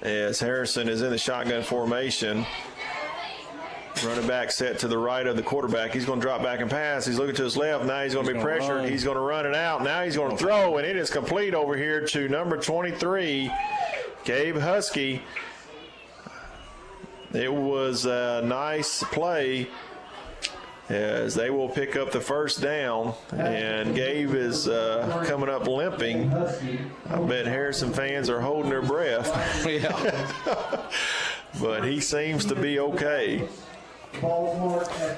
As Harrison is in the shotgun formation. Running back set to the right of the quarterback. He's going to drop back and pass. He's looking to his left. Now he's going to be pressured. He's going to run it out. Now he's going to throw, and it is complete over here to number 23, Gabe Husky. It was a nice play as they will pick up the first down, and Gabe is coming up limping. I bet Harrison fans are holding their breath. Yeah. But he seems to be okay.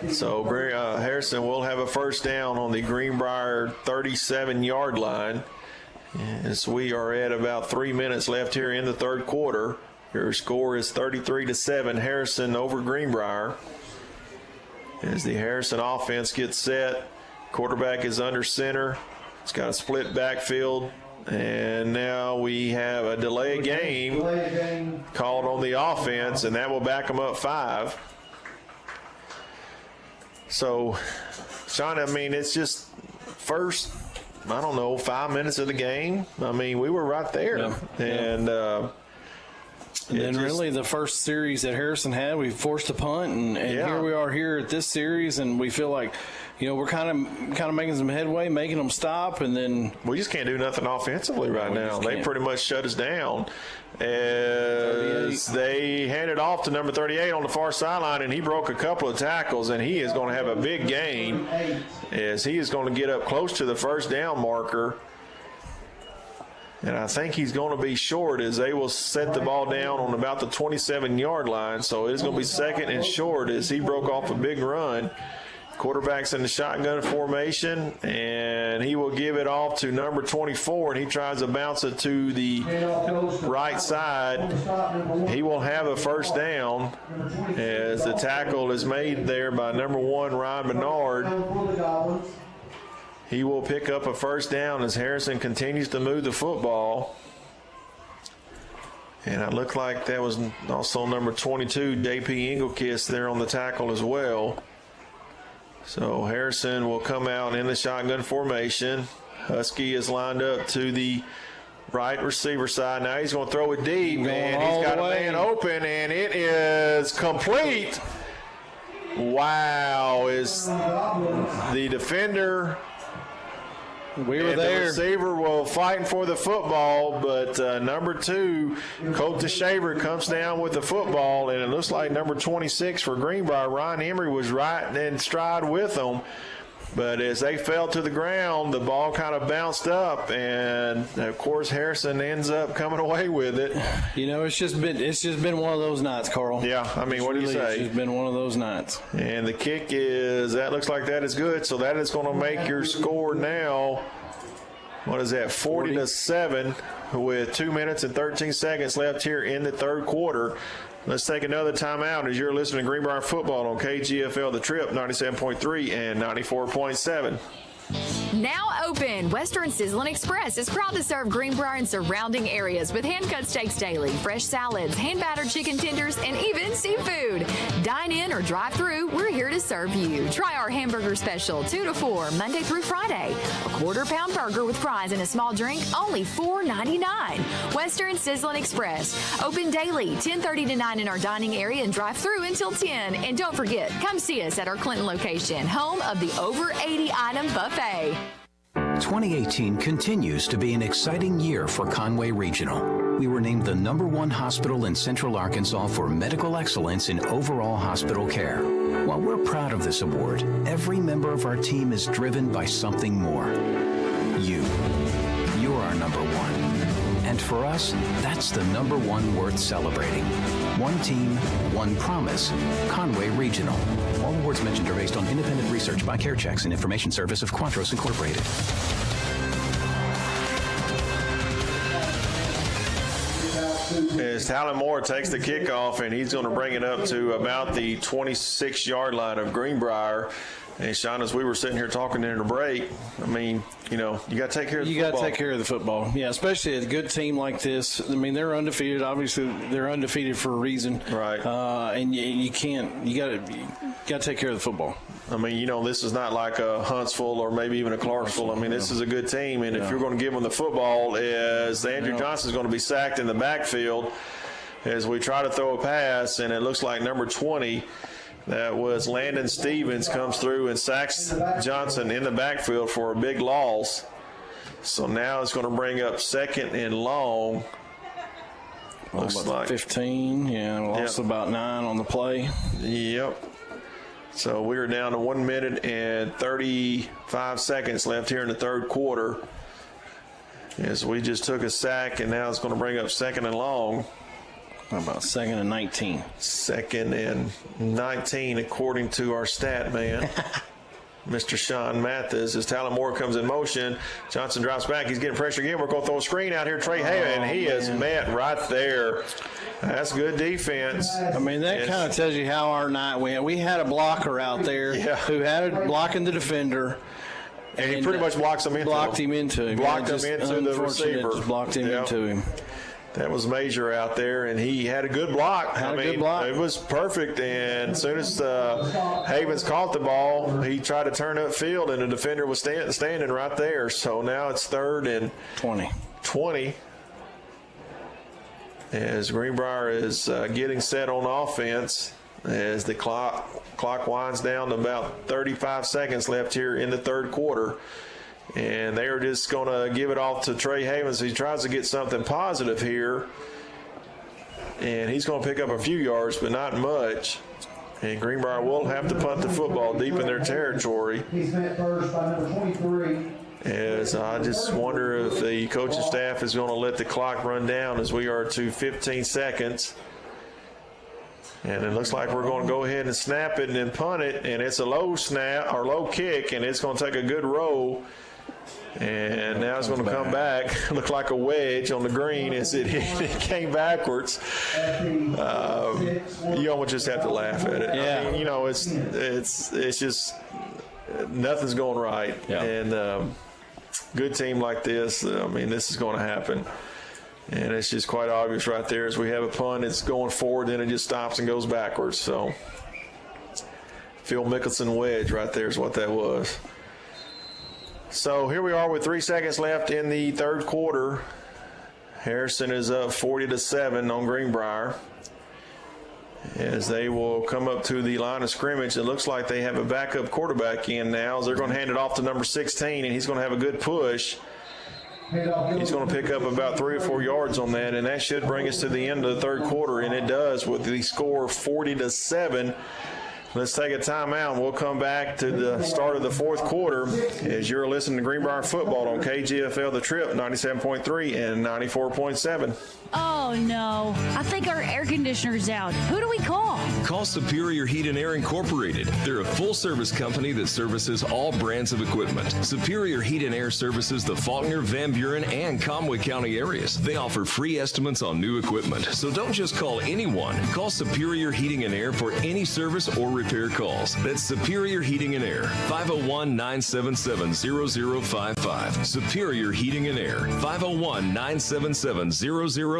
So Harrison will have a first down on the Greenbrier 37-yard line. As we are at about 3 minutes left here in the 3rd quarter. Your score is 33-7, Harrison over Greenbrier. As the Harrison offense gets set, quarterback is under center. It's got a split backfield And now we have a delay of game called on the offense, and that will back them up 5. So, Sean, I mean, it's just first, 5 minutes of the game. I mean, we were right there. Yeah. And then really the first series that Harrison had, we forced a punt, and here we are here at this series, and we feel like, we're kind of making some headway, making them stop, and then we just can't do nothing offensively right now. They pretty much shut us down. As they handed off to number 38 on the far sideline, and he broke a couple of tackles, and he is going to have a big gain as he is going to get up close to the first down marker. And I think he's going to be short as they will set the ball down on about the 27-yard line. So it's going to be second and short as he broke off a big run. Quarterback's in the shotgun formation, and he will give it off to number 24, and he tries to bounce it to the right side. He will have a first down as the tackle is made there by number 1, Ryan Bernard. He will pick up a first down as Harrison continues to move the football. And it looked like that was also number 22, J.P. Engelkist, there on the tackle as well. So Harrison will come out in the shotgun formation. Husky is lined up to the right receiver side. Now he's going to throw it deep, and he's got a man open, and it is complete. Wow, is the defender We were there. The receiver will fighting for the football, but number 2, Colt DeShaver, comes down with the football, and it looks like number 26 for Greenbrier, Ryan Emery, was right in stride with them. But as they fell to the ground, the ball kind of bounced up, and of course Harrison ends up coming away with it. You know, it's just been one of those nights, Carl. Yeah, I mean, what do you say? It's just been one of those nights. And the kick is, that looks like that is good, so that is going to make your score now, what is that, 40-7 with 2 minutes and 13 seconds left here in the third quarter. Let's take another timeout as you're listening to Greenbrier Football on KGFL The Trip, 97.3 and 94.7. Now open, Western Sizzlin' Express is proud to serve Greenbrier and surrounding areas with hand-cut steaks daily, fresh salads, hand-battered chicken tenders, and even seafood. Dine in or drive through, we're here to serve you. Try our hamburger special, 2 to 4, Monday through Friday. A quarter-pound burger with fries and a small drink, only $4.99. Western Sizzlin' Express, open daily, 10:30 to 9 in our dining area and drive through until 10. And don't forget, come see us at our Clinton location, home of the over 80-item buffet. 2018 continues to be an exciting year for Conway Regional. We were named the #1 hospital in Central Arkansas for medical excellence in overall hospital care. While we're proud of this award, every member of our team is driven by something more. You. You're our #1. And for us, that's the #1 worth celebrating. One team, one promise. Conway Regional. All awards mentioned are based on independent research by CareChecks and information service of Quantros Incorporated. As Talon Moore takes the kickoff, and he's going to bring it up to about the 26-yard line of Greenbrier. And Sean, as we were sitting here talking in the break, I mean, you know, you got to take care of the football. You got to take care of the football. Yeah, especially a good team like this. I mean, they're undefeated. Obviously, they're undefeated for a reason. Right. And you got to take care of the football. I mean, you know, this is not like a Huntsville or maybe even a Clarksville. I mean, this is a good team, and if you're going to give them the football, as Andrew Johnson is going to be sacked in the backfield as we try to throw a pass, and it looks like number 20, that was Landon Stevens, comes through and sacks Johnson in the backfield for a big loss. So now it's going to bring up second and long. Looks like 15. Yeah, lost about 9 on the play. Yep. So we are down to 1 minute and 35 seconds left here in the third quarter. As we just took a sack, and now it's going to bring up second and long. How about 2nd and 19? 2nd and 19, according to our stat man, Mr. Sean Mathis. As Talon Moore comes in motion, Johnson drops back. He's getting pressure again. We're going to throw a screen out here. Trey Hay, and he is met right there. That's good defense. I mean, that kind of tells you how our night went. We had a blocker out there who had it blocking the defender. And he pretty much blocks him into blocked him into him. Blocked him into the receiver. Just blocked him into him. That was major out there, and he had a good block. Good block. It was perfect, and as soon as Havens caught the ball, he tried to turn upfield, and the defender was standing right there. So now it's 3rd and 20. As Greenbrier is getting set on offense, as the clock winds down to about 35 seconds left here in the 3rd quarter. And they are just going to give it off to Trey Havens. He tries to get something positive here. And he's going to pick up a few yards, but not much. And Greenbrier will have to punt the football deep in their territory. He's met first by number 23. As I just wonder if the coaching staff is going to let the clock run down as we are to 15 seconds. And it looks like we're going to go ahead and snap it and then punt it. And it's a low snap or low kick, and it's going to take a good roll. And now it's going to come back, look like a wedge on the green as it came backwards. You almost just have to laugh at it. Yeah. I mean, it's just nothing's going right. Yeah. And good team like this, this is going to happen. And it's just quite obvious right there as we have a punt. It's going forward, then it just stops and goes backwards. So Phil Mickelson wedge right there is what that was. So here we are with 3 seconds left in the 3rd quarter. Harrison is up 40-7 on Greenbrier. As they will come up to the line of scrimmage, it looks like they have a backup quarterback in now. They're going to hand it off to number 16, and he's going to have a good push. He's going to pick up about 3 or 4 yards on that, and that should bring us to the end of the 3rd quarter, and it does with the score 40-7. Let's take a timeout, and we'll come back to the start of the 4th quarter as you're listening to Greenbrier Football on KGFL The Trip, 97.3 and 94.7. Oh, no. I think our air conditioner's out. Who do we call? Call Superior Heat and Air Incorporated. They're a full-service company that services all brands of equipment. Superior Heat and Air services the Faulkner, Van Buren, and Conway County areas. They offer free estimates on new equipment. So don't just call anyone. Call Superior Heating and Air for any service or repair calls. That's Superior Heating and Air, 501-977-0055. Superior Heating and Air, 501-977-0055.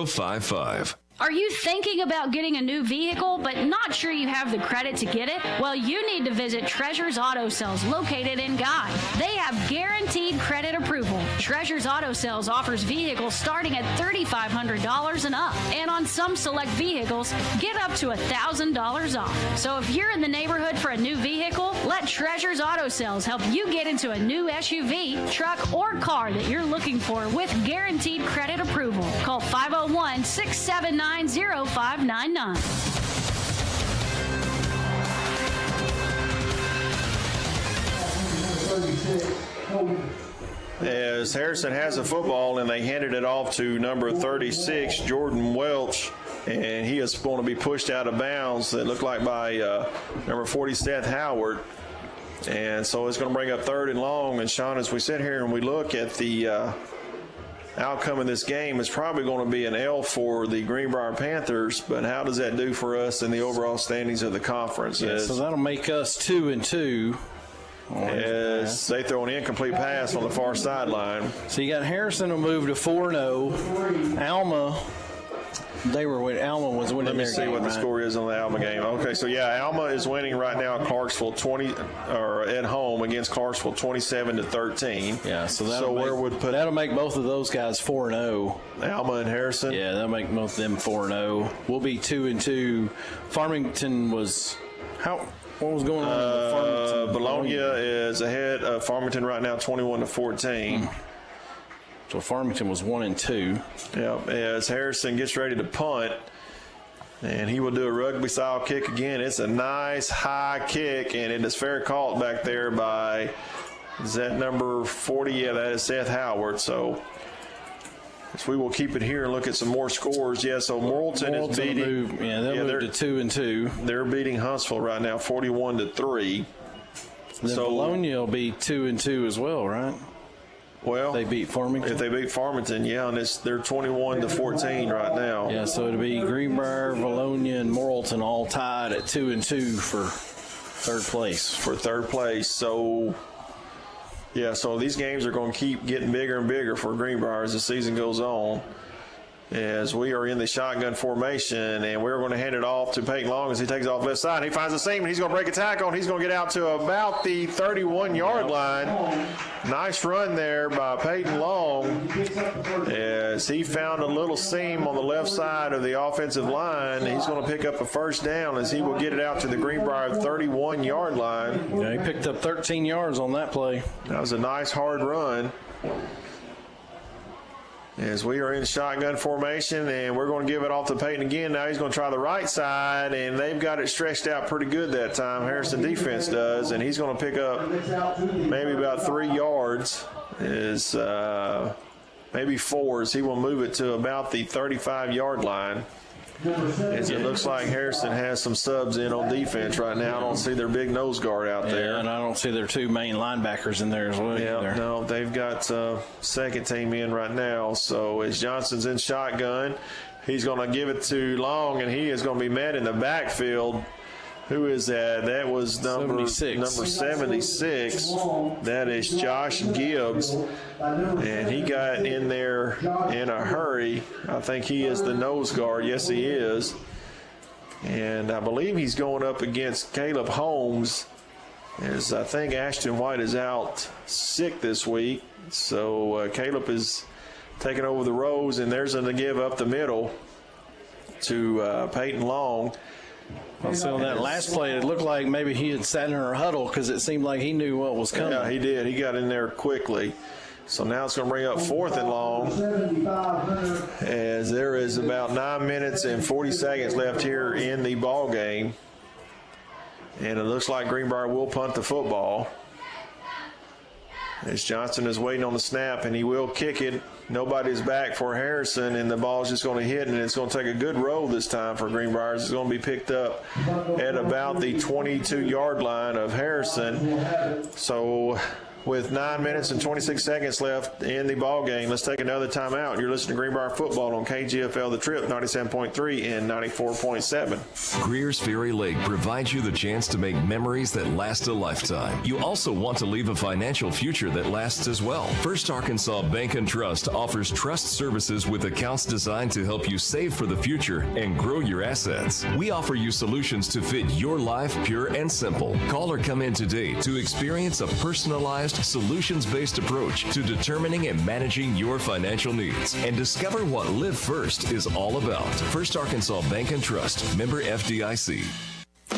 Are you thinking about getting a new vehicle but not sure you have the credit to get it? Well, you need to visit Treasures Auto Sales located in Guy. They have guaranteed credit approval. Treasures Auto Sales offers vehicles starting at $3,500 and up. And on some select vehicles, get up to $1,000 off. So if you're in the neighborhood for a new vehicle, let Treasures Auto Sales help you get into a new SUV, truck, or car that you're looking for with guaranteed credit approval. Call 501-679-0599. As Harrison has the football and they handed it off to number 36, Jordan Welch, and he is going to be pushed out of bounds, it looked like by number 40, Seth Howard. And so it's going to bring up 3rd and long. And Sean, as we sit here and we look at the outcome of this game, is probably going to be an L for the Greenbrier Panthers, but how does that do for us in the overall standings of the conference? Yeah, so that'll make us 2-2. As they throw an incomplete pass on the far sideline. So you got Harrison will move to 4-0. Alma, Alma was winning. Let me their see game, what the right? score is on the Alma game. Okay, so yeah, Alma is winning right now at Clarksville at home against Clarksville 27-13. Yeah, so that'll make both of those guys 4-0. Alma and Harrison. Yeah, that'll make both of them 4-0. We'll be 2-2. Farmington was what was going on in Farmington? Bologna is ahead of Farmington right now, 21-14. So Farmington was 1-2. Yep, as Harrison gets ready to punt, and he will do a rugby-style kick again. It's a nice high kick, and it is fair caught back there by, is that number 40? Yeah, that is Seth Howard. So we will keep it here and look at some more scores. Yeah, so Morrilton is beating. They'll move to 2-2. They're beating Huntsville right now, 41-3. Then Bologna will be 2-2 as well, right? Well, they beat Farmington. If they beat Farmington, yeah, and they're 21-14 right now. Yeah, so it'll be Greenbrier, Bologna, and Morrilton all tied at 2-2 for third place. So Yeah, so these games are going to keep getting bigger and bigger for Greenbrier as the season goes on. As we are in the shotgun formation, and we're going to hand it off to Peyton Long as he takes off left side. He finds a seam, and he's going to break a tackle, and he's going to get out to about the 31-yard line. Nice run there by Peyton Long as he found a little seam on the left side of the offensive line. He's going to pick up a first down as he will get it out to the Greenbrier 31-yard line. Yeah, he picked up 13 yards on that play. That was a nice hard run. As we are in shotgun formation, and we're going to give it off to Peyton again. Now he's going to try the right side, and they've got it stretched out pretty good that time. Harrison defense does, and he's going to pick up maybe about 3 yards. Maybe 4 as he will move it to about the 35-yard line. As it looks like Harrison has some subs in on defense right now. I don't see their big nose guard out there. And I don't see their 2 main linebackers in there as well either. No, they've got second team in right now. So as Johnson's in shotgun, he's going to give it to Long, and he is going to be met in the backfield. Who is that? That was number 76. That is Josh Gibbs. And he got in there in a hurry. I think he is the nose guard. Yes, he is. And I believe he's going up against Caleb Holmes, as I think Ashton White is out sick this week. So Caleb is taking over the rows, and there's a give up the middle to Peyton Long. So on that last play, it looked like maybe he had sat in her huddle because it seemed like he knew what was coming. Yeah, he did. He got in there quickly. So now it's going to bring up 4th and long, as there is about 9 minutes and 40 seconds left here in the ball game. And it looks like Greenbrier will punt the football, as Johnson is waiting on the snap, and he will kick it. Nobody's back for Harrison, and the ball's just going to hit, and it's going to take a good roll this time for Greenbrier. It's going to be picked up at about the 22-yard line of Harrison. So with 9 minutes and 26 seconds left in the ball game, let's take another timeout. You're listening to Greenbrier Football on KGFL The Trip, 97.3 and 94.7. Greer's Ferry Lake provides you the chance to make memories that last a lifetime. You also want to leave a financial future that lasts as well. First Arkansas Bank and Trust offers trust services with accounts designed to help you save for the future and grow your assets. We offer you solutions to fit your life, pure and simple. Call or come in today to experience a personalized, solutions-based approach to determining and managing your financial needs, and discover what Live First is all about. First Arkansas Bank and Trust, member FDIC.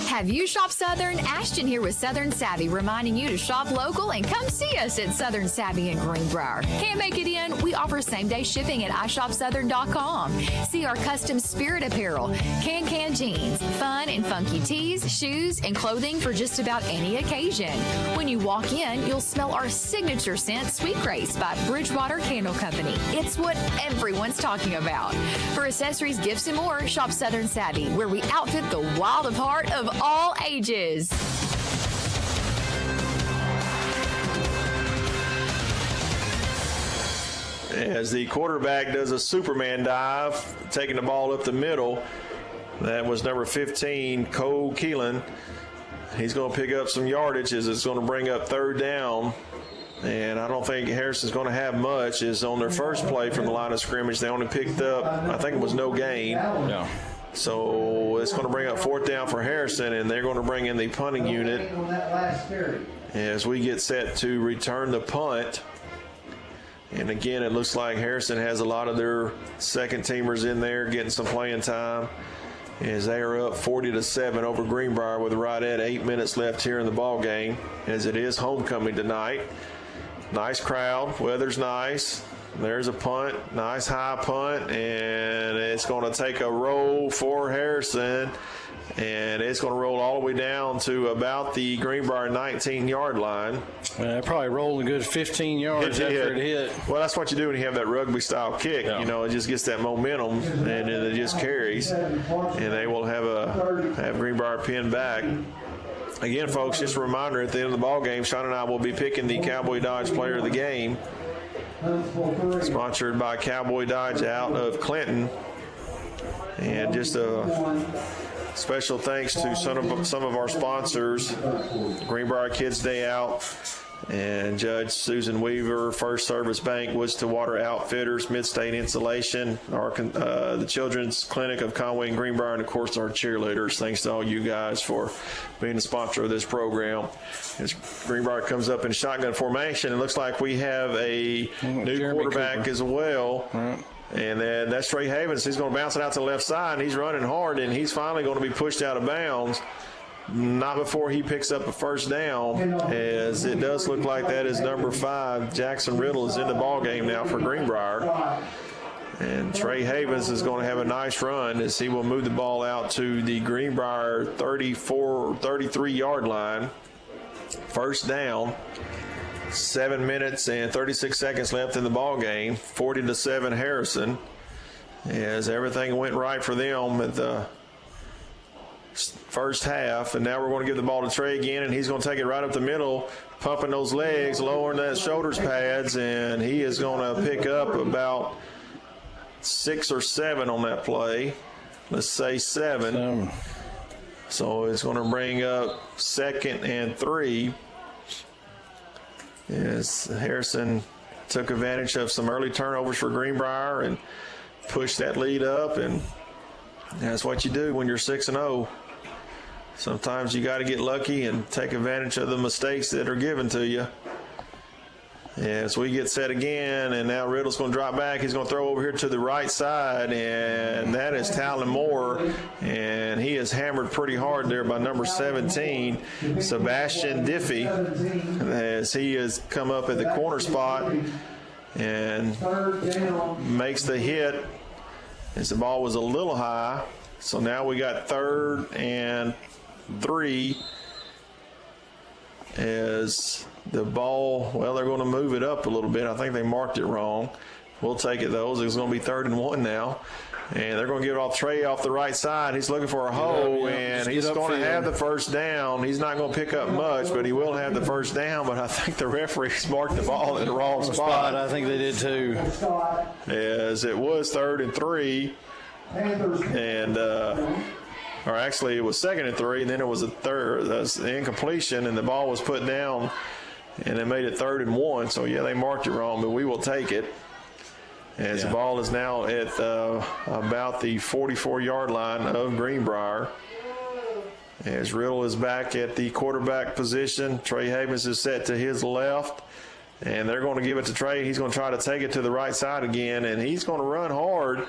Have you shopped Southern? Ashton here with Southern Savvy, reminding you to shop local and come see us at Southern Savvy in Greenbrier. Can't make it in? We offer same-day shipping at iShopSouthern.com. See our custom spirit apparel, can jeans, fun and funky tees, shoes, and clothing for just about any occasion. When you walk in, you'll smell our signature scent, Sweet Grace by Bridgewater Candle Company. It's what everyone's talking about. For accessories, gifts, and more, shop Southern Savvy, where we outfit the wild of heart of all ages. As the quarterback does a Superman dive, taking the ball up the middle, that was number 15, Cole Keelan. He's going to pick up some yardage as it's going to bring up 3rd down. And I don't think Harrison's going to have much. Is on their first play from the line of scrimmage, they only picked up, I think it was no gain. Yeah. So it's going to bring up 4th down for Harrison, and they're going to bring in the punting unit as we get set to return the punt. And again, it looks like Harrison has a lot of their second teamers in there getting some playing time, as they are up 40-7 over Greenbrier with right at 8 minutes left here in the ball game, as it is homecoming tonight. Nice crowd, weather's nice. There's a punt, nice high punt, and it's going to take a roll for Harrison, and it's going to roll all the way down to about the Greenbrier 19-yard line. It probably rolled a good 15 yards after it hit. Well, that's what you do when you have that rugby-style kick. Yeah. You know, it just gets that momentum, and then it just carries, and they will have Greenbrier pinned back. Again, folks, just a reminder, at the end of the ball game, Sean and I will be picking the Cowboy Dodge Player of the Game, sponsored by Cowboy Dodge out of Clinton. And just a special thanks to some of our sponsors, Greenbrier Kids Day Out, And Judge Susan Weaver, First Service Bank, Woods to Water Outfitters, Midstate Insulation, the Children's Clinic of Conway and Greenbrier, and of course our cheerleaders. Thanks to all you guys for being the sponsor of this program. As Greenbrier comes up in shotgun formation, it looks like we have a new quarterback as well. And then that's Trey Havens. He's going to bounce it out to the left side, and he's running hard, and he's finally going to be pushed out of bounds. Not before he picks up a first down, as it does look like that is number 5. Jackson Riddle is in the ball game now for Greenbrier. And Trey Havens is going to have a nice run as he will move the ball out to the Greenbrier 33-yard line. First down. 7 minutes and 36 seconds left in the ball game. 40-7 Harrison, as everything went right for them at the first half. And now we're going to give the ball to Trey again, and he's going to take it right up the middle, pumping those legs, lowering that shoulders pads, and he is going to pick up about 6 or 7 on that play. Let's say 7. So it's going to bring up 2nd and 3. As Harrison took advantage of some early turnovers for Greenbrier and pushed that lead up, and that's what you do when you're 6-0. Sometimes you got to get lucky and take advantage of the mistakes that are given to you. As we get set again, and now Riddle's going to drop back. He's going to throw over here to the right side, and that is Talon Moore, and he is hammered pretty hard there by number 17, Sebastian Diffie, as he has come up at the corner spot and makes the hit as the ball was a little high. So now we got 3rd and 3 as the ball, well, they're going to move it up a little bit. I think they marked it wrong. We'll take it, though. It's going to be 3rd and 1 now. And they're going to give it off Trey off the right side. He's looking for a hole, and he's going to have the first down. He's not going to pick up much, but he will have the first down. But I think the referees marked the ball in the wrong spot. I think they did, too. As it was 3rd and 3. And or actually it was 2nd and 3, and then it was a third. That's the incompletion, and the ball was put down, and they made it 3rd and 1. So, yeah, they marked it wrong, but we will take it. As the ball is now at about the 44-yard line of Greenbrier. As Riddle is back at the quarterback position, Trey Havens is set to his left, and they're going to give it to Trey. He's going to try to take it to the right side again, and he's going to run hard.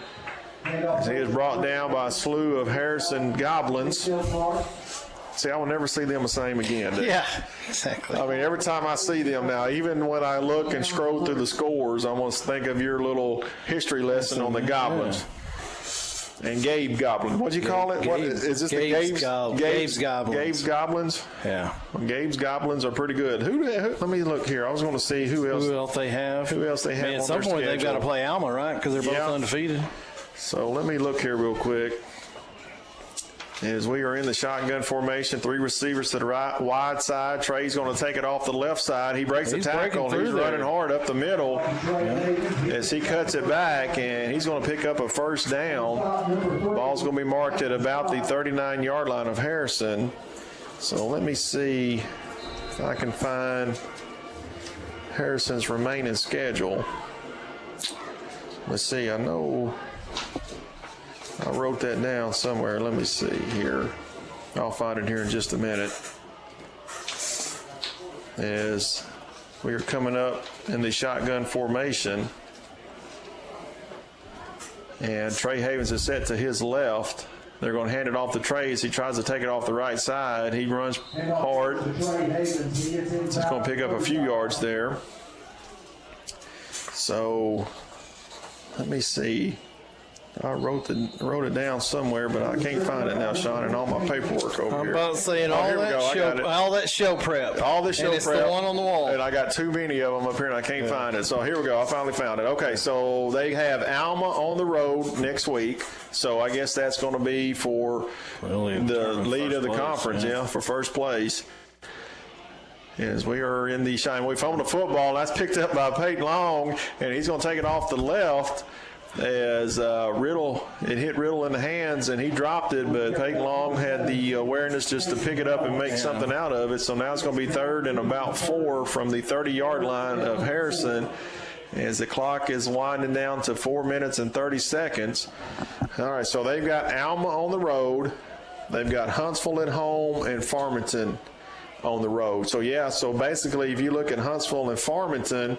As he is brought down by a slew of Harrison Goblins. See, I will never see them the same again. Yeah, exactly. I mean, every time I see them now, even when I look and scroll through the scores, I want to think of your little history lesson on the Goblins. And Gabe Goblin. What'd you call it? What is this? Gabe's Goblins. Gabe's Goblins? Yeah. Gabe's Goblins are pretty good. Who, let me look here. I was going to see who else they have. Who else they have on at some point, they've got to play Alma, right? Because they're both undefeated. So let me look here real quick. As we are in the shotgun formation, 3 receivers to the right, wide side. Trey's going to take it off the left side. He breaks the tackle. He's running hard up the middle as he cuts it back, and he's going to pick up a first down. Ball's going to be marked at about the 39-yard line of Harrison. So let me see if I can find Harrison's remaining schedule. Let's see. I know I wrote that down somewhere. Let me see here. I'll find it here in just a minute. As we are coming up in the shotgun formation, and Trey Havens is set to his left. They're going to hand it off to Trey as he tries to take it off the right side. He runs hard. He's going to pick up a few yards there. So let me see. I wrote it down somewhere, but I can't find it now, Sean, and all my paperwork over here. I'm about saying all that show prep. All this show prep. It's the one on the wall. And I got too many of them up here, and I can't find it. So here we go. I finally found it. Okay, so they have Alma on the road next week. So I guess that's going to be for the lead of the conference, for first place. As we are in the shine, we found the football. That's picked up by Peyton Long, and he's going to take it off the left as it hit Riddle in the hands, and he dropped it, but Peyton Long had the awareness just to pick it up and make something out of it. So now it's going to be 3rd and about 4 from the 30-yard line of Harrison, as the clock is winding down to 4 minutes and 30 seconds. All right, so they've got Alma on the road. They've got Huntsville at home and Farmington on the road. So, so basically if you look at Huntsville and Farmington,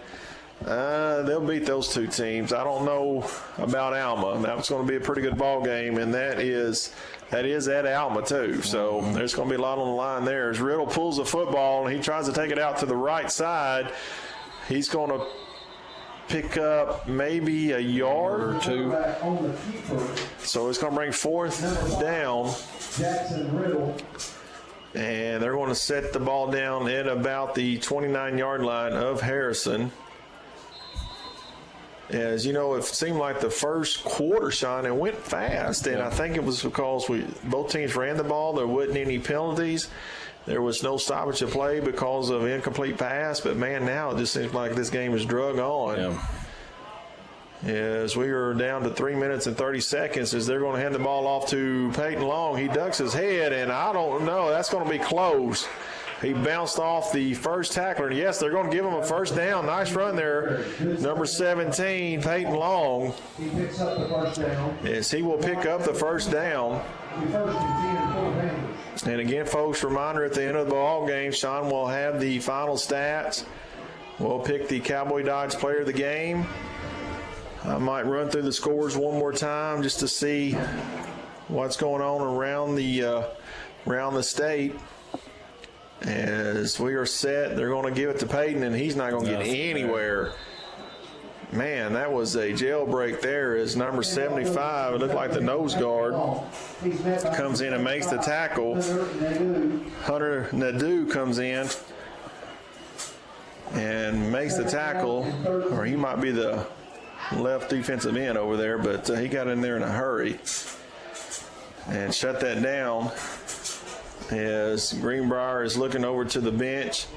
they'll beat those two teams. I don't know about Alma. That's going to be a pretty good ball game, and that is at Alma too. So there's going to be a lot on the line there. As Riddle pulls the football and he tries to take it out to the right side, he's going to pick up maybe a yard or two. So it's going to bring 4th down. And they're going to set the ball down at about the 29-yard line of Harrison. As you know, it seemed like the first quarter, Sean, it went fast, and I think it was because both teams ran the ball. There wasn't any penalties. There was no stoppage of play because of incomplete pass. But, man, now it just seems like this game is drug on. Yeah. As we are down to 3 minutes and 30 seconds, as they're going to hand the ball off to Peyton Long. He ducks his head, and I don't know. That's going to be close. He bounced off the first tackler. And, yes, they're going to give him a first down. Nice run there. Number 17, Peyton Long. He picks up the first down. Yes, he will pick up the first down. And, again, folks, reminder at the end of the ball game, Sean will have the final stats. We'll pick the Cowboy Dodge player of the game. I might run through the scores one more time just to see what's going on around the state. As we are set, they're going to give it to Peyton, and he's not going to get anywhere. Man, that was a jailbreak there as number 75, it looked like the nose guard, comes in and makes the tackle. Hunter Nadeau comes in and makes the tackle, or he might be the left defensive end over there, but he got in there in a hurry and shut that down. As Greenbrier is looking over to the bench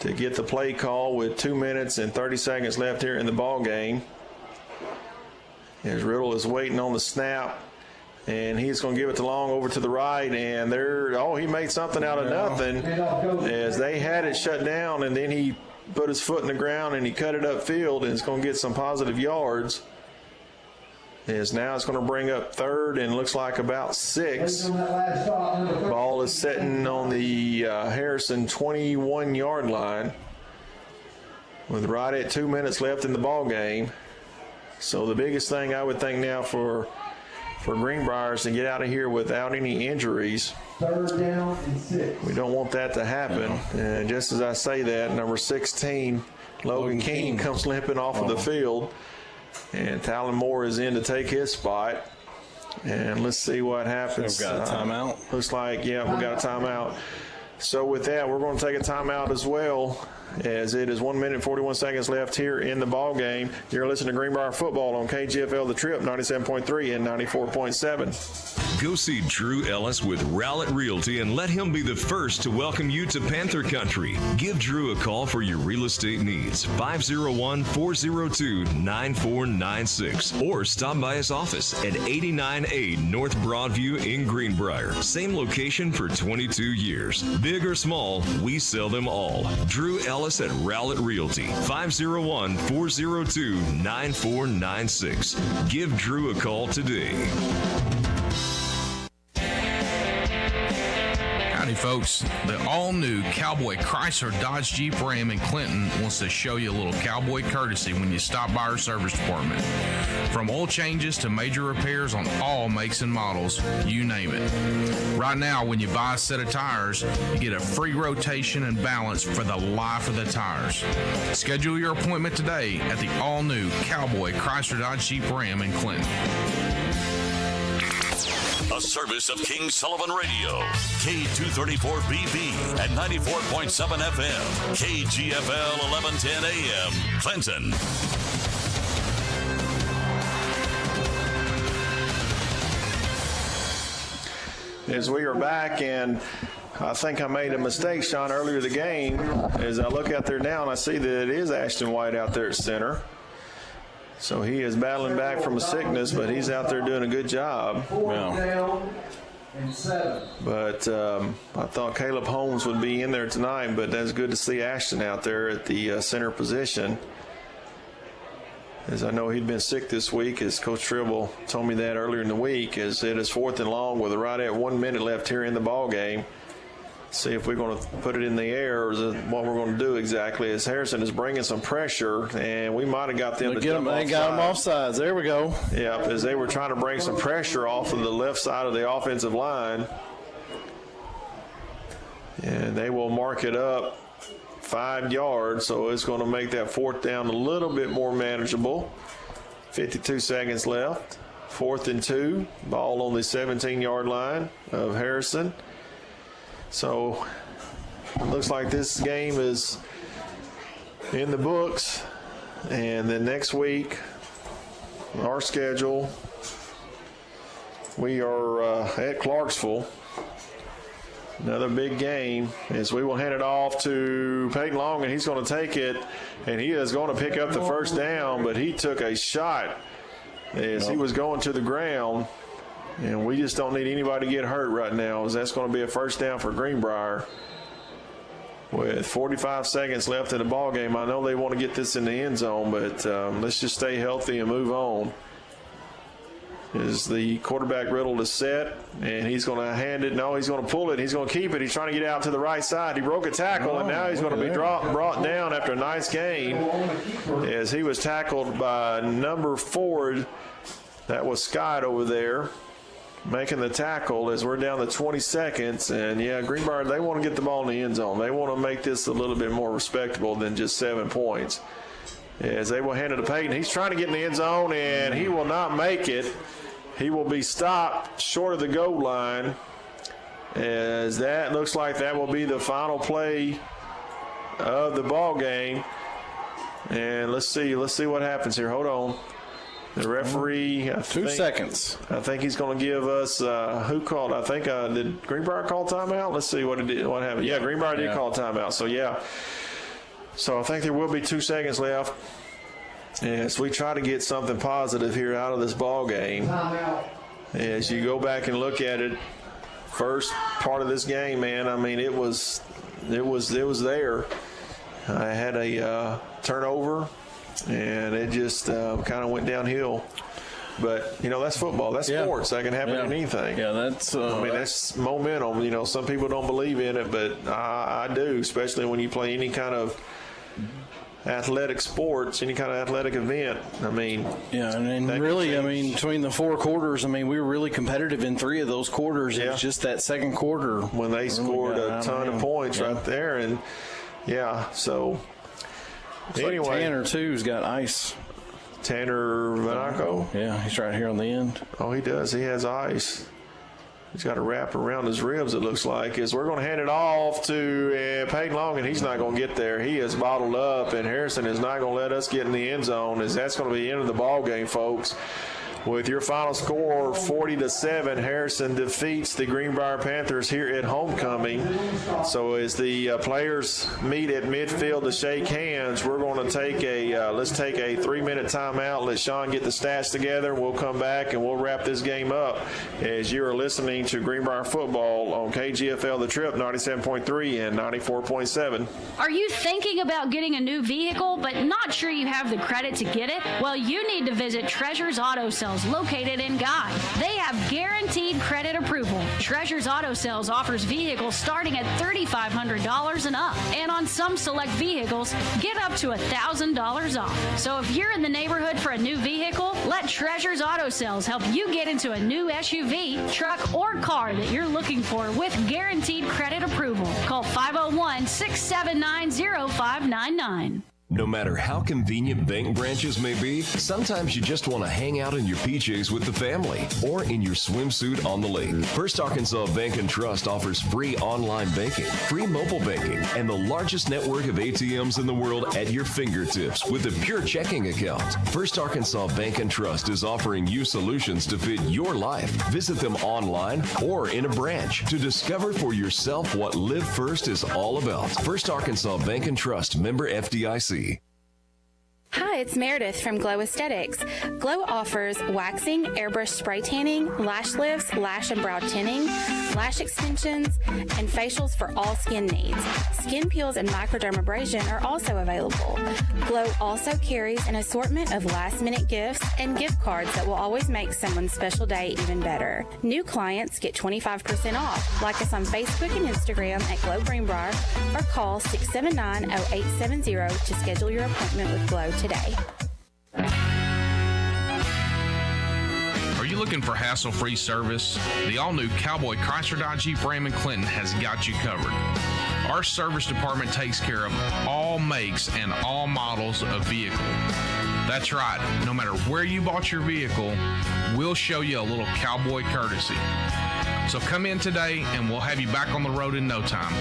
to get the play call with 2 minutes and 30 seconds left here in the ball game. As Riddle is waiting on the snap, and he's going to give it to Long over to the right, and he made something out of nothing as they had it shut down, and then he put his foot in the ground and he cut it upfield, and it's going to get some positive yards. As now it's going to bring up 3rd and looks like about 6. Ball is sitting on the Harrison 21-yard line with right at 2 minutes left in the ball game. So the biggest thing I would think now for Greenbrier is to get out of here without any injuries. 3rd down and 6. We don't want that to happen. And just as I say that, number 16, Logan King comes limping off of the field. And Talon Moore is in to take his spot. And let's see what happens. We've got a timeout. Looks like, we got a timeout. So with that, we're going to take a timeout as well, as it is 1 minute and 41 seconds left here in the ball game. You're listening to Greenbrier Football on KGFL The Trip, 97.3 and 94.7. Go see Drew Ellis with Rowlett Realty and let him be the first to welcome you to Panther Country. Give Drew a call for your real estate needs, 501-402-9496, or stop by his office at 89A North Broadview in Greenbrier. Same location for 22 years. Big or small, we sell them all. Drew Ellis at Rowlett Realty, 501-402-9496. Give Drew a call today. Howdy, folks. The all-new Cowboy Chrysler Dodge Jeep Ram in Clinton wants to show you a little cowboy courtesy when you stop by our service department. From oil changes to major repairs on all makes and models, you name it. Right now, when you buy a set of tires, you get a free rotation and balance for the life of the tires. Schedule your appointment today at the all-new Cowboy Chrysler Dodge Jeep Ram in Clinton. A service of King Sullivan Radio, K234BB at 94.7 FM, KGFL 1110 AM, Clinton. As we are back, and I think I made a mistake, Sean, earlier in the game. As I look out there now, and I see that it is Ashton White out there at center. So he is battling back from a sickness, but he's out there doing a good job. Down and 7. But I thought Caleb Holmes would be in there tonight, but that's good to see Ashton out there at the center position. As I know he'd been sick this week, as Coach Tribble told me that earlier in the week, as it is 4th and long with right at 1 minute left here in the ball game. See if we're going to put it in the air, or is it what we're going to do exactly. As Harrison is bringing some pressure, and we might have got them to get them. They got them off sides. There we go. Yep, as they were trying to bring some pressure off of the left side of the offensive line. And they will mark it up 5 yards, so it's going to make that 4th down a little bit more manageable. 52 seconds left. 4th and 2. Ball on the 17-yard line of Harrison. So it looks like this game is in the books. And then next week, our schedule, we are at Clarksville. Another big game as we will hand it off to Peyton Long, and he's going to take it, and he is going to pick up the first down, but he took a shot as he was going to the ground. And we just don't need anybody to get hurt right now, as that's going to be a first down for Greenbrier. With 45 seconds left in the ball game, I know they want to get this in the end zone, but let's just stay healthy and move on. As the quarterback riddle is set, and he's going to hand it. No, he's going to pull it. He's going to keep it. He's trying to get out to the right side. He broke a tackle, and now he's going to be brought down after a nice gain, as he was tackled by number 4. That was Scott over there, making the tackle as we're down to 20 seconds. And, yeah, Greenbrier, they want to get the ball in the end zone. They want to make this a little bit more respectable than just 7 points. As they will hand it to Peyton. He's trying to get in the end zone, and he will not make it. He will be stopped short of the goal line, as that looks like that will be the final play of the ball game. And let's see what happens here. Hold on. The referee, 2 seconds. I think he's going to give us who called? I think did Greenbrier call timeout? Let's see what happened. Yeah, Greenbrier did call timeout. So yeah. So I think there will be 2 seconds left as we try to get something positive here out of this ball game. As you go back and look at it, first part of this game, man, I mean it was there. I had a turnover, and it just kind of went downhill. But, that's football. That's sports. That can happen in anything. Yeah, that's that's momentum. Some people don't believe in it, but I do, especially when you play any kind of athletic sports, any kind of athletic event. And really, between the 4 quarters, we were really competitive in 3 of those quarters. It was just that second quarter when they scored a ton of points right there. And, so anyway. Like Tanner, too's got ice. Tanner Vanaco? Yeah, he's right here on the end. Oh, he does. He has ice. He's got a wrap around his ribs, it looks like. As we're going to hand it off to Peyton Long, and he's not going to get there. He is bottled up, and Harrison is not going to let us get in the end zone, as that's going to be the end of the ball game, folks. With your final score, 40-7, Harrison defeats the Greenbrier Panthers here at homecoming. So as the players meet at midfield to shake hands, we're going to take let's take a 3-minute timeout. Let Sean get the stats together. We'll come back and we'll wrap this game up as you are listening to Greenbrier football on KGFL The Trip 97.3 and 94.7. Are you thinking about getting a new vehicle but not sure you have the credit to get it? Well, you need to visit Treasures Auto Sales, located in Guy. They have guaranteed credit approval. Treasures Auto Sales offers vehicles starting at $3,500 and up. And on some select vehicles, get up to $1,000 off. So if you're in the neighborhood for a new vehicle, let Treasures Auto Sales help you get into a new SUV, truck, or car that you're looking for with guaranteed credit approval. Call 501-679-0599. No matter how convenient bank branches may be, sometimes you just want to hang out in your PJs with the family or in your swimsuit on the lake. First Arkansas Bank and Trust offers free online banking, free mobile banking, and the largest network of ATMs in the world at your fingertips with a pure checking account. First Arkansas Bank and Trust is offering you solutions to fit your life. Visit them online or in a branch to discover for yourself what Live First is all about. First Arkansas Bank and Trust, member FDIC. Hi, Hi, it's Meredith from Glow Aesthetics. Glow offers waxing, airbrush spray tanning, lash lifts, lash and brow tinning, lash extensions, and facials for all skin needs. Skin peels and microdermabrasion are also available. Glow also carries an assortment of last-minute gifts and gift cards that will always make someone's special day even better. New clients get 25% off. Like us on Facebook and Instagram at Glow Greenbrier or call 679-0870 to schedule your appointment with Glow today. Are you looking for hassle-free service? The all-new Cowboy Chrysler Dodge Jeep Ram and Clinton has got you covered. Our service department takes care of all makes and all models of vehicle. That's right. No matter where you bought your vehicle, we'll show you a little cowboy courtesy. So come in today and we'll have you back on the road in no time.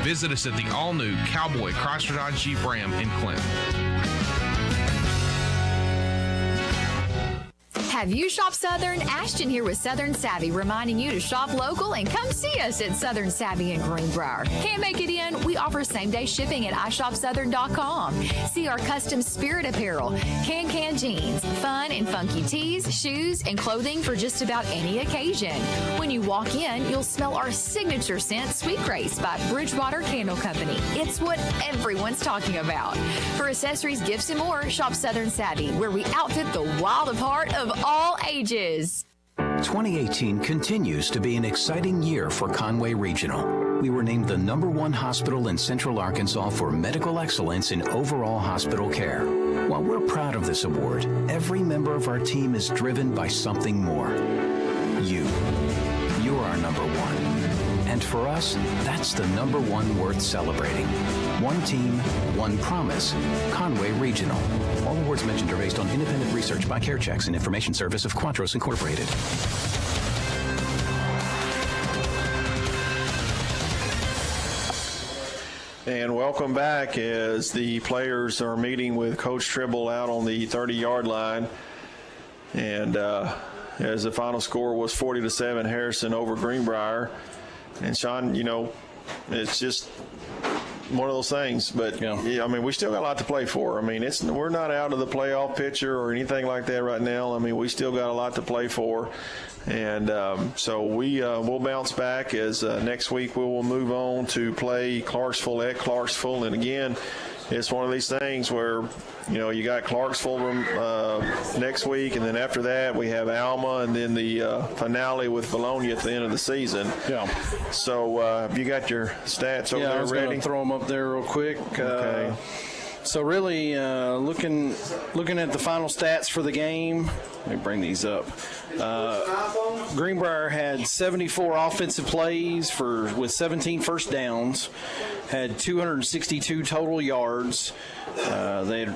Visit us at the all-new Cowboy Chrysler Dodge Jeep Ram in Clinton. Have you shopped Southern? Ashton here with Southern Savvy, reminding you to shop local and come see us at Southern Savvy in Greenbrier. Can't make it in? We offer same-day shipping at iShopSouthern.com. See our custom spirit apparel, can jeans, fun and funky tees, shoes, and clothing for just about any occasion. When you walk in, you'll smell our signature scent, Sweet Grace by Bridgewater Candle Company. It's what everyone's talking about. For accessories, gifts, and more, shop Southern Savvy, where we outfit the wild of heart of all ages. 2018 continues to be an exciting year for Conway Regional. We were named the #1 hospital in Central Arkansas for medical excellence in overall hospital care. While we're proud of this award, every member of our team is driven by something more. You're our #1. And for us, that's the #1 worth celebrating. One team, one promise. Conway Regional. All awards mentioned are based on independent research by CareChecks and information service of Quatros Incorporated. And welcome back as the players are meeting with Coach Tribble out on the 30-yard line. And as the final score was 40-7, Harrison over Greenbrier. And Sean, you know, it's just one of those things, but yeah, I mean, we still got a lot to play for. I mean, we're not out of the playoff picture or anything like that right now. I mean, we still got a lot to play for, and so we'll bounce back as next week we will move on to play Clarksville at Clarksville, and again, it's one of these things where, you know, you got Clarksville next week, and then after that we have Alma, and then the finale with Bologna at the end of the season. Yeah. So have you got your stats over there ready? I was going to throw them up there real quick. Okay. So really, looking at the final stats for the game, let me bring these up. Greenbrier had 74 offensive plays with 17 first downs, had 262 total yards. They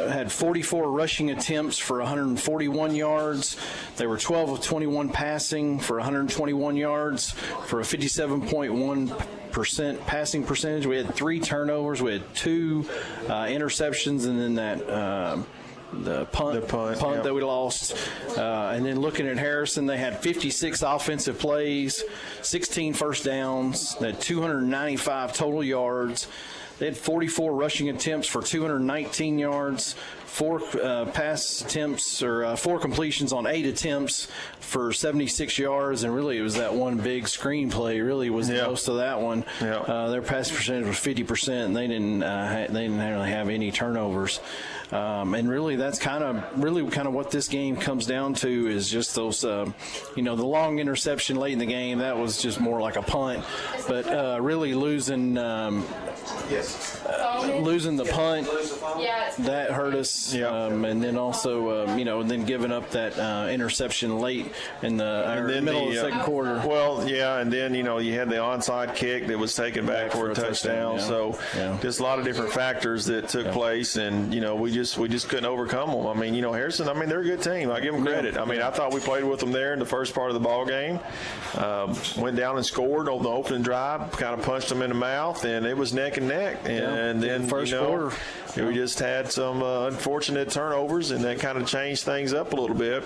had 44 rushing attempts for 141 yards. They were 12 of 21 passing for 121 yards for a 57.1% passing percentage. We had 3 turnovers. We had 2 interceptions, and then that the punt yep. that we lost. And then looking at Harrison, they had 56 offensive plays, 16 first downs, they had 295 total yards. They had 44 rushing attempts for 219 yards, 4 pass attempts or 4 completions on 8 attempts for 76 yards, and really it was that one big screen play really was the most of that one. Their pass percentage was 50%, and they didn't really have any turnovers. And really, that's kind of what this game comes down to is just those, the long interception late in the game. That was just more like a punt, but really losing the punt that hurt us. And then also, then giving up that interception late in the middle of the second quarter. Well, yeah, and then you had the onside kick that was taken back for a touchdown. So just a lot of different factors that took place, and we just couldn't overcome them. I mean, Harrison, they're a good team. I give them credit. I mean, I thought we played with them there in the first part of the ball game. Went down and scored on the opening drive, kind of punched them in the mouth, and it was neck and neck. And then first quarter, we just had some unfortunate turnovers, and that kind of changed things up a little bit.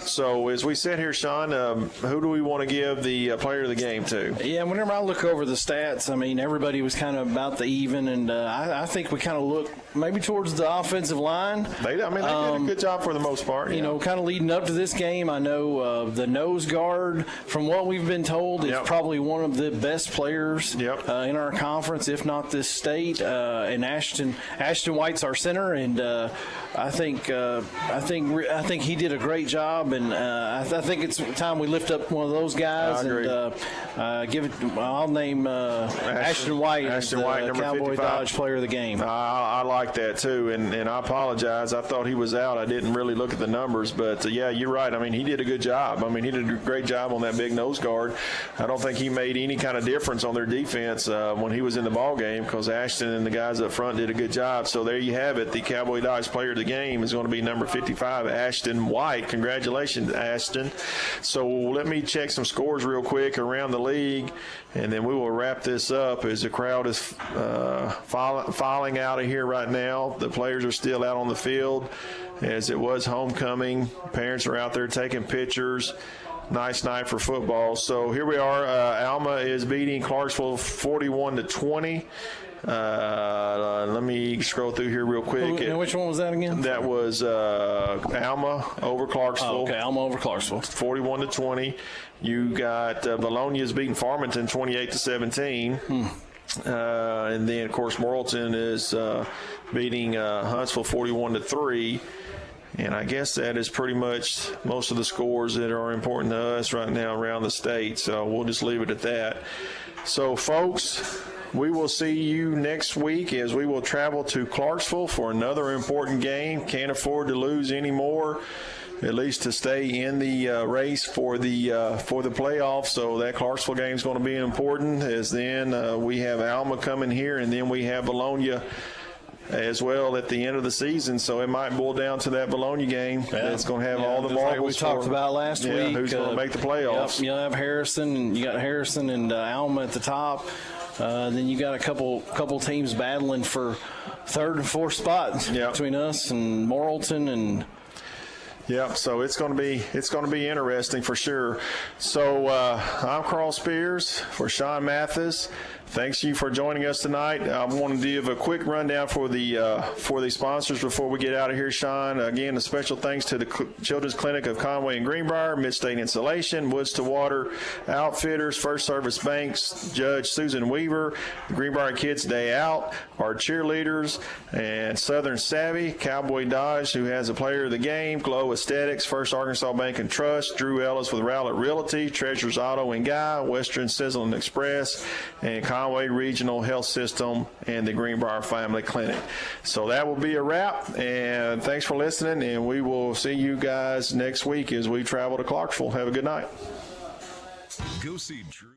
So as we sit here, Sean, who do we want to give the player of the game to? Yeah, whenever I look over the stats, I mean, everybody was kind of about the even, and I think we kind of look maybe towards the offensive line. They did a good job for the most part. You know, kind of leading up to this game, I know the nose guard, from what we've been told, is probably one of the best players in our conference, if not this state. And Ashton White's our center, and I think he did a great job, and I think it's time we lift up one of those guys and give it. I'll name Ashton White as the Cowboy 55. Dodge player of the game. I like that too, and I apologize. I thought he was out. I didn't really look at the numbers, but yeah, you're right. I mean, he did a good job. I mean, he did a great job on that big nose guard. I don't think he made any kind of difference on their defense when he was in the ball game, because Ashton and the guys up front did a good job. So there you have it. The Cowboy Dodge player of the game is going to be number 55, Ashton White. Congratulations, Ashton. So let me check some scores real quick around the league, and then we will wrap this up as the crowd is filing out of here right now. The players are still out on the field as it was homecoming. Parents are out there taking pictures. Nice night for football. So here we are. Alma is beating Clarksville 41-20. Let me scroll through here real quick. And which one was that again? That was Alma over Clarksville. Oh, okay, Alma over Clarksville. 41-20. You got Bologna's beating Farmington 28-17. And then, of course, Morrilton is beating Huntsville 41-3. And I guess that is pretty much most of the scores that are important to us right now around the state. So we'll just leave it at that. So, folks, we will see you next week as we will travel to Clarksville for another important game. Can't afford to lose anymore, at least to stay in the race for the playoffs. So that Clarksville game is going to be important, as then we have Alma coming here, and then we have Bologna as well at the end of the season. So it might boil down to that Bologna game. That's going to have all the marbles. Like we talked about last week. Who's going to make the playoffs? Yep, you'll have Harrison, and you got Harrison and Alma at the top. Then you got a couple teams battling for third and fourth spots between us and Morrilton and. Yep, so it's going to be interesting for sure. So I'm Carl Spears for Sean Mathis. Thanks you for joining us tonight. I want to give a quick rundown for the sponsors before we get out of here, Sean. Again, a special thanks to the Children's Clinic of Conway and Greenbrier, Midstate Insulation, Woods to Water Outfitters, First Service Banks, Judge Susan Weaver, the Greenbrier Kids Day Out, our cheerleaders, and Southern Savvy, Cowboy Dodge, who has a player of the game, Glow Aesthetics, First Arkansas Bank and Trust, Drew Ellis with Rowlett Realty, Treasures Auto and Guy, Western Sizzle and Express, and Conway Regional Health System, and the Greenbrier Family Clinic. So that will be a wrap, and thanks for listening, and we will see you guys next week as we travel to Clarksville. Have a good night. Go see Drew.